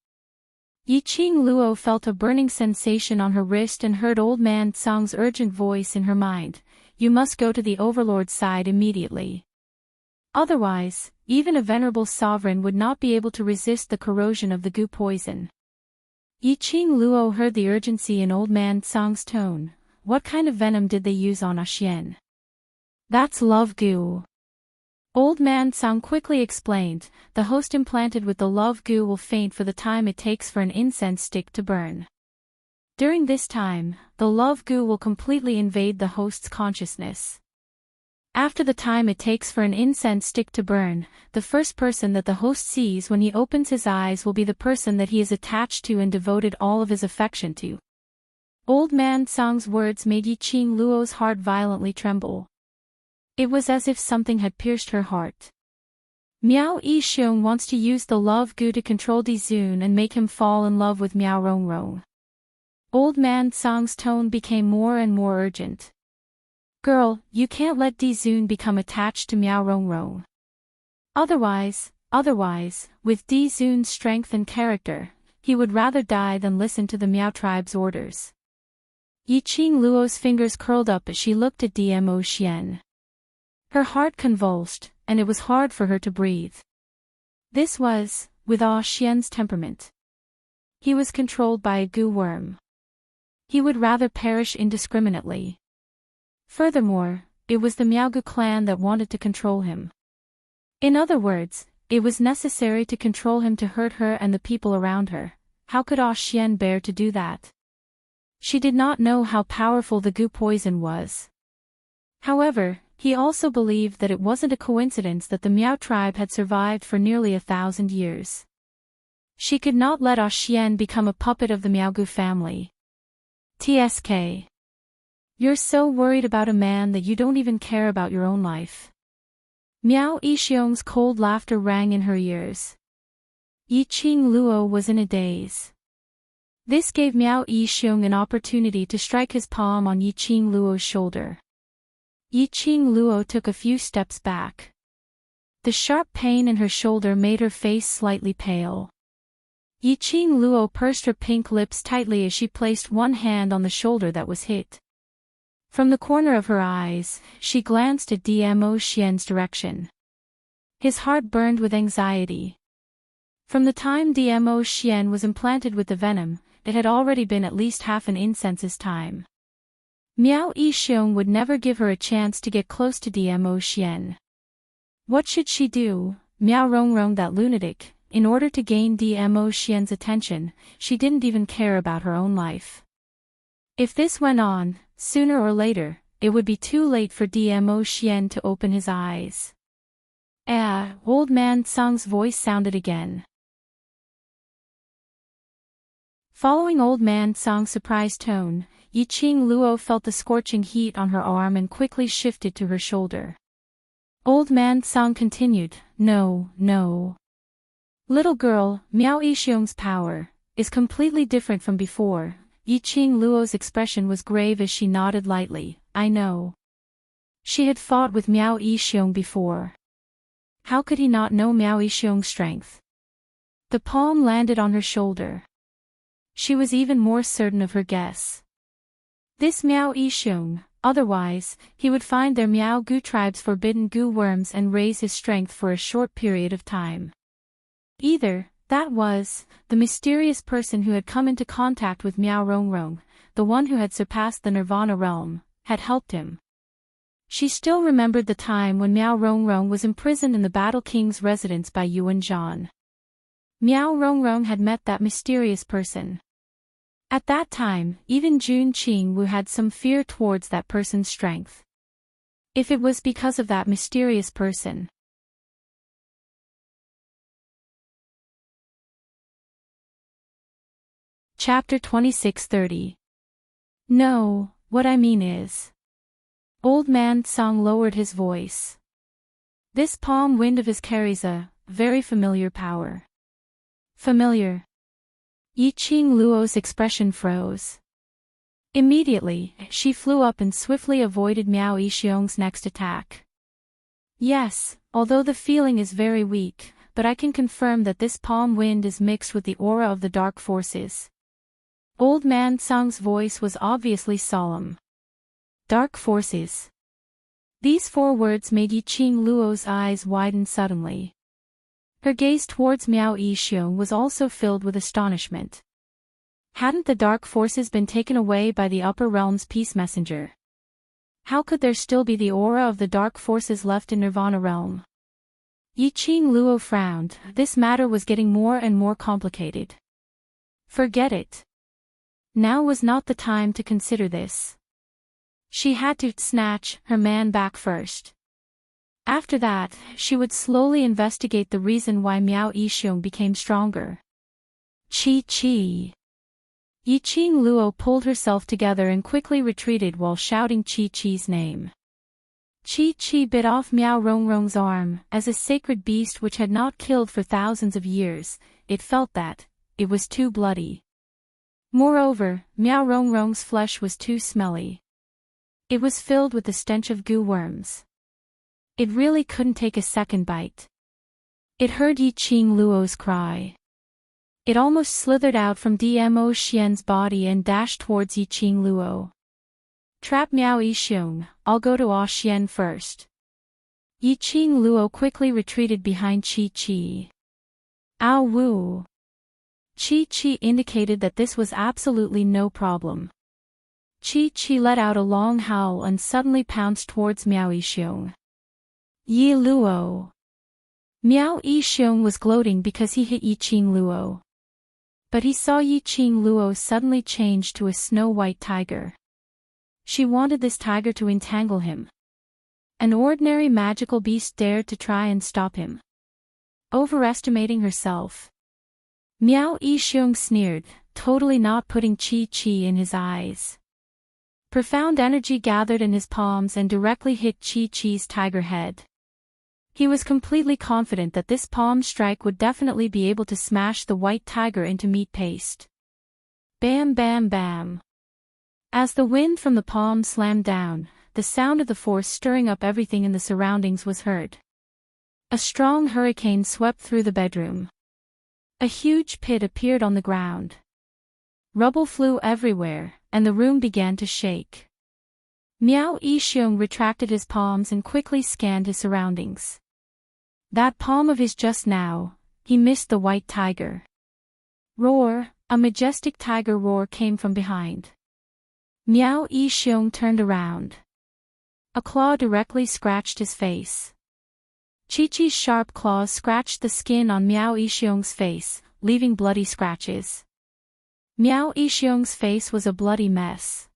Yiqing Luo felt a burning sensation on her wrist and heard Old Man Tsang's urgent voice in her mind. You must go to the Overlord's side immediately. Otherwise, even a venerable sovereign would not be able to resist the corrosion of the goo poison. Yiqing Luo heard the urgency in Old Man Tsang's tone. What kind of venom did they use on Xian? That's love goo. Old Man Tsang quickly explained, the host implanted with the love goo will faint for the time it takes for an incense stick to burn. During this time, the love goo will completely invade the host's consciousness. After the time it takes for an incense stick to burn, the first person that the host sees when he opens his eyes will be the person that he is attached to and devoted all of his affection to. Old Man Tsang's words made Yiqing Luo's heart violently tremble. It was as if something had pierced her heart. Miao Yixiong wants to use the love goo to control Dizun and make him fall in love with Miao Rongrong. Old Man Tsang's tone became more and more urgent. Girl, you can't let Dizun become attached to Miao Rongrong. Otherwise, with Dizun's strength and character, he would rather die than listen to the Miao tribe's orders. Yiqing Luo's fingers curled up as she looked at Dmo Xian. Her heart convulsed, and it was hard for her to breathe. This was, with Xian's temperament. He was controlled by a goo worm. He would rather perish indiscriminately. Furthermore, it was the Miaogoo clan that wanted to control him. In other words, it was necessary to control him to hurt her and the people around her. How could Xian bear to do that? She did not know how powerful the goo poison was. However, he also believed that it wasn't a coincidence that the Miao tribe had survived for nearly 1,000 years. She could not let Xian become a puppet of the Miaogoo family. TSK. You're so worried about a man that you don't even care about your own life. Miao Yixiong's cold laughter rang in her ears. Yiqing Luo was in a daze. This gave Miao Yixiong an opportunity to strike his palm on Yiqing Luo's shoulder. Yiqing Luo took a few steps back. The sharp pain in her shoulder made her face slightly pale. Yiqing Luo pursed her pink lips tightly as she placed one hand on the shoulder that was hit. From the corner of her eyes, she glanced at Dmo Xian's direction. His heart burned with anxiety. From the time Dmo Xian was implanted with the venom, it had already been at least half an incense's time. Miao Yixiong would never give her a chance to get close to Dmo Xian. What should she do? Miao Rongrong, that lunatic, in order to gain Dmo Xian's attention, she didn't even care about her own life. If this went on, sooner or later, it would be too late for Dmo Xian to open his eyes. Old Man Tsang's voice sounded again. Following Old Man Tsang's surprised tone, Yiqing Luo felt the scorching heat on her arm and quickly shifted to her shoulder. Old Man Song continued, "No, no. Little girl, Miao Yixiong's power is completely different from before." Yiqing Luo's expression was grave as she nodded lightly, "I know." She had fought with Miao Yixiong before. How could he not know Miao Yixiong's strength? The palm landed on her shoulder. She was even more certain of her guess. This Miao Yixiong, otherwise, he would find their Miao Gu tribe's forbidden Gu worms and raise his strength for a short period of time. Either, that was, the mysterious person who had come into contact with Miao Rongrong, the one who had surpassed the Nirvana realm, had helped him. She still remembered the time when Miao Rongrong was imprisoned in the Battle King's residence by Yuan Zhan. Miao Rongrong had met that mysterious person. At that time, even Jun Qingwu had some fear towards that person's strength. If it was because of that mysterious person. Chapter 26:30. No, what I mean is. Old Man Song lowered his voice. This palm wind of his carries a very familiar power. Familiar. Yiqing Luo's expression froze. Immediately, she flew up and swiftly avoided Miao Yixiong's next attack. Yes, although the feeling is very weak, but I can confirm that this palm wind is mixed with the aura of the dark forces. Old Man Song's voice was obviously solemn. Dark forces. These 4 words made Yiqing Luo's eyes widen suddenly. Her gaze towards Miao Yixiong was also filled with astonishment. Hadn't the dark forces been taken away by the upper realm's peace messenger? How could there still be the aura of the dark forces left in Nirvana realm? Yiqing Luo frowned. This matter was getting more and more complicated. Forget it. Now was not the time to consider this. She had to snatch her man back first. After that, she would slowly investigate the reason why Miao Yixiong became stronger. Chi. Yiqing Luo pulled herself together and quickly retreated while shouting Chi's name. Chi bit off Miao Rongrong's arm. As a sacred beast which had not killed for thousands of years, it felt that it was too bloody. Moreover, Miao Rongrong's flesh was too smelly. It was filled with the stench of Gu worms. It really couldn't take a second bite. It heard Yiqing Luo's cry. It almost slithered out from Dmo Xian's body and dashed towards Yiqing Luo. Trap Miao Yixiong, I'll go to Xian first. Yiqing Luo quickly retreated behind Chi. Ow woo. Chi indicated that this was absolutely no problem. Chi let out a long howl and suddenly pounced towards Miao Yixiong. Yi Luo. Miao Yixiong was gloating because he hit Yiqing Luo. But he saw Yiqing Luo suddenly change to a snow-white tiger. She wanted this tiger to entangle him. An ordinary magical beast dared to try and stop him. Overestimating herself. Miao Yixiong sneered, totally not putting Chi in his eyes. Profound energy gathered in his palms and directly hit Chi's tiger head. He was completely confident that this palm strike would definitely be able to smash the white tiger into meat paste. Bam bam bam. As the wind from the palm slammed down, the sound of the force stirring up everything in the surroundings was heard. A strong hurricane swept through the bedroom. A huge pit appeared on the ground. Rubble flew everywhere, and the room began to shake. Miao Yixiong retracted his palms and quickly scanned his surroundings. That palm of his just now, he missed the white tiger. Roar, a majestic tiger roar came from behind. Miao Yixiong turned around. A claw directly scratched his face. Chi's sharp claws scratched the skin on Miao Yixiong's face, leaving bloody scratches. Miao Yixiong's face was a bloody mess.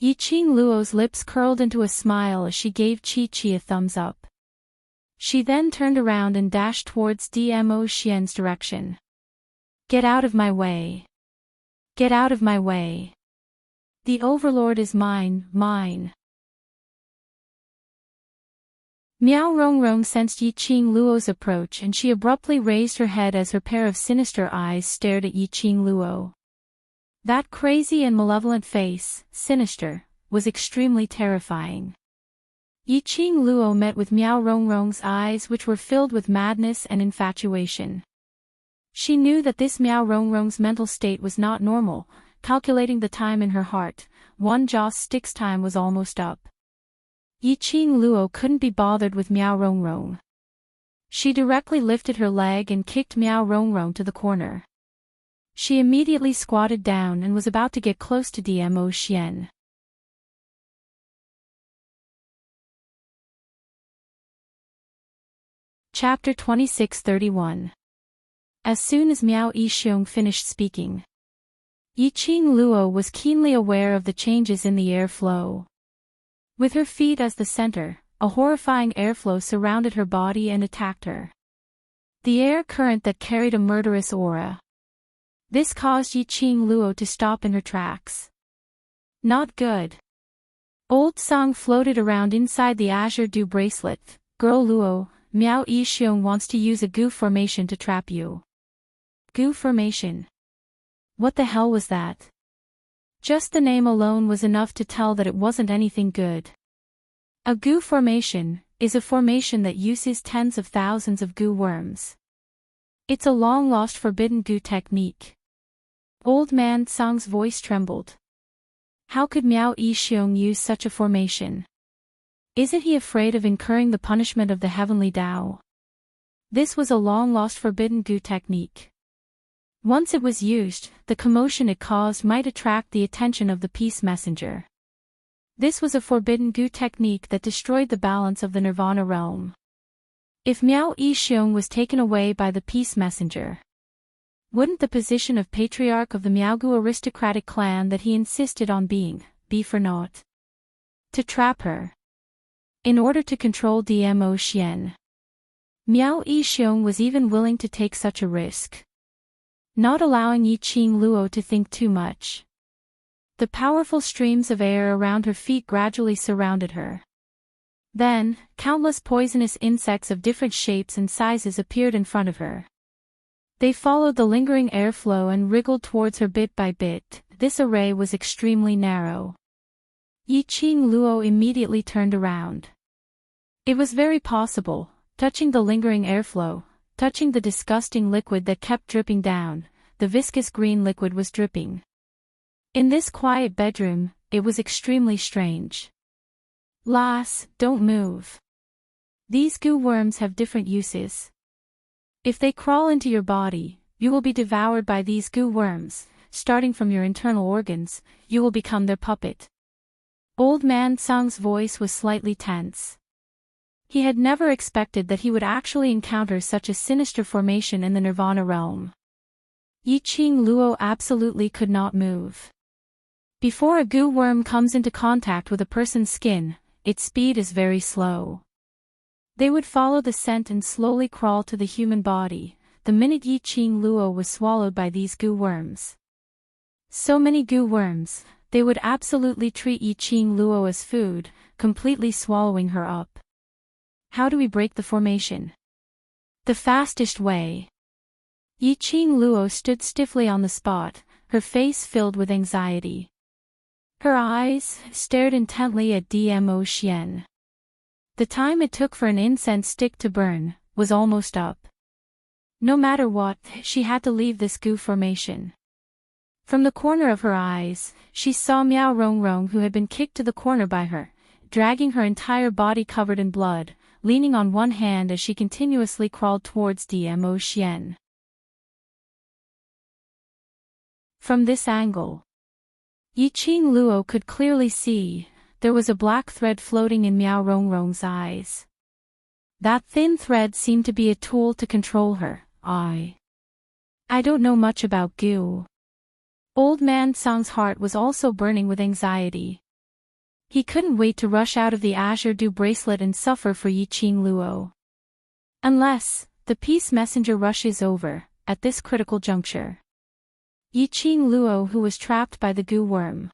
Yiqing Luo's lips curled into a smile as she gave Chi a thumbs up. She then turned around and dashed towards Dmo Xian's direction. Get out of my way. Get out of my way. The overlord is mine, mine. Miao Rongrong sensed Yi Qing Luo's approach and she abruptly raised her head as her pair of sinister eyes stared at Yi Qing Luo. That crazy and malevolent face, sinister, was extremely terrifying. Yi Qing Luo met with Miao Rongrong's eyes which were filled with madness and infatuation. She knew that this Miao Rongrong's mental state was not normal. Calculating the time in her heart, one joss stick's time was almost up. Yi Qing Luo couldn't be bothered with Miao Rongrong. She directly lifted her leg and kicked Miao Rongrong to the corner. She immediately squatted down and was about to get close to Dmo Xian. Chapter 26:31. As soon as Miao Yixiong finished speaking, Yi Qing Luo was keenly aware of the changes in the airflow. With her feet as the center, a horrifying airflow surrounded her body and attacked her. The air current that carried a murderous aura. This caused Yi Qing Luo to stop in her tracks. Not good. Old song floated around inside the azure dew bracelet. Girl Luo, Miao Yixiong wants to use a goo formation to trap you. Goo formation. What the hell was that? Just the name alone was enough to tell that it wasn't anything good. A goo formation is a formation that uses tens of thousands of goo worms. It's a long-lost forbidden goo technique. Old man Song's voice trembled. How could Miao Yixiong use such a formation? Isn't he afraid of incurring the punishment of the heavenly Tao? This was a long-lost forbidden goo technique. Once it was used, the commotion it caused might attract the attention of the peace messenger. This was a forbidden goo technique that destroyed the balance of the Nirvana realm. If Miao Yixiong was taken away by the peace messenger, wouldn't the position of patriarch of the Miaogu aristocratic clan that he insisted on be for naught? To trap her. In order to control Dmo Xian, Miao Yixiong was even willing to take such a risk. Not allowing Yi Qing Luo to think too much. The powerful streams of air around her feet gradually surrounded her. Then, countless poisonous insects of different shapes and sizes appeared in front of her. They followed the lingering airflow and wriggled towards her bit by bit. This array was extremely narrow. Yi Qing Luo immediately turned around. It was very possible, touching the lingering airflow, touching the disgusting liquid that kept dripping down, the viscous green liquid was dripping. In this quiet bedroom, it was extremely strange. Lass, don't move. These goo worms have different uses. If they crawl into your body, you will be devoured by these goo worms. Starting from your internal organs, you will become their puppet. Old man Song's voice was slightly tense. He had never expected that he would actually encounter such a sinister formation in the Nirvana realm. Yi Qing Luo absolutely could not move. Before a goo worm comes into contact with a person's skin, its speed is very slow. They would follow the scent and slowly crawl to the human body, the minute Yi Qing Luo was swallowed by these goo worms. So many goo worms, they would absolutely treat Yi Qing Luo as food, completely swallowing her up. How do we break the formation? The fastest way. Yi Qing Luo stood stiffly on the spot, her face filled with anxiety. Her eyes stared intently at Dmo Xian. The time it took for an incense stick to burn was almost up. No matter what, she had to leave this goo formation. From the corner of her eyes, she saw Miao Rongrong, who had been kicked to the corner by her, dragging her entire body covered in blood, leaning on one hand as she continuously crawled towards Dmo Xian. From this angle, Yi Qing Luo could clearly see there was a black thread floating in Miao Rongrong's eyes. That thin thread seemed to be a tool to control her. I don't know much about goo. Old man Song's heart was also burning with anxiety. He couldn't wait to rush out of the azure dew bracelet and suffer for Yi Qing Luo. Unless the peace messenger rushes over at this critical juncture. Yi Qing Luo, who was trapped by the goo worm,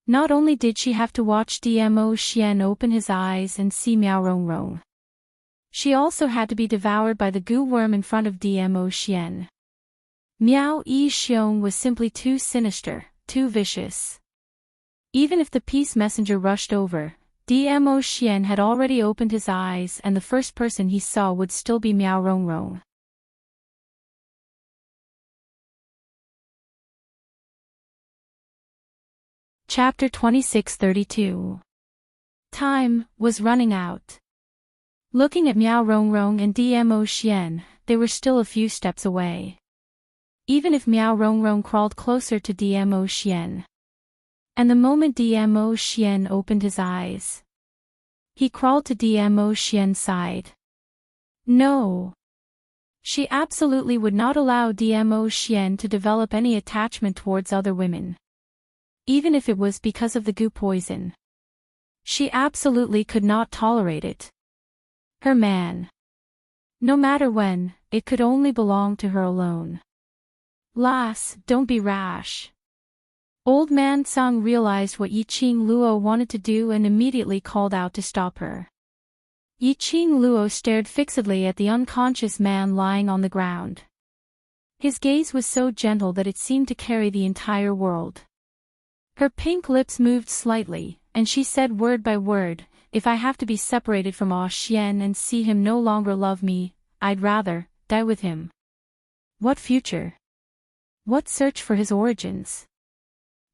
Not only did she have to watch Dmo Xian open his eyes and see Miao Rongrong, she also had to be devoured by the goo worm in front of Dmo Xian. Miao Yi Xiong was simply too sinister, too vicious. Even if the peace messenger rushed over, Dmo Xian had already opened his eyes and the first person he saw would still be Miao Rongrong. Chapter 2632. Time was running out. Looking at Miao Rongrong and Dmo Xian, they were still a few steps away. Even if Miao Rongrong crawled closer to Dmo Xian. And the moment Dmo Xian opened his eyes, he crawled to Dmo Xian's side. No. She absolutely would not allow Dmo Xian to develop any attachment towards other women. Even if it was because of the goo poison. She absolutely could not tolerate it. Her man. No matter when, it could only belong to her alone. Lass, don't be rash. Old man Tsang realized what Yiqing Luo wanted to do and immediately called out to stop her. Yiqing Luo stared fixedly at the unconscious man lying on the ground. His gaze was so gentle that it seemed to carry the entire world. Her pink lips moved slightly, and she said word by word, "If I have to be separated from Ah Xian and see him no longer love me, I'd rather die with him." What future? What search for his origins?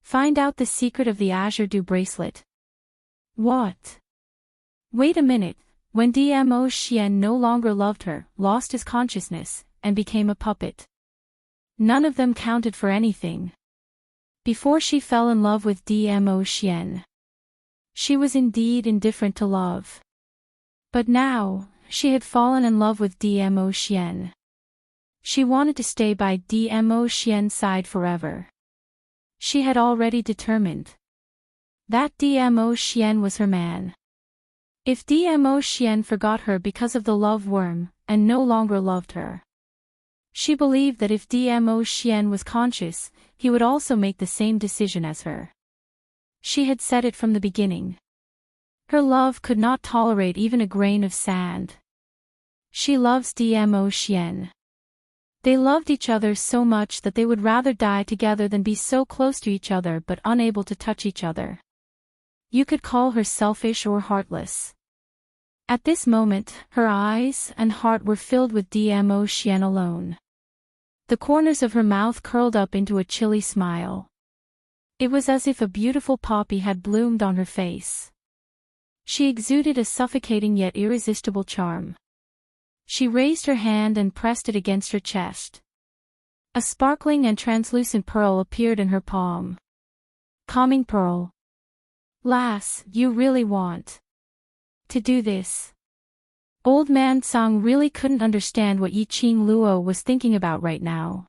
Find out the secret of the Azure Dew bracelet. What? Wait a minute, when Dmo Xian no longer loved her, lost his consciousness, and became a puppet. None of them counted for anything. Before she fell in love with Dmo Xian, she was indeed indifferent to love. But now, she had fallen in love with Dmo Xian. She wanted to stay by Dmo Xian's side forever. She had already determined that Dmo Xian was her man. If Dmo Xian forgot her because of the love worm, and no longer loved her, she believed that if Dmo Xian was conscious, he would also make the same decision as her. She had said it from the beginning. Her love could not tolerate even a grain of sand. She loves Dmo Xian. They loved each other so much that they would rather die together than be so close to each other but unable to touch each other. You could call her selfish or heartless. At this moment, her eyes and heart were filled with Dmo Xian alone. The corners of her mouth curled up into a chilly smile. It was as if a beautiful poppy had bloomed on her face. She exuded a suffocating yet irresistible charm. She raised her hand and pressed it against her chest. A sparkling and translucent pearl appeared in her palm. Calming pearl. Lass, you really want to do this? Old man Tsang really couldn't understand what Yiqing Luo was thinking about right now.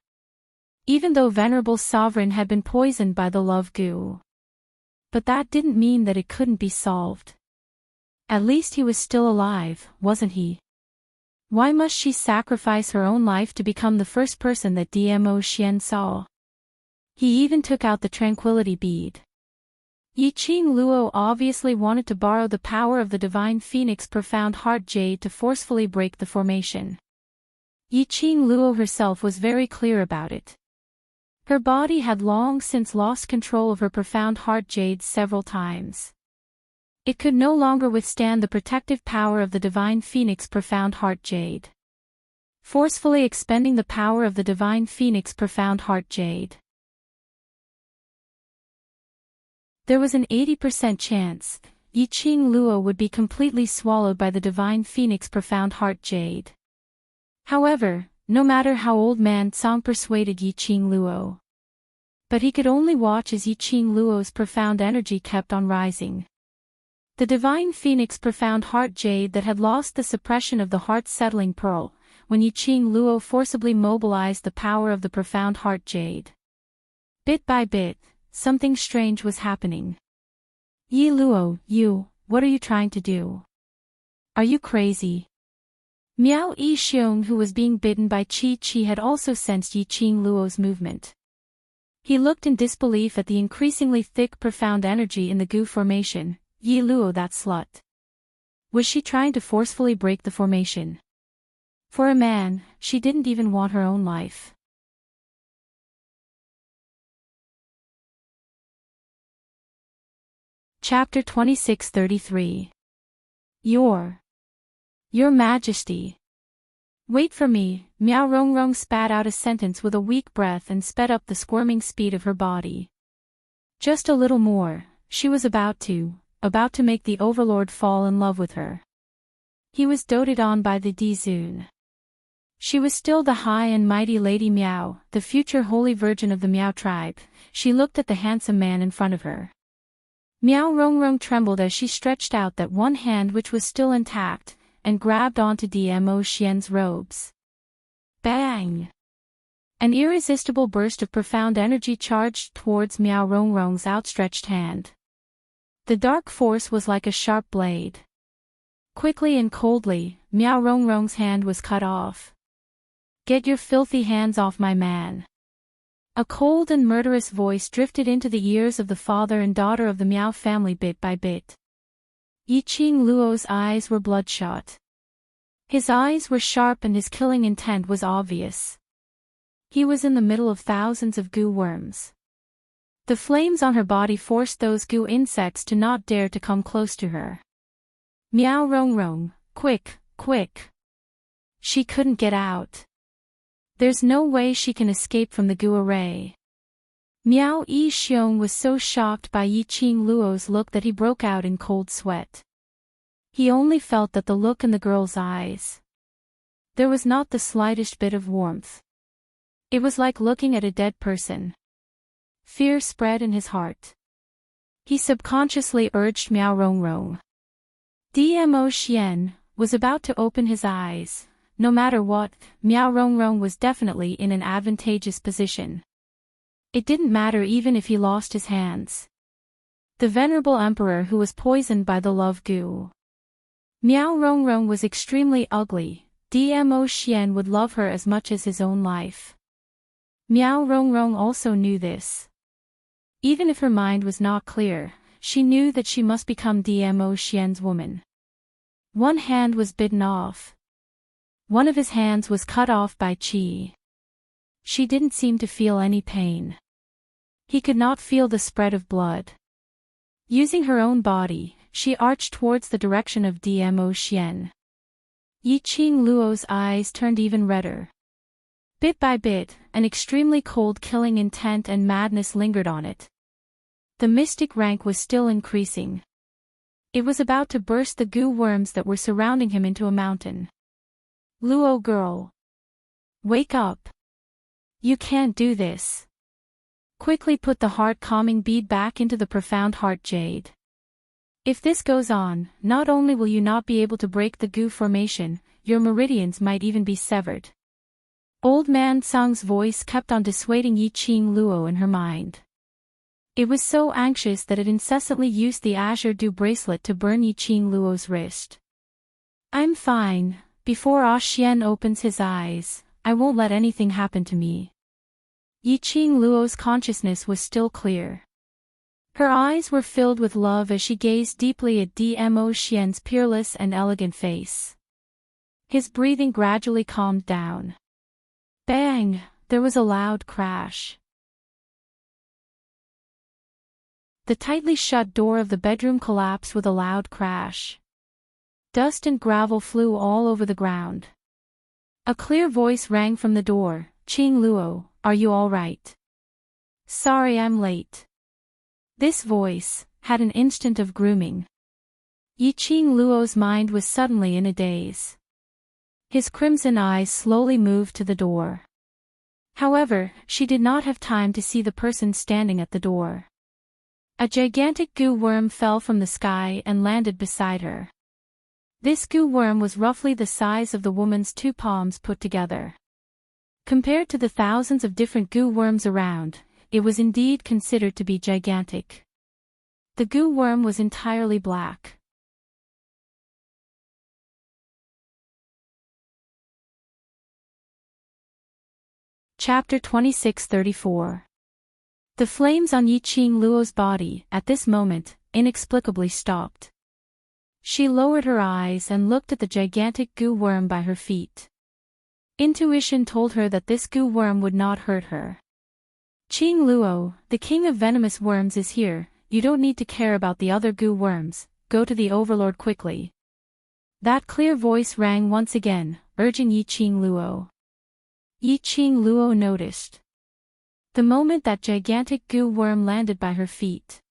Even though Venerable Sovereign had been poisoned by the love goo. But that didn't mean that it couldn't be solved. At least he was still alive, wasn't he? Why must she sacrifice her own life to become the first person that Dmo Xian saw? He even took out the tranquility bead. Yiqing Luo obviously wanted to borrow the power of the Divine Phoenix Profound Heart Jade to forcefully break the formation. Yiqing Luo herself was very clear about it. Her body had long since lost control of her Profound Heart Jade several times. It could no longer withstand the protective power of the Divine Phoenix Profound Heart Jade. Forcefully expending the power of the Divine Phoenix Profound Heart Jade. There was an 80% chance Yiqing Luo would be completely swallowed by the Divine Phoenix Profound Heart Jade. However, no matter how Old Man Tsang persuaded Yiqing Luo, but he could only watch as Yiqing Luo's profound energy kept on rising. The Divine Phoenix Profound Heart Jade that had lost the suppression of the heart-settling pearl, when Yiqing Luo forcibly mobilized the power of the Profound Heart Jade. Bit by bit, something strange was happening. Yi Luo, what are you trying to do? Are you crazy? Miao Yi Xiong, who was being bitten by Qi Qi, had also sensed Yiqing Luo's movement. He looked in disbelief at the increasingly thick, profound energy in the goo formation. Yi Luo, that slut. Was she trying to forcefully break the formation? For a man, she didn't even want her own life. Chapter 26:33. Your Majesty. Wait for me. Miao Rongrong spat out a sentence with a weak breath and sped up the squirming speed of her body. Just a little more, she was about to make the overlord fall in love with her. He was doted on by the Dizun. She was still the high and mighty Lady Miao, the future holy virgin of the Miao tribe. She looked at the handsome man in front of her. Miao Rongrong trembled as she stretched out that one hand which was still intact, and grabbed onto Dmo Xian's robes. Bang! An irresistible burst of profound energy charged towards Miao Rongrong's outstretched hand. The dark force was like a sharp blade. Quickly and coldly, Miao Rongrong's hand was cut off. Get your filthy hands off my man. A cold and murderous voice drifted into the ears of the father and daughter of the Miao family bit by bit. Yiqing Luo's eyes were bloodshot. His eyes were sharp and his killing intent was obvious. He was in the middle of thousands of goo worms. The flames on her body forced those goo insects to not dare to come close to her. Miao Rongrong, quick, quick. She couldn't get out. There's no way she can escape from the goo array. Miao Yixiong was so shocked by Yiqing Luo's look that he broke out in cold sweat. He only felt that the look in the girl's eyes. There was not the slightest bit of warmth. It was like looking at a dead person. Fear spread in his heart. He subconsciously urged Miao Rongrong. Dmo Xian was about to open his eyes. No matter what, Miao Rongrong was definitely in an advantageous position. It didn't matter even if he lost his hands. The venerable emperor who was poisoned by the love goo. Miao Rongrong was extremely ugly. Dmo Xian would love her as much as his own life. Miao Rongrong also knew this. Even if her mind was not clear, she knew that she must become Dmo Xian's woman. One hand was bitten off. One of his hands was cut off by Qi. She didn't seem to feel any pain. He could not feel the spread of blood. Using her own body, she arched towards the direction of Dmo Xian. Yiqing Luo's eyes turned even redder. Bit by bit, an extremely cold killing intent and madness lingered on it. The mystic rank was still increasing. It was about to burst the goo worms that were surrounding him into a mountain. Luo girl. Wake up. You can't do this. Quickly put the heart-calming bead back into the profound heart jade. If this goes on, not only will you not be able to break the goo formation, your meridians might even be severed. Old man Tsang's voice kept on dissuading Yiqing Luo in her mind. It was so anxious that it incessantly used the azure dew bracelet to burn Yiqing Luo's wrist. I'm fine. Before Xian opens his eyes, I won't let anything happen to me. Yiqing Luo's consciousness was still clear. Her eyes were filled with love as she gazed deeply at Dmo Xian's peerless and elegant face. His breathing gradually calmed down. Bang! There was a loud crash. The tightly shut door of the bedroom collapsed with a loud crash. Dust and gravel flew all over the ground. A clear voice rang from the door. Qing Luo, are you all right? Sorry I'm late. This voice had an instant of grooming. Yiqing Luo's mind was suddenly in a daze. His crimson eyes slowly moved to the door. However, she did not have time to see the person standing at the door. A gigantic goo worm fell from the sky and landed beside her. This goo worm was roughly the size of the woman's two palms put together. Compared to the thousands of different goo worms around, it was indeed considered to be gigantic. The goo worm was entirely black. Chapter 26:34. The flames on Yiqing Luo's body, at this moment, inexplicably stopped. She lowered her eyes and looked at the gigantic goo worm by her feet. Intuition told her that this goo worm would not hurt her. Qing Luo, the king of venomous worms is here, you don't need to care about the other goo worms, go to the overlord quickly. That clear voice rang once again, urging Yiqing Luo. Yiqing Luo noticed. The moment that gigantic goo worm landed by her feet,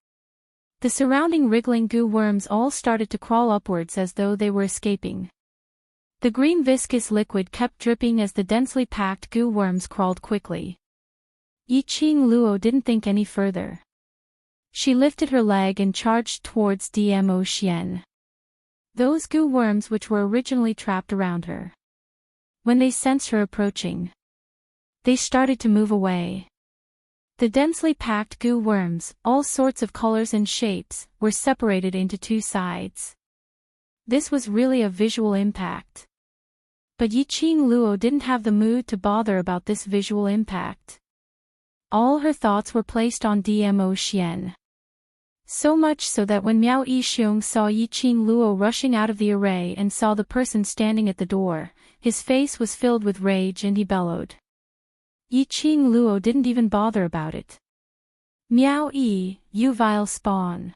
the surrounding wriggling goo worms all started to crawl upwards as though they were escaping. The green viscous liquid kept dripping as the densely packed goo worms crawled quickly. Yiqing Luo didn't think any further. She lifted her leg and charged towards Dmo Xian. Those goo worms which were originally trapped around her. When they sensed her approaching, they started to move away. The densely packed goo worms, all sorts of colors and shapes, were separated into two sides. This was really a visual impact. But Yiqing Luo didn't have the mood to bother about this visual impact. All her thoughts were placed on Dmo Xian. So much so that when Miao Yixiong saw Yiqing Luo rushing out of the array and saw the person standing at the door, his face was filled with rage and he bellowed. Yiqing Luo didn't even bother about it. Miao Yi, you vile spawn.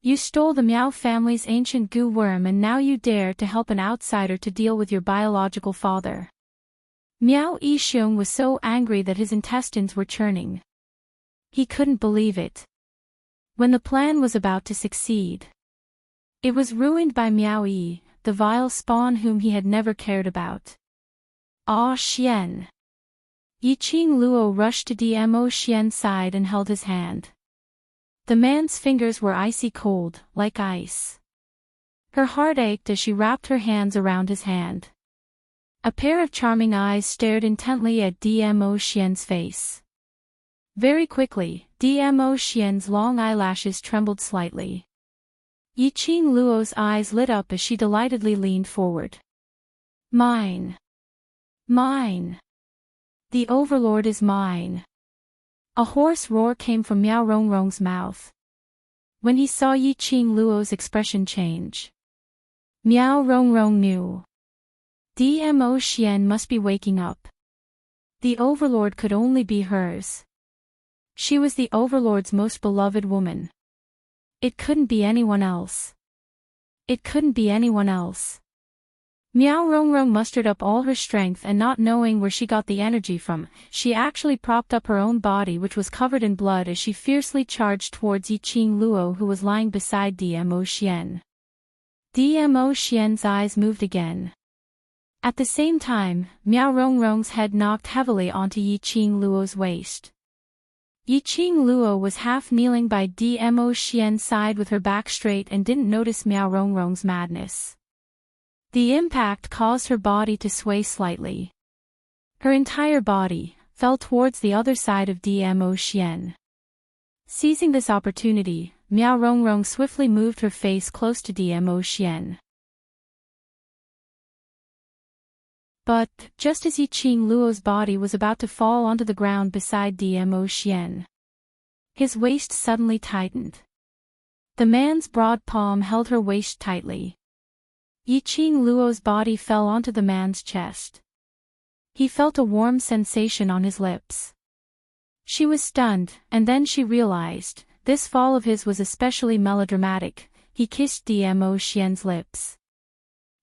You stole the Miao family's ancient goo worm and now you dare to help an outsider to deal with your biological father. Miao Yixiong was so angry that his intestines were churning. He couldn't believe it. When the plan was about to succeed, it was ruined by Miao Yi, the vile spawn whom he had never cared about. Ah Xian. Yiqing Luo rushed to Dmo Xian's side and held his hand. The man's fingers were icy cold, like ice. Her heart ached as she wrapped her hands around his hand. A pair of charming eyes stared intently at Dmo Xian's face. Very quickly, Dmo Xian's long eyelashes trembled slightly. Yiqing Luo's eyes lit up as she delightedly leaned forward. Mine. Mine. The overlord is mine. A hoarse roar came from Miao Rongrong's mouth. When he saw Yiqing Luo's expression change, Miao Rongrong knew. Dmo Xian must be waking up. The overlord could only be hers. She was the overlord's most beloved woman. It couldn't be anyone else. It couldn't be anyone else. Miao Rongrong mustered up all her strength and not knowing where she got the energy from, she actually propped up her own body which was covered in blood as she fiercely charged towards Yiqing Luo who was lying beside Dmo Xian. Dmo Xian's eyes moved again. At the same time, Miao Rongrong's head knocked heavily onto Yiqing Luo's waist. Yiqing Luo was half kneeling by Dmo Xian's side with her back straight and didn't notice Miao Rongrong's madness. The impact caused her body to sway slightly. Her entire body fell towards the other side of Dmo Xian. Seizing this opportunity, Miao Rongrong swiftly moved her face close to Dmo Xian. But, just as Yiqing Luo's body was about to fall onto the ground beside Dmo Xian, his waist suddenly tightened. The man's broad palm held her waist tightly. Yiqing Luo's body fell onto the man's chest. He felt a warm sensation on his lips. She was stunned, and then she realized, this fall of his was especially melodramatic. He kissed Dmo Xian's lips.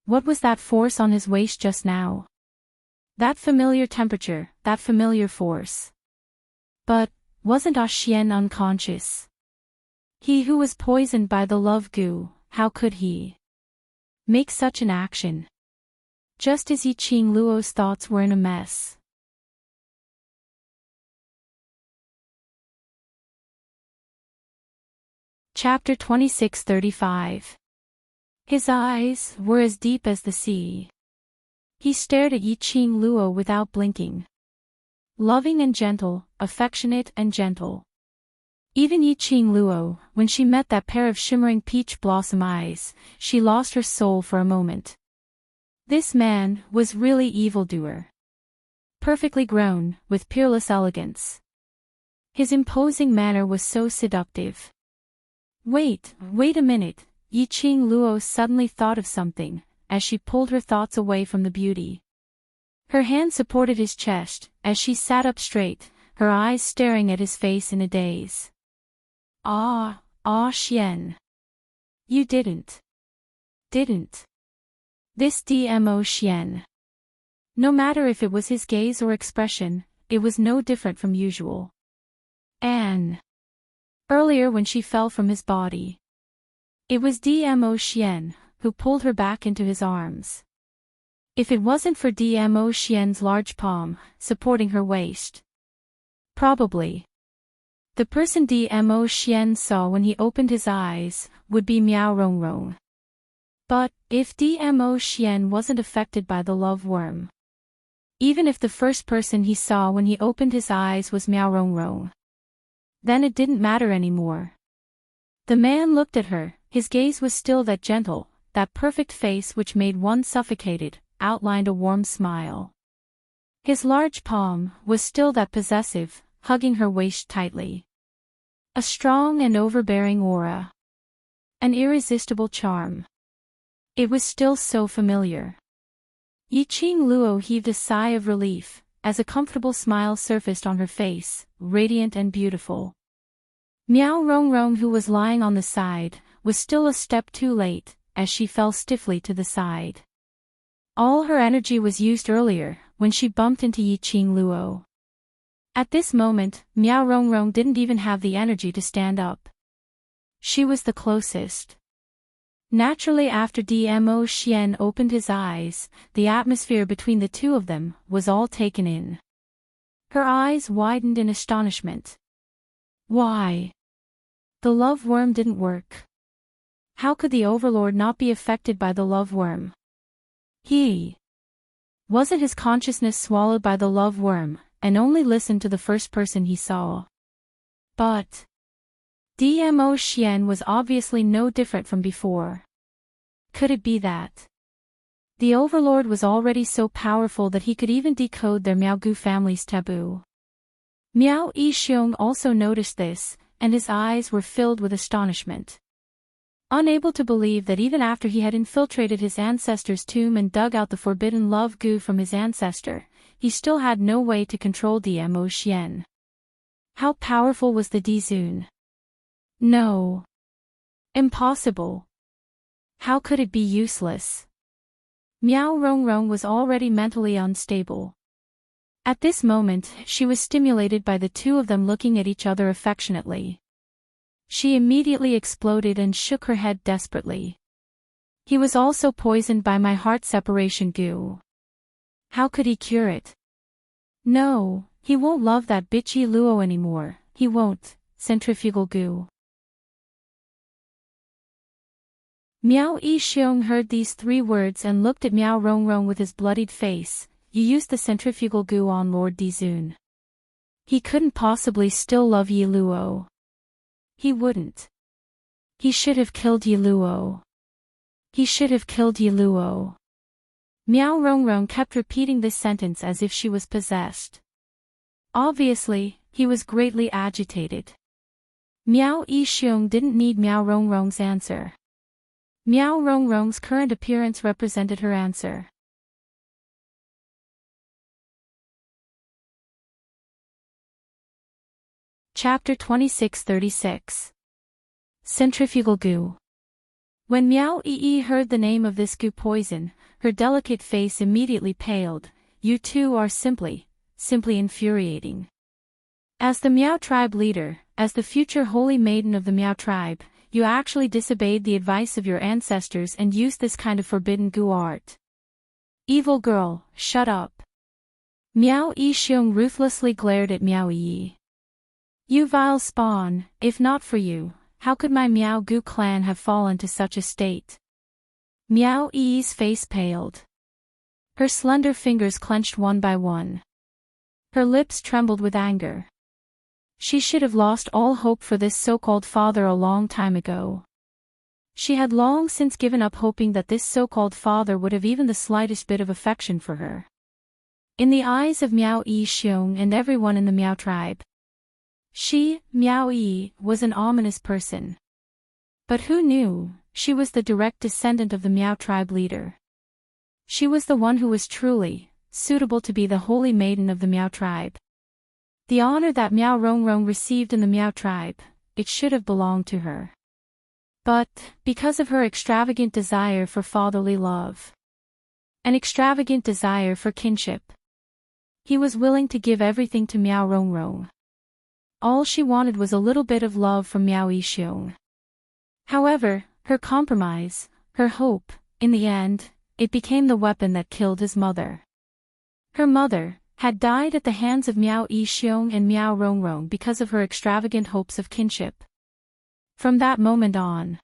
What was that force on his waist just now? That familiar temperature, that familiar force. But, wasn't Ah Xian unconscious? He who was poisoned by the love goo, how could he make such an action? Just as Yiqing Luo's thoughts were in a mess. Chapter 26:35. His eyes were as deep as the sea. He stared at Yiqing Luo without blinking. Loving and gentle, affectionate and gentle. Even Yiqing Luo, when she met that pair of shimmering peach blossom eyes, she lost her soul for a moment. This man was really evildoer. Perfectly grown, with peerless elegance. His imposing manner was so seductive. Wait a minute, Yiqing Luo suddenly thought of something, as she pulled her thoughts away from the beauty. Her hand supported his chest, as she sat up straight, her eyes staring at his face in a daze. Ah, Xian. You didn't. This DMO Xian. No matter if it was his gaze or expression, it was no different from usual. Earlier when she fell from his body. It was DMO Xian, who pulled her back into his arms. If it wasn't for DMO Xian's large palm, supporting her waist. Probably. The person DMO Xian saw when he opened his eyes, would be Miao Rongrong. But, if DMO Xian wasn't affected by the love worm. Even if the first person he saw when he opened his eyes was Miao Rongrong. Then it didn't matter anymore. The man looked at her, his gaze was still that gentle, that perfect face which made one suffocated, outlined a warm smile. His large palm was still that possessive, hugging her waist tightly. A strong and overbearing aura. An irresistible charm. It was still so familiar. Yiqing Luo heaved a sigh of relief, as a comfortable smile surfaced on her face, radiant and beautiful. Miao Rongrong, who was lying on the side, was still a step too late, as she fell stiffly to the side. All her energy was used earlier, when she bumped into Yiqing Luo. At this moment, Miao Rongrong didn't even have the energy to stand up. She was the closest. Naturally, after DMO Xian opened his eyes, the atmosphere between the two of them was all taken in. Her eyes widened in astonishment. Why? The love worm didn't work. How could the overlord not be affected by the love worm? Wasn't his consciousness swallowed by the love worm, and only listened to the first person he saw? But DMO Xian was obviously no different from before. Could it be that the overlord was already so powerful that he could even decode their Miaogu family's taboo? Miao Yixiong also noticed this, and his eyes were filled with astonishment. Unable to believe that even after he had infiltrated his ancestor's tomb and dug out the forbidden love goo from his ancestor, he still had no way to control DMO Xian. How powerful was the Dizun? No. Impossible. How could it be useless? Miao Rongrong was already mentally unstable. At this moment, she was stimulated by the two of them looking at each other affectionately. She immediately exploded and shook her head desperately. He was also poisoned by my heart separation goo. How could he cure it? No, he won't love that bitchy Luo anymore, he won't. Centrifugal goo. Miao Yixiong heard these 3 words and looked at Miao Rongrong with his bloodied face. You used the centrifugal goo on Lord Dizun. He couldn't possibly still love Yi Luo. He wouldn't. He should have killed Yi Luo. He should have killed Yi Luo. Miao Rongrong kept repeating this sentence as if she was possessed. Obviously, he was greatly agitated. Miao Yixiong didn't need Miao Rongrong's answer. Miao Rongrong's current appearance represented her answer. Chapter 2636. Centrifugal goo. When Miao Yi heard the name of this goo poison, her delicate face immediately paled. You two are simply infuriating. As the Miao tribe leader, as the future holy maiden of the Miao tribe, you actually disobeyed the advice of your ancestors and used this kind of forbidden goo art. Evil girl, shut up. Miao Yixiong ruthlessly glared at Miao Yi. You vile spawn, if not for you, how could my Miao Gu clan have fallen to such a state? Miao Yi's face paled. Her slender fingers clenched one by one. Her lips trembled with anger. She should have lost all hope for this so-called father a long time ago. She had long since given up hoping that this so-called father would have even the slightest bit of affection for her. In the eyes of Miao Yixiong and everyone in the Miao tribe, She, Miao Yi, was an ominous person. But who knew, she was the direct descendant of the Miao tribe leader. She was the one who was truly suitable to be the holy maiden of the Miao tribe. The honor that Miao Rongrong received in the Miao tribe, it should have belonged to her. But, because of her extravagant desire for fatherly love, an extravagant desire for kinship, he was willing to give everything to Miao Rongrong. All she wanted was a little bit of love from Miao Yixiong. However, her compromise, her hope, in the end, it became the weapon that killed his mother. Her mother had died at the hands of Miao Yixiong and Miao Rongrong because of her extravagant hopes of kinship. From that moment on,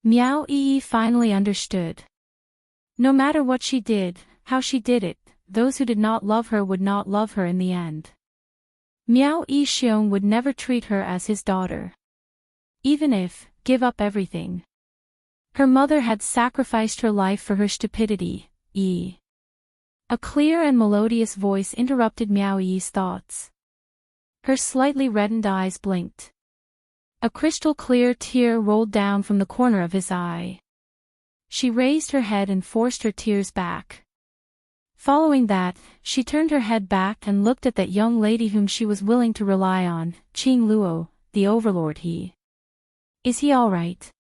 Miao Yi finally understood. No matter what she did, how she did it, those who did not love her would not love her in the end. Miao Yixiong would never treat her as his daughter. Even if, give up everything. Her mother had sacrificed her life for her stupidity. A clear and melodious voice interrupted Miao Yi's thoughts. Her slightly reddened eyes blinked. A crystal-clear tear rolled down from the corner of his eye. She raised her head and forced her tears back. Following that, she turned her head back and looked at that young lady whom she was willing to rely on, Qing Luo, the overlord he. Is he all right?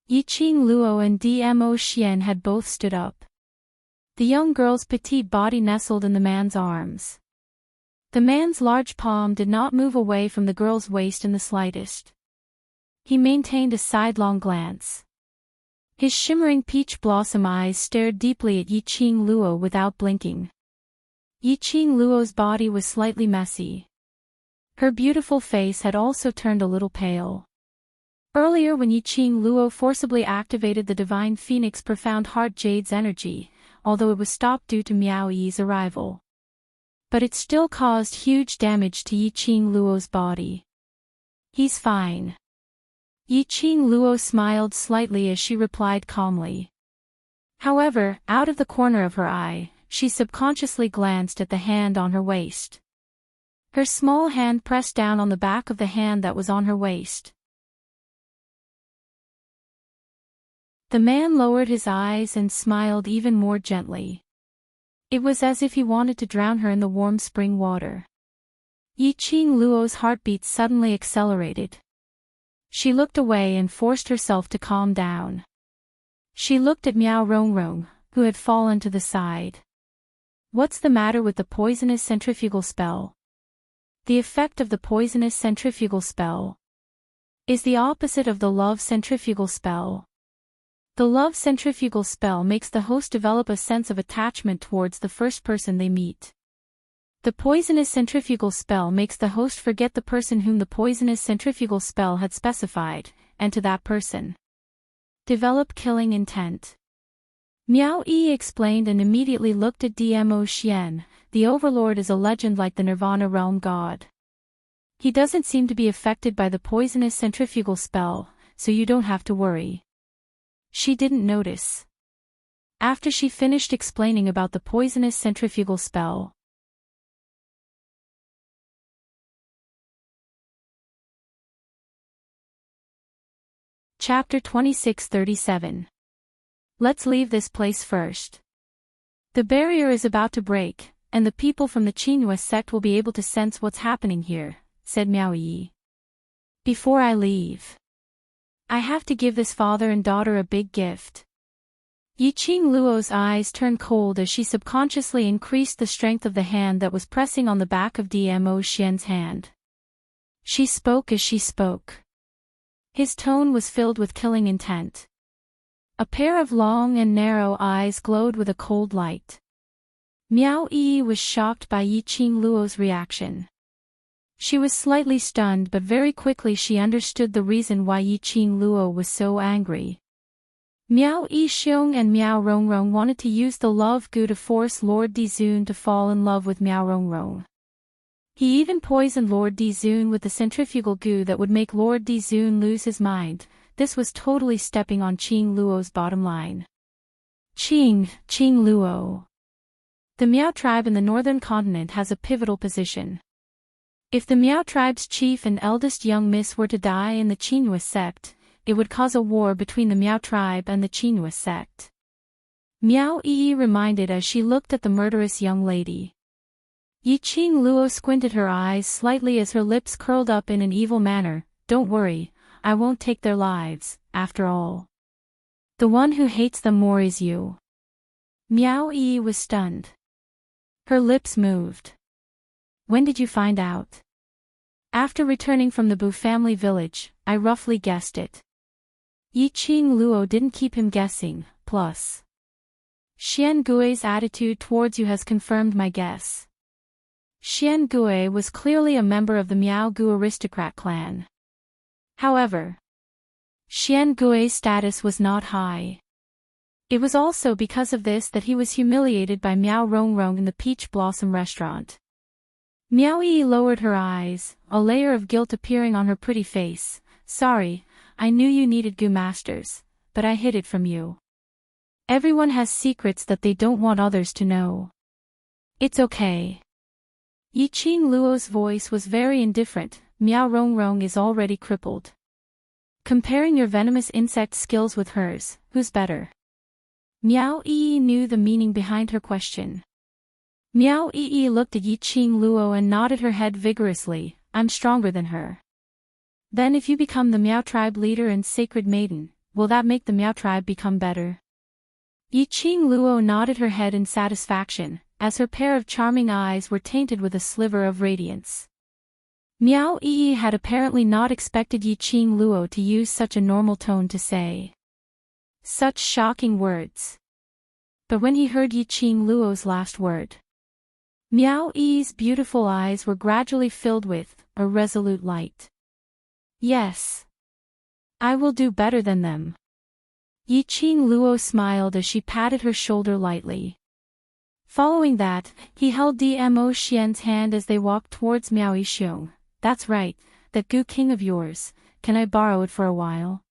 Qing Luo and Dmo Xian had both stood up. The young girl's petite body nestled in the man's arms. The man's large palm did not move away from the girl's waist in the slightest. He maintained a sidelong glance. His shimmering peach blossom eyes stared deeply at Qing Luo without blinking. Qing Luo's body was slightly messy. Her beautiful face had also turned a little pale. Earlier when Qing Luo forcibly activated the Divine Phoenix Profound Heart Jade's energy, although it was stopped due to Miao Yi's arrival. But it still caused huge damage to Qing Luo's body. He's fine. Qing Luo smiled slightly as she replied calmly. However, out of the corner of her eye, she subconsciously glanced at the hand on her waist. Her small hand pressed down on the back of the hand that was on her waist. The man lowered his eyes and smiled even more gently. It was as if he wanted to drown her in the warm spring water. Qing Luo's heartbeat suddenly accelerated. She looked away and forced herself to calm down. She looked at Miao Rongrong, who had fallen to the side. What's the matter with the poisonous centrifugal spell? The effect of the poisonous centrifugal spell is the opposite of the love centrifugal spell. The love centrifugal spell makes the host develop a sense of attachment towards the first person they meet. The poisonous centrifugal spell makes the host forget the person whom the poisonous centrifugal spell had specified, and to that person develop killing intent. Miao Yi explained and immediately looked at Dmo Xian. The overlord is a legend like the Nirvana realm god. He doesn't seem to be affected by the poisonous centrifugal spell, so you don't have to worry. She didn't notice. After she finished explaining about the poisonous centrifugal spell, Chapter 2637. Let's leave this place first. The barrier is about to break, and the people from the Qinghua sect will be able to sense what's happening here, said Miao Yi. Before I leave, I have to give this father and daughter a big gift. Qing Luo's eyes turned cold as she subconsciously increased the strength of the hand that was pressing on the back of Dmo Xian's hand. She spoke as she spoke. His tone was filled with killing intent. A pair of long and narrow eyes glowed with a cold light. Miao Yi was shocked by Qing Luo's reaction. She was slightly stunned, but very quickly she understood the reason why Qing Luo was so angry. Miao Yixiong and Miao Rongrong wanted to use the love goo to force Lord Dizun to fall in love with Miao Rongrong. He even poisoned Lord Dizun with the centrifugal goo that would make Lord Dizun lose his mind. This was totally stepping on Qing Luo's bottom line. Qing Luo. The Miao tribe in the northern continent has a pivotal position. If the Miao tribe's chief and eldest young miss were to die in the Qinghua sect, it would cause a war between the Miao tribe and the Qinghua sect. Miao Yi reminded as she looked at the murderous young lady. Yiqing Luo squinted her eyes slightly as her lips curled up in an evil manner. Don't worry, I won't take their lives, after all. The one who hates them more is you. Miao Yi was stunned. Her lips moved. When did you find out? After returning from the Bu family village, I roughly guessed it. Yiqing Luo didn't keep him guessing, plus Xian Gui's attitude towards you has confirmed my guess. Xian Gui was clearly a member of the Miao Gu aristocrat clan. However, Xian Gui's status was not high. It was also because of this that he was humiliated by Miao Rongrong in the Peach Blossom restaurant. Miao Yi lowered her eyes, a layer of guilt appearing on her pretty face. Sorry, I knew you needed Gu masters, but I hid it from you. Everyone has secrets that they don't want others to know. It's okay. Yiqing Luo's voice was very indifferent. Miao Rongrong is already crippled. Comparing your venomous insect skills with hers, who's better? Miao Yi knew the meaning behind her question. Miao Yi looked at Yiqing Luo and nodded her head vigorously. I'm stronger than her. Then if you become the Miao tribe leader and sacred maiden, will that make the Miao tribe become better? Yiqing Luo nodded her head in satisfaction, as her pair of charming eyes were tainted with a sliver of radiance. Miao Yi had apparently not expected Yiqing Luo to use such a normal tone to say such shocking words. But when he heard Yiqing Luo's last word, Miao Yi's beautiful eyes were gradually filled with a resolute light. Yes. I will do better than them. Yiqing Luo smiled as she patted her shoulder lightly. Following that, he held Dmo Xian's hand as they walked towards Miao Yixiong. That's right, that Gu King of yours, can I borrow it for a while?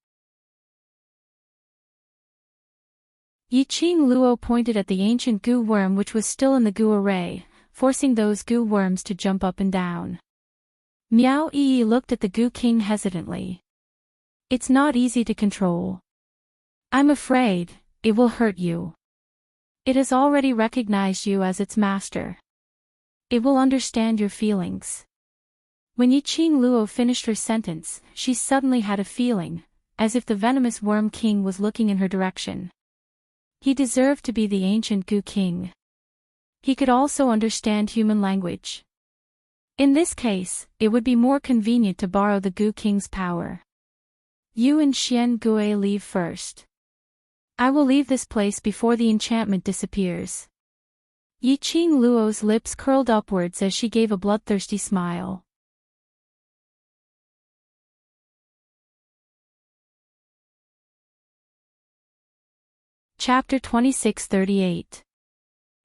Yiqing Luo pointed at the ancient Gu worm which was still in the Gu array, forcing those Gu worms to jump up and down. Miao Yi looked at the Gu King hesitantly. It's not easy to control. I'm afraid it will hurt you. It has already recognized you as its master. It will understand your feelings. When Yiqing Luo finished her sentence, she suddenly had a feeling, as if the venomous Worm King was looking in her direction. He deserved to be the ancient Gu King. He could also understand human language. In this case, it would be more convenient to borrow the Gu King's power. You and Xian Gui leave first. I will leave this place before the enchantment disappears. Yiqing Luo's lips curled upwards as she gave a bloodthirsty smile. Chapter 2638.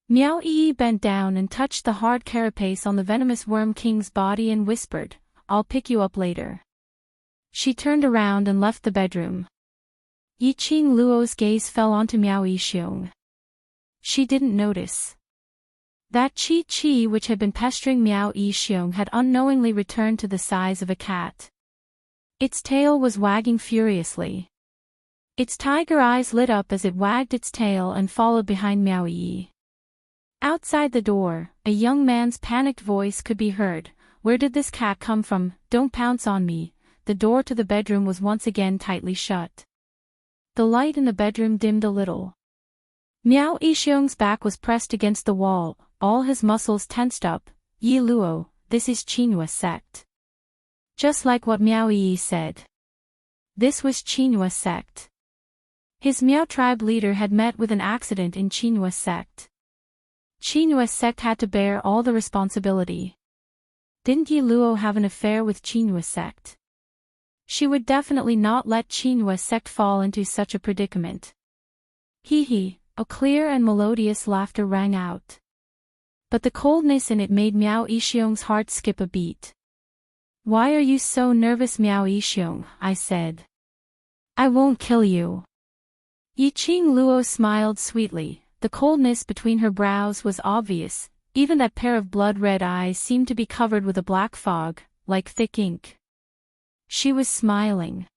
Miao Yi bent down and touched the hard carapace on the venomous Worm King's body and whispered, I'll pick you up later. She turned around and left the bedroom. Yiqing Luo's gaze fell onto Miao Yixiong. She didn't notice that Qi which had been pestering Miao Yixiong had unknowingly returned to the size of a cat. Its tail was wagging furiously. Its tiger eyes lit up as it wagged its tail and followed behind Miao Yi. Outside the door, a young man's panicked voice could be heard. Where did this cat come from? Don't pounce on me. The door to the bedroom was once again tightly shut. The light in the bedroom dimmed a little. Miao Yixiong's back was pressed against the wall, all his muscles tensed up. Yi Luo, this is Qinghua sect. Just like what Miao Yi said. This was Qinghua sect. His Miao tribe leader had met with an accident in Qinghua sect. Qinghua sect had to bear all the responsibility. Didn't Yi Luo have an affair with Qinghua sect? She would definitely not let Qinghua sect fall into such a predicament. Hee, a clear and melodious laughter rang out. But the coldness in it made Miao Yixiong's heart skip a beat. Why are you so nervous, Miao Yixiong? I said. I won't kill you. Yiqing Luo smiled sweetly. The coldness between her brows was obvious. Even that pair of blood-red eyes seemed to be covered with a black fog, like thick ink. She was smiling.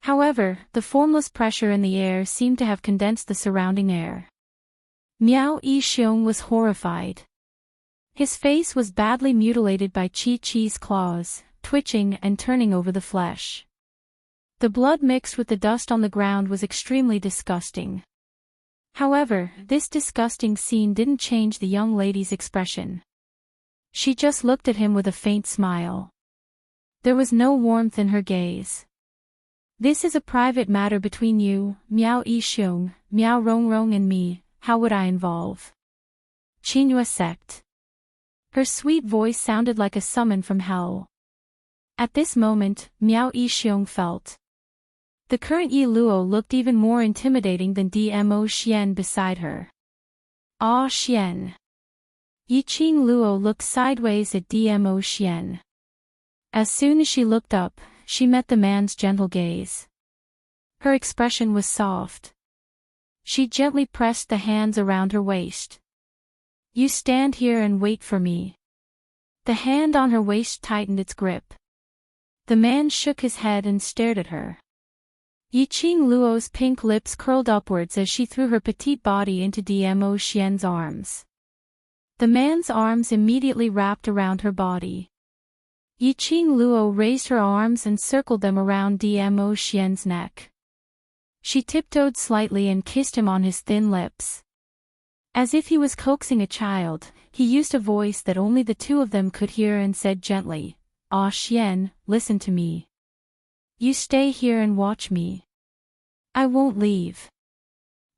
However, the formless pressure in the air seemed to have condensed the surrounding air. Miao Yixiong was horrified. His face was badly mutilated by Chi-Chi's claws, twitching and turning over the flesh. The blood mixed with the dust on the ground was extremely disgusting. However, this disgusting scene didn't change the young lady's expression. She just looked at him with a faint smile. There was no warmth in her gaze. This is a private matter between you, Miao Yixiong, Miao Rongrong and me. How would I involve? Qinhua sect. Her sweet voice sounded like a summon from hell. At this moment, Miao Yixiong felt. The current Yi Luo looked even more intimidating than Dmo Xian beside her. Ah Xian. Yiqing Luo looked sideways at Dmo Xian. As soon as she looked up, she met the man's gentle gaze. Her expression was soft. She gently pressed the hands around her waist. You stand here and wait for me. The hand on her waist tightened its grip. The man shook his head and stared at her. Yiqing Luo's pink lips curled upwards as she threw her petite body into Dmo Xian's arms. The man's arms immediately wrapped around her body. Yiqing Luo raised her arms and circled them around Dmo Xian's neck. She tiptoed slightly and kissed him on his thin lips. As if he was coaxing a child, he used a voice that only the two of them could hear and said gently, Ah Xian, listen to me. You stay here and watch me. I won't leave.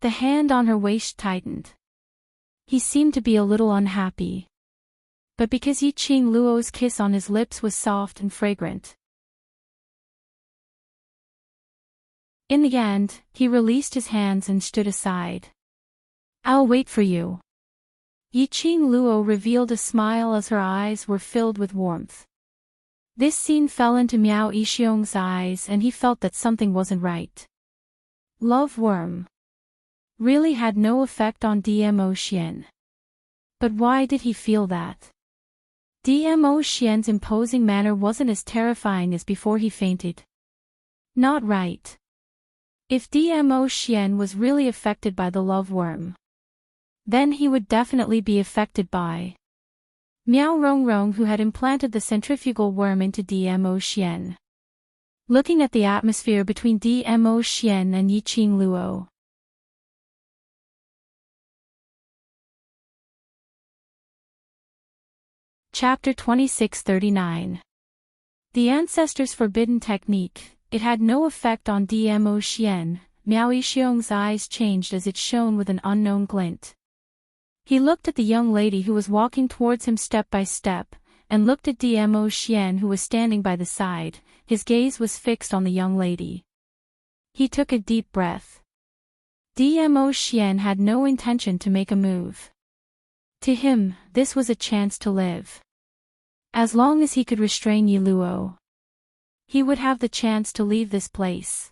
The hand on her waist tightened. He seemed to be a little unhappy. But because Yiqing Luo's kiss on his lips was soft and fragrant. In the end, he released his hands and stood aside. I'll wait for you. Yiqing Luo revealed a smile as her eyes were filled with warmth. This scene fell into Miao Yixiong's eyes and he felt that something wasn't right. Love worm really had no effect on Dmo Xian. But why did he feel that? Dmo Xian's imposing manner wasn't as terrifying as before he fainted. Not right. If Dmo Xian was really affected by the love worm, then he would definitely be affected by Miao Rongrong, who had implanted the centrifugal worm into Dmo Xian. Looking at the atmosphere between Dmo Xian and Yiqing Luo. Chapter 2639. The Ancestors' Forbidden Technique. It had no effect on Dmo Xian. Miao Yixiong's eyes changed as it shone with an unknown glint. He looked at the young lady who was walking towards him step by step, and looked at Dmo Xian who was standing by the side. His gaze was fixed on the young lady. He took a deep breath. Dmo Xian had no intention to make a move. To him, this was a chance to live. As long as he could restrain Yi Luo, he would have the chance to leave this place.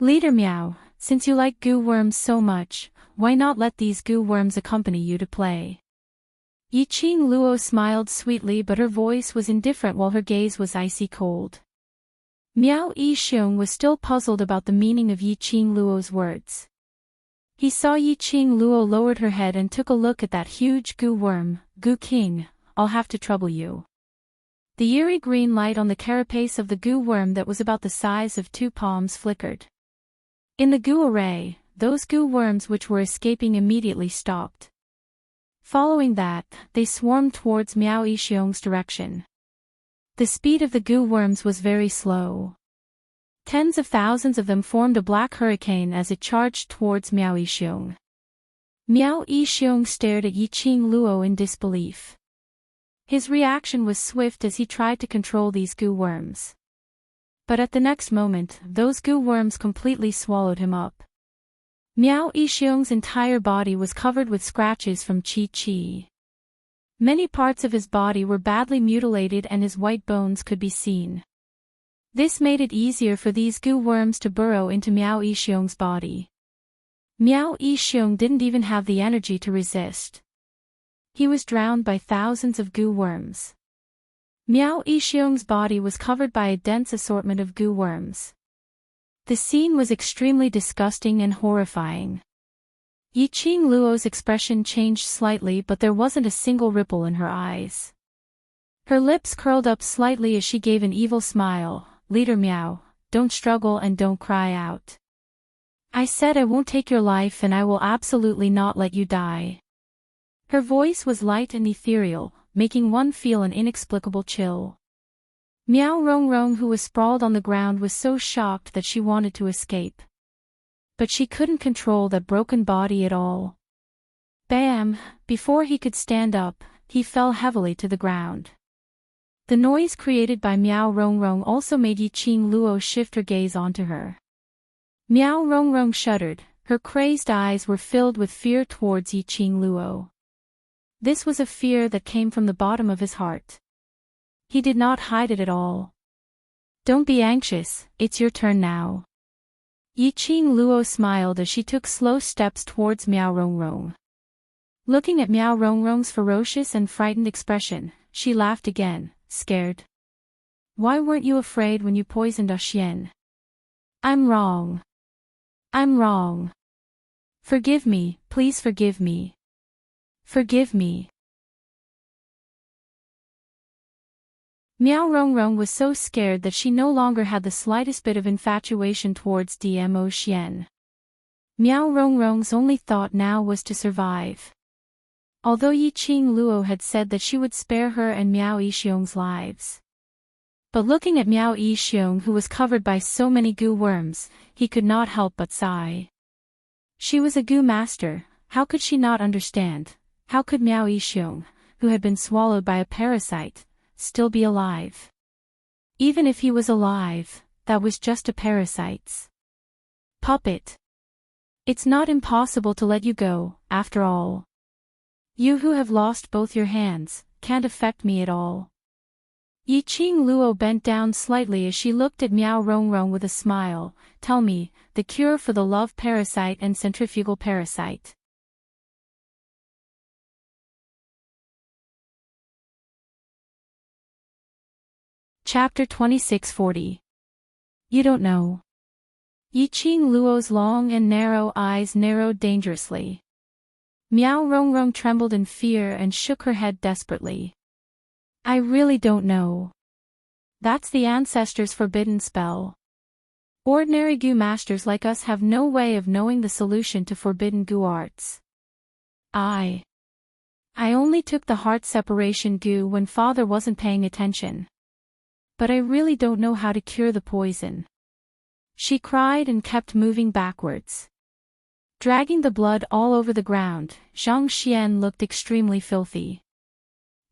Leader Miao, since you like goo worms so much, why not let these goo worms accompany you to play? Yiqing Luo smiled sweetly, but her voice was indifferent while her gaze was icy cold. Miao Yixiong was still puzzled about the meaning of Yiqing Luo's words. He saw Yiqing Luo lowered her head and took a look at that huge goo worm. Goo King, I'll have to trouble you. The eerie green light on the carapace of the goo worm that was about the size of 2 palms flickered. In the goo array, those goo worms which were escaping immediately stopped. Following that, they swarmed towards Miao Yixiong's direction. The speed of the goo worms was very slow. Tens of thousands of them formed a black hurricane as it charged towards Miao Yixiong. Miao Yixiong stared at Yiqing Luo in disbelief. His reaction was swift as he tried to control these goo worms. But at the next moment, those goo worms completely swallowed him up. Miao Yixiong's entire body was covered with scratches from Chi-Chi. Many parts of his body were badly mutilated and his white bones could be seen. This made it easier for these goo worms to burrow into Miao Yixiong's body. Miao Yixiong didn't even have the energy to resist. He was drowned by thousands of goo worms. Miao Yixiong's body was covered by a dense assortment of goo worms. The scene was extremely disgusting and horrifying. Yiqing Luo's expression changed slightly, but there wasn't a single ripple in her eyes. Her lips curled up slightly as she gave an evil smile. "Leader Miao, don't struggle and don't cry out. I said I won't take your life and I will absolutely not let you die." Her voice was light and ethereal, making one feel an inexplicable chill. Miao Rongrong, who was sprawled on the ground, was so shocked that she wanted to escape. But she couldn't control that broken body at all. Bam! Before he could stand up, he fell heavily to the ground. The noise created by Miao Rongrong also made Yiqing Luo shift her gaze onto her. Miao Rongrong shuddered, her crazed eyes were filled with fear towards Yiqing Luo. This was a fear that came from the bottom of his heart. He did not hide it at all. "Don't be anxious, it's your turn now." Yiqing Luo smiled as she took slow steps towards Miao Rongrong. Looking at Miao Rongrong's ferocious and frightened expression, she laughed again, scared. "Why weren't you afraid when you poisoned a Xian?" "I'm wrong. I'm wrong. Forgive me, please forgive me. Forgive me." Miao Rongrong was so scared that she no longer had the slightest bit of infatuation towards Dmo Xian. Miao Rongrong's only thought now was to survive. Although Yiqing Luo had said that she would spare her and Miao Yixiong's lives. But looking at Miao Yixiong, who was covered by so many goo worms, he could not help but sigh. She was a goo master, how could she not understand? How could Miao Yixiong, who had been swallowed by a parasite, still be alive? Even if he was alive, that was just a parasite's puppet. It's not impossible to let you go, after all. You who have lost both your hands, can't affect me at all. Yiqing Luo bent down slightly as she looked at Miao Rongrong with a smile. "Tell me, the cure for the love parasite and centrifugal parasite." Chapter 2640. You don't know. Yiqing Luo's long and narrow eyes narrowed dangerously. Miao Rongrong trembled in fear and shook her head desperately. "I really don't know. That's the ancestors' forbidden spell. Ordinary goo masters like us have no way of knowing the solution to forbidden goo arts. I only took the heart separation goo when father wasn't paying attention. But I really don't know how to cure the poison." She cried and kept moving backwards. Dragging the blood all over the ground, Zhang Xian looked extremely filthy.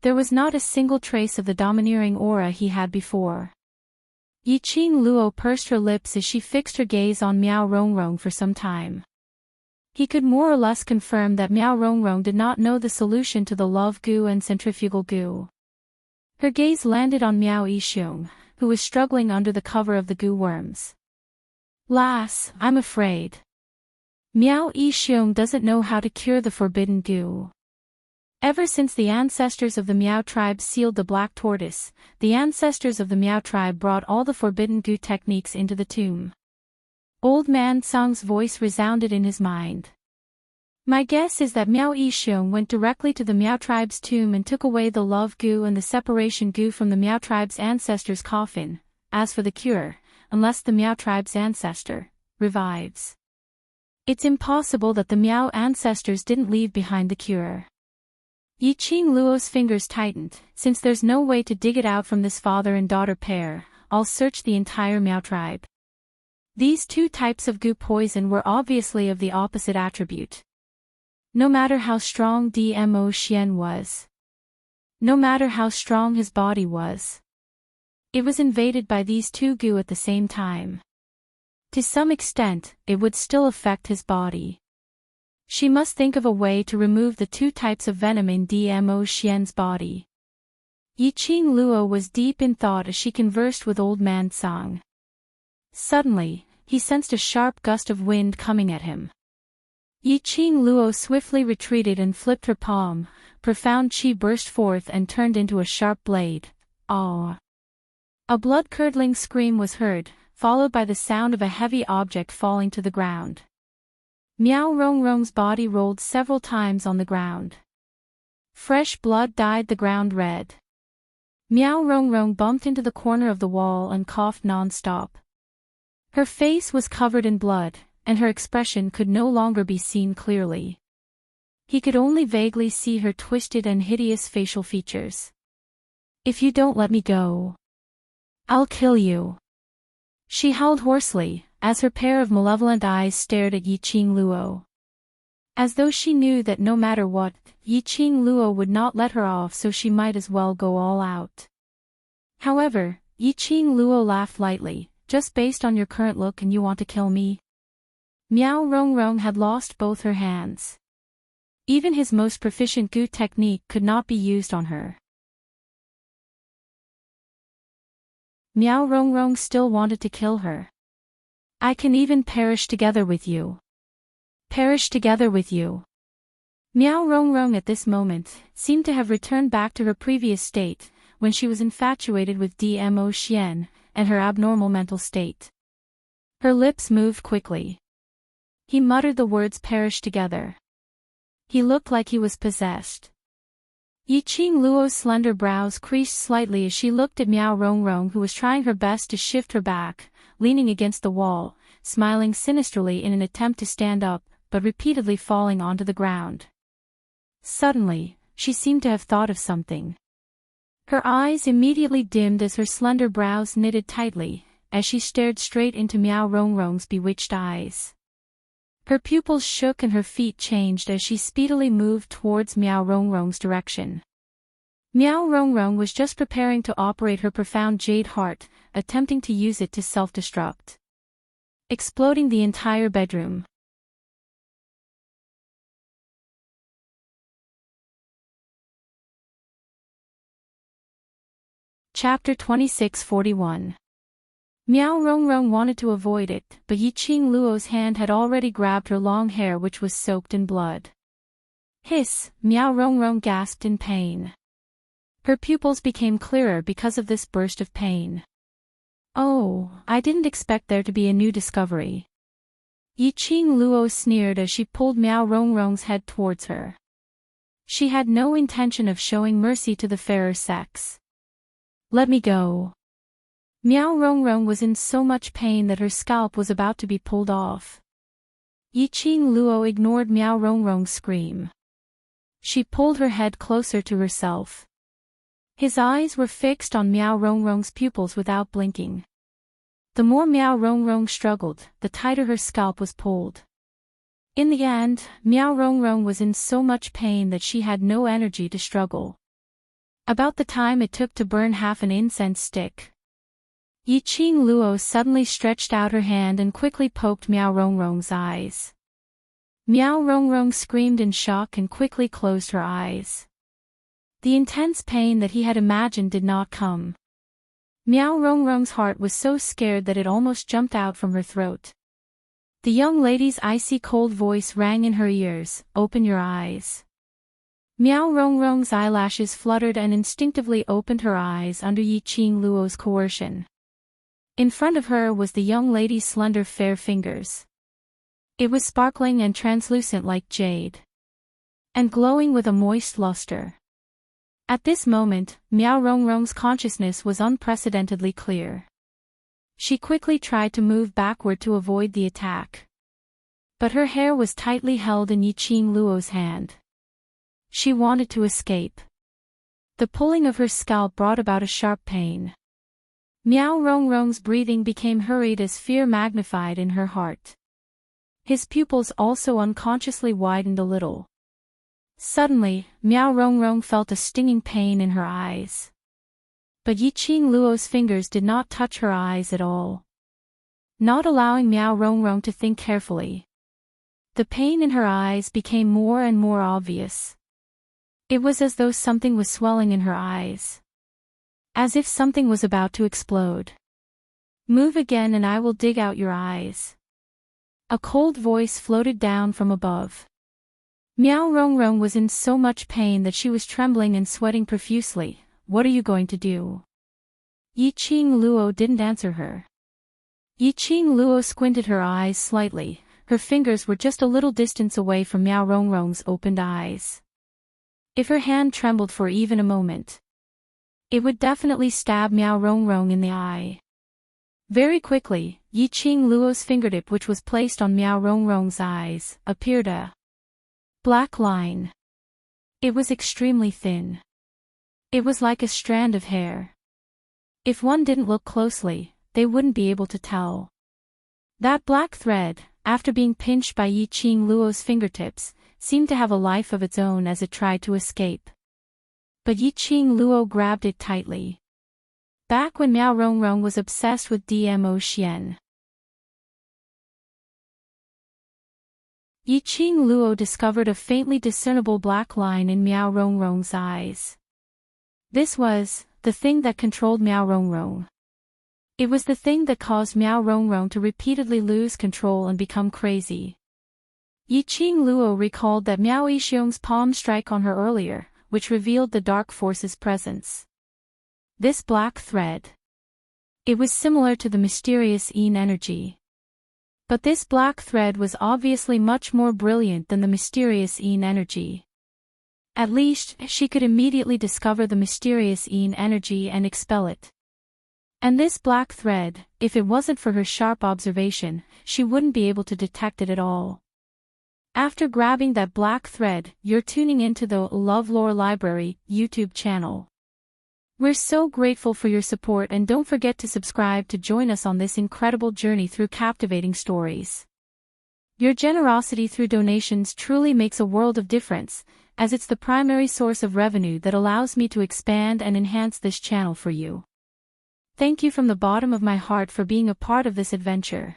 There was not a single trace of the domineering aura he had before. Yiqing Luo pursed her lips as she fixed her gaze on Miao Rongrong for some time. He could more or less confirm that Miao Rongrong did not know the solution to the love goo and centrifugal goo. Her gaze landed on Miao Yixiong, who was struggling under the cover of the goo worms. "Lass, I'm afraid. Miao Yixiong doesn't know how to cure the forbidden goo. Ever since the ancestors of the Miao tribe sealed the black tortoise, the ancestors of the Miao tribe brought all the forbidden goo techniques into the tomb." Old man Song's voice resounded in his mind. "My guess is that Miao Yixiong went directly to the Miao tribe's tomb and took away the love goo and the separation goo from the Miao tribe's ancestor's coffin. As for the cure, unless the Miao tribe's ancestor revives, it's impossible that the Miao ancestors didn't leave behind the cure." Yiqing Luo's fingers tightened. "Since there's no way to dig it out from this father and daughter pair, I'll search the entire Miao tribe." These two types of goo poison were obviously of the opposite attribute. No matter how strong Dmo Xian was, no matter how strong his body was, it was invaded by these two goo at the same time. To some extent, it would still affect his body. She must think of a way to remove the two types of venom in Dmo Xian's body. Yiqing Luo was deep in thought as she conversed with old man Song. Suddenly, he sensed a sharp gust of wind coming at him. Yi Qing Luo swiftly retreated and flipped her palm. Profound qi burst forth and turned into a sharp blade. Ah! A blood-curdling scream was heard, followed by the sound of a heavy object falling to the ground. Miao Rongrong's body rolled several times on the ground. Fresh blood dyed the ground red. Miao Rongrong bumped into the corner of the wall and coughed non-stop. Her face was covered in blood, and her expression could no longer be seen clearly. He could only vaguely see her twisted and hideous facial features. "If you don't let me go, I'll kill you," she howled hoarsely, as her pair of malevolent eyes stared at Yi Qing Luo. As though she knew that no matter what, Yi Qing Luo would not let her off, so she might as well go all out. However, Yi Qing Luo laughed lightly. "Just based on your current look and you want to kill me?" Miao Rongrong had lost both her hands. Even his most proficient gu technique could not be used on her. Miao Rongrong still wanted to kill her. "I can even perish together with you. Perish together with you." Miao Rongrong at this moment seemed to have returned back to her previous state, when she was infatuated with Dmo Xian, and her abnormal mental state. Her lips moved quickly. He muttered the words "perish together." He looked like he was possessed. Yi Qing Luo's slender brows creased slightly as she looked at Miao Rongrong, who was trying her best to shift her back, leaning against the wall, smiling sinisterly in an attempt to stand up, but repeatedly falling onto the ground. Suddenly, she seemed to have thought of something. Her eyes immediately dimmed as her slender brows knitted tightly, as she stared straight into Miao Rongrong's bewitched eyes. Her pupils shook and her feet changed as she speedily moved towards Miao Rongrong's direction. Miao Rongrong was just preparing to operate her profound jade heart, attempting to use it to self-destruct, exploding the entire bedroom. Chapter 2641. Miao Rongrong wanted to avoid it, but Yi Qing Luo's hand had already grabbed her long hair, which was soaked in blood. "Hiss!" Miao Rongrong gasped in pain. Her pupils became clearer because of this burst of pain. "Oh, I didn't expect there to be a new discovery." Yi Qing Luo sneered as she pulled Miao Rongrong's head towards her. She had no intention of showing mercy to the fairer sex. "Let me go." Miao Rongrong was in so much pain that her scalp was about to be pulled off. Yi Qing Luo ignored Miao Rongrong's scream. She pulled her head closer to herself. His eyes were fixed on Miao Rongrong's pupils without blinking. The more Miao Rongrong struggled, the tighter her scalp was pulled. In the end, Miao Rongrong was in so much pain that she had no energy to struggle. About the time it took to burn half an incense stick, Yi Qing Luo suddenly stretched out her hand and quickly poked Miao Rongrong's eyes. Miao Rongrong screamed in shock and quickly closed her eyes. The intense pain that he had imagined did not come. Miao Rongrong's heart was so scared that it almost jumped out from her throat. The young lady's icy cold voice rang in her ears, "Open your eyes." Miao Rongrong's eyelashes fluttered and instinctively opened her eyes under Yi Qing Luo's coercion. In front of her was the young lady's slender fair fingers. It was sparkling and translucent like jade, and glowing with a moist luster. At this moment, Miao Rongrong's consciousness was unprecedentedly clear. She quickly tried to move backward to avoid the attack. But her hair was tightly held in Yi Qing Luo's hand. She wanted to escape. The pulling of her scalp brought about a sharp pain. Miao Rongrong's breathing became hurried as fear magnified in her heart. His pupils also unconsciously widened a little. Suddenly, Miao Rongrong felt a stinging pain in her eyes. But Yi Qing Luo's fingers did not touch her eyes at all, not allowing Miao Rongrong to think carefully. The pain in her eyes became more and more obvious. It was as though something was swelling in her eyes, as if something was about to explode. "Move again and I will dig out your eyes." A cold voice floated down from above. Miao Rongrong was in so much pain that she was trembling and sweating profusely. What are you going to do? Yi Qing Luo didn't answer her. Yi Qing Luo squinted her eyes slightly. Her fingers were just a little distance away from Miao Rongrong's opened eyes. If her hand trembled for even a moment, it would definitely stab Miao Rongrong in the eye. Very quickly, Yi Qing Luo's fingertip, which was placed on Miao Rongrong's eyes, appeared a black line. It was extremely thin. It was like a strand of hair. If one didn't look closely, they wouldn't be able to tell. That black thread, after being pinched by Yi Qing Luo's fingertips, seemed to have a life of its own as it tried to escape. But Yi Qing Luo grabbed it tightly. Back when Miao Rongrong was obsessed with Dmo Xian, Yi Qing Luo discovered a faintly discernible black line in Miao Rongrong's eyes. This was the thing that controlled Miao Rongrong. It was the thing that caused Miao Rongrong to repeatedly lose control and become crazy. Yi Qing Luo recalled that Miao Yixiong's palm strike on her earlier, which revealed the dark force's presence. This black thread. It was similar to the mysterious Yin energy. But this black thread was obviously much more brilliant than the mysterious Yin energy. At least, she could immediately discover the mysterious Yin energy and expel it. And this black thread, if it wasn't for her sharp observation, she wouldn't be able to detect it at all. After grabbing that black thread, you're tuning into the LoveLore Library YouTube channel. We're so grateful for your support, and don't forget to subscribe to join us on this incredible journey through captivating stories. Your generosity through donations truly makes a world of difference, as it's the primary source of revenue that allows me to expand and enhance this channel for you. Thank you from the bottom of my heart for being a part of this adventure.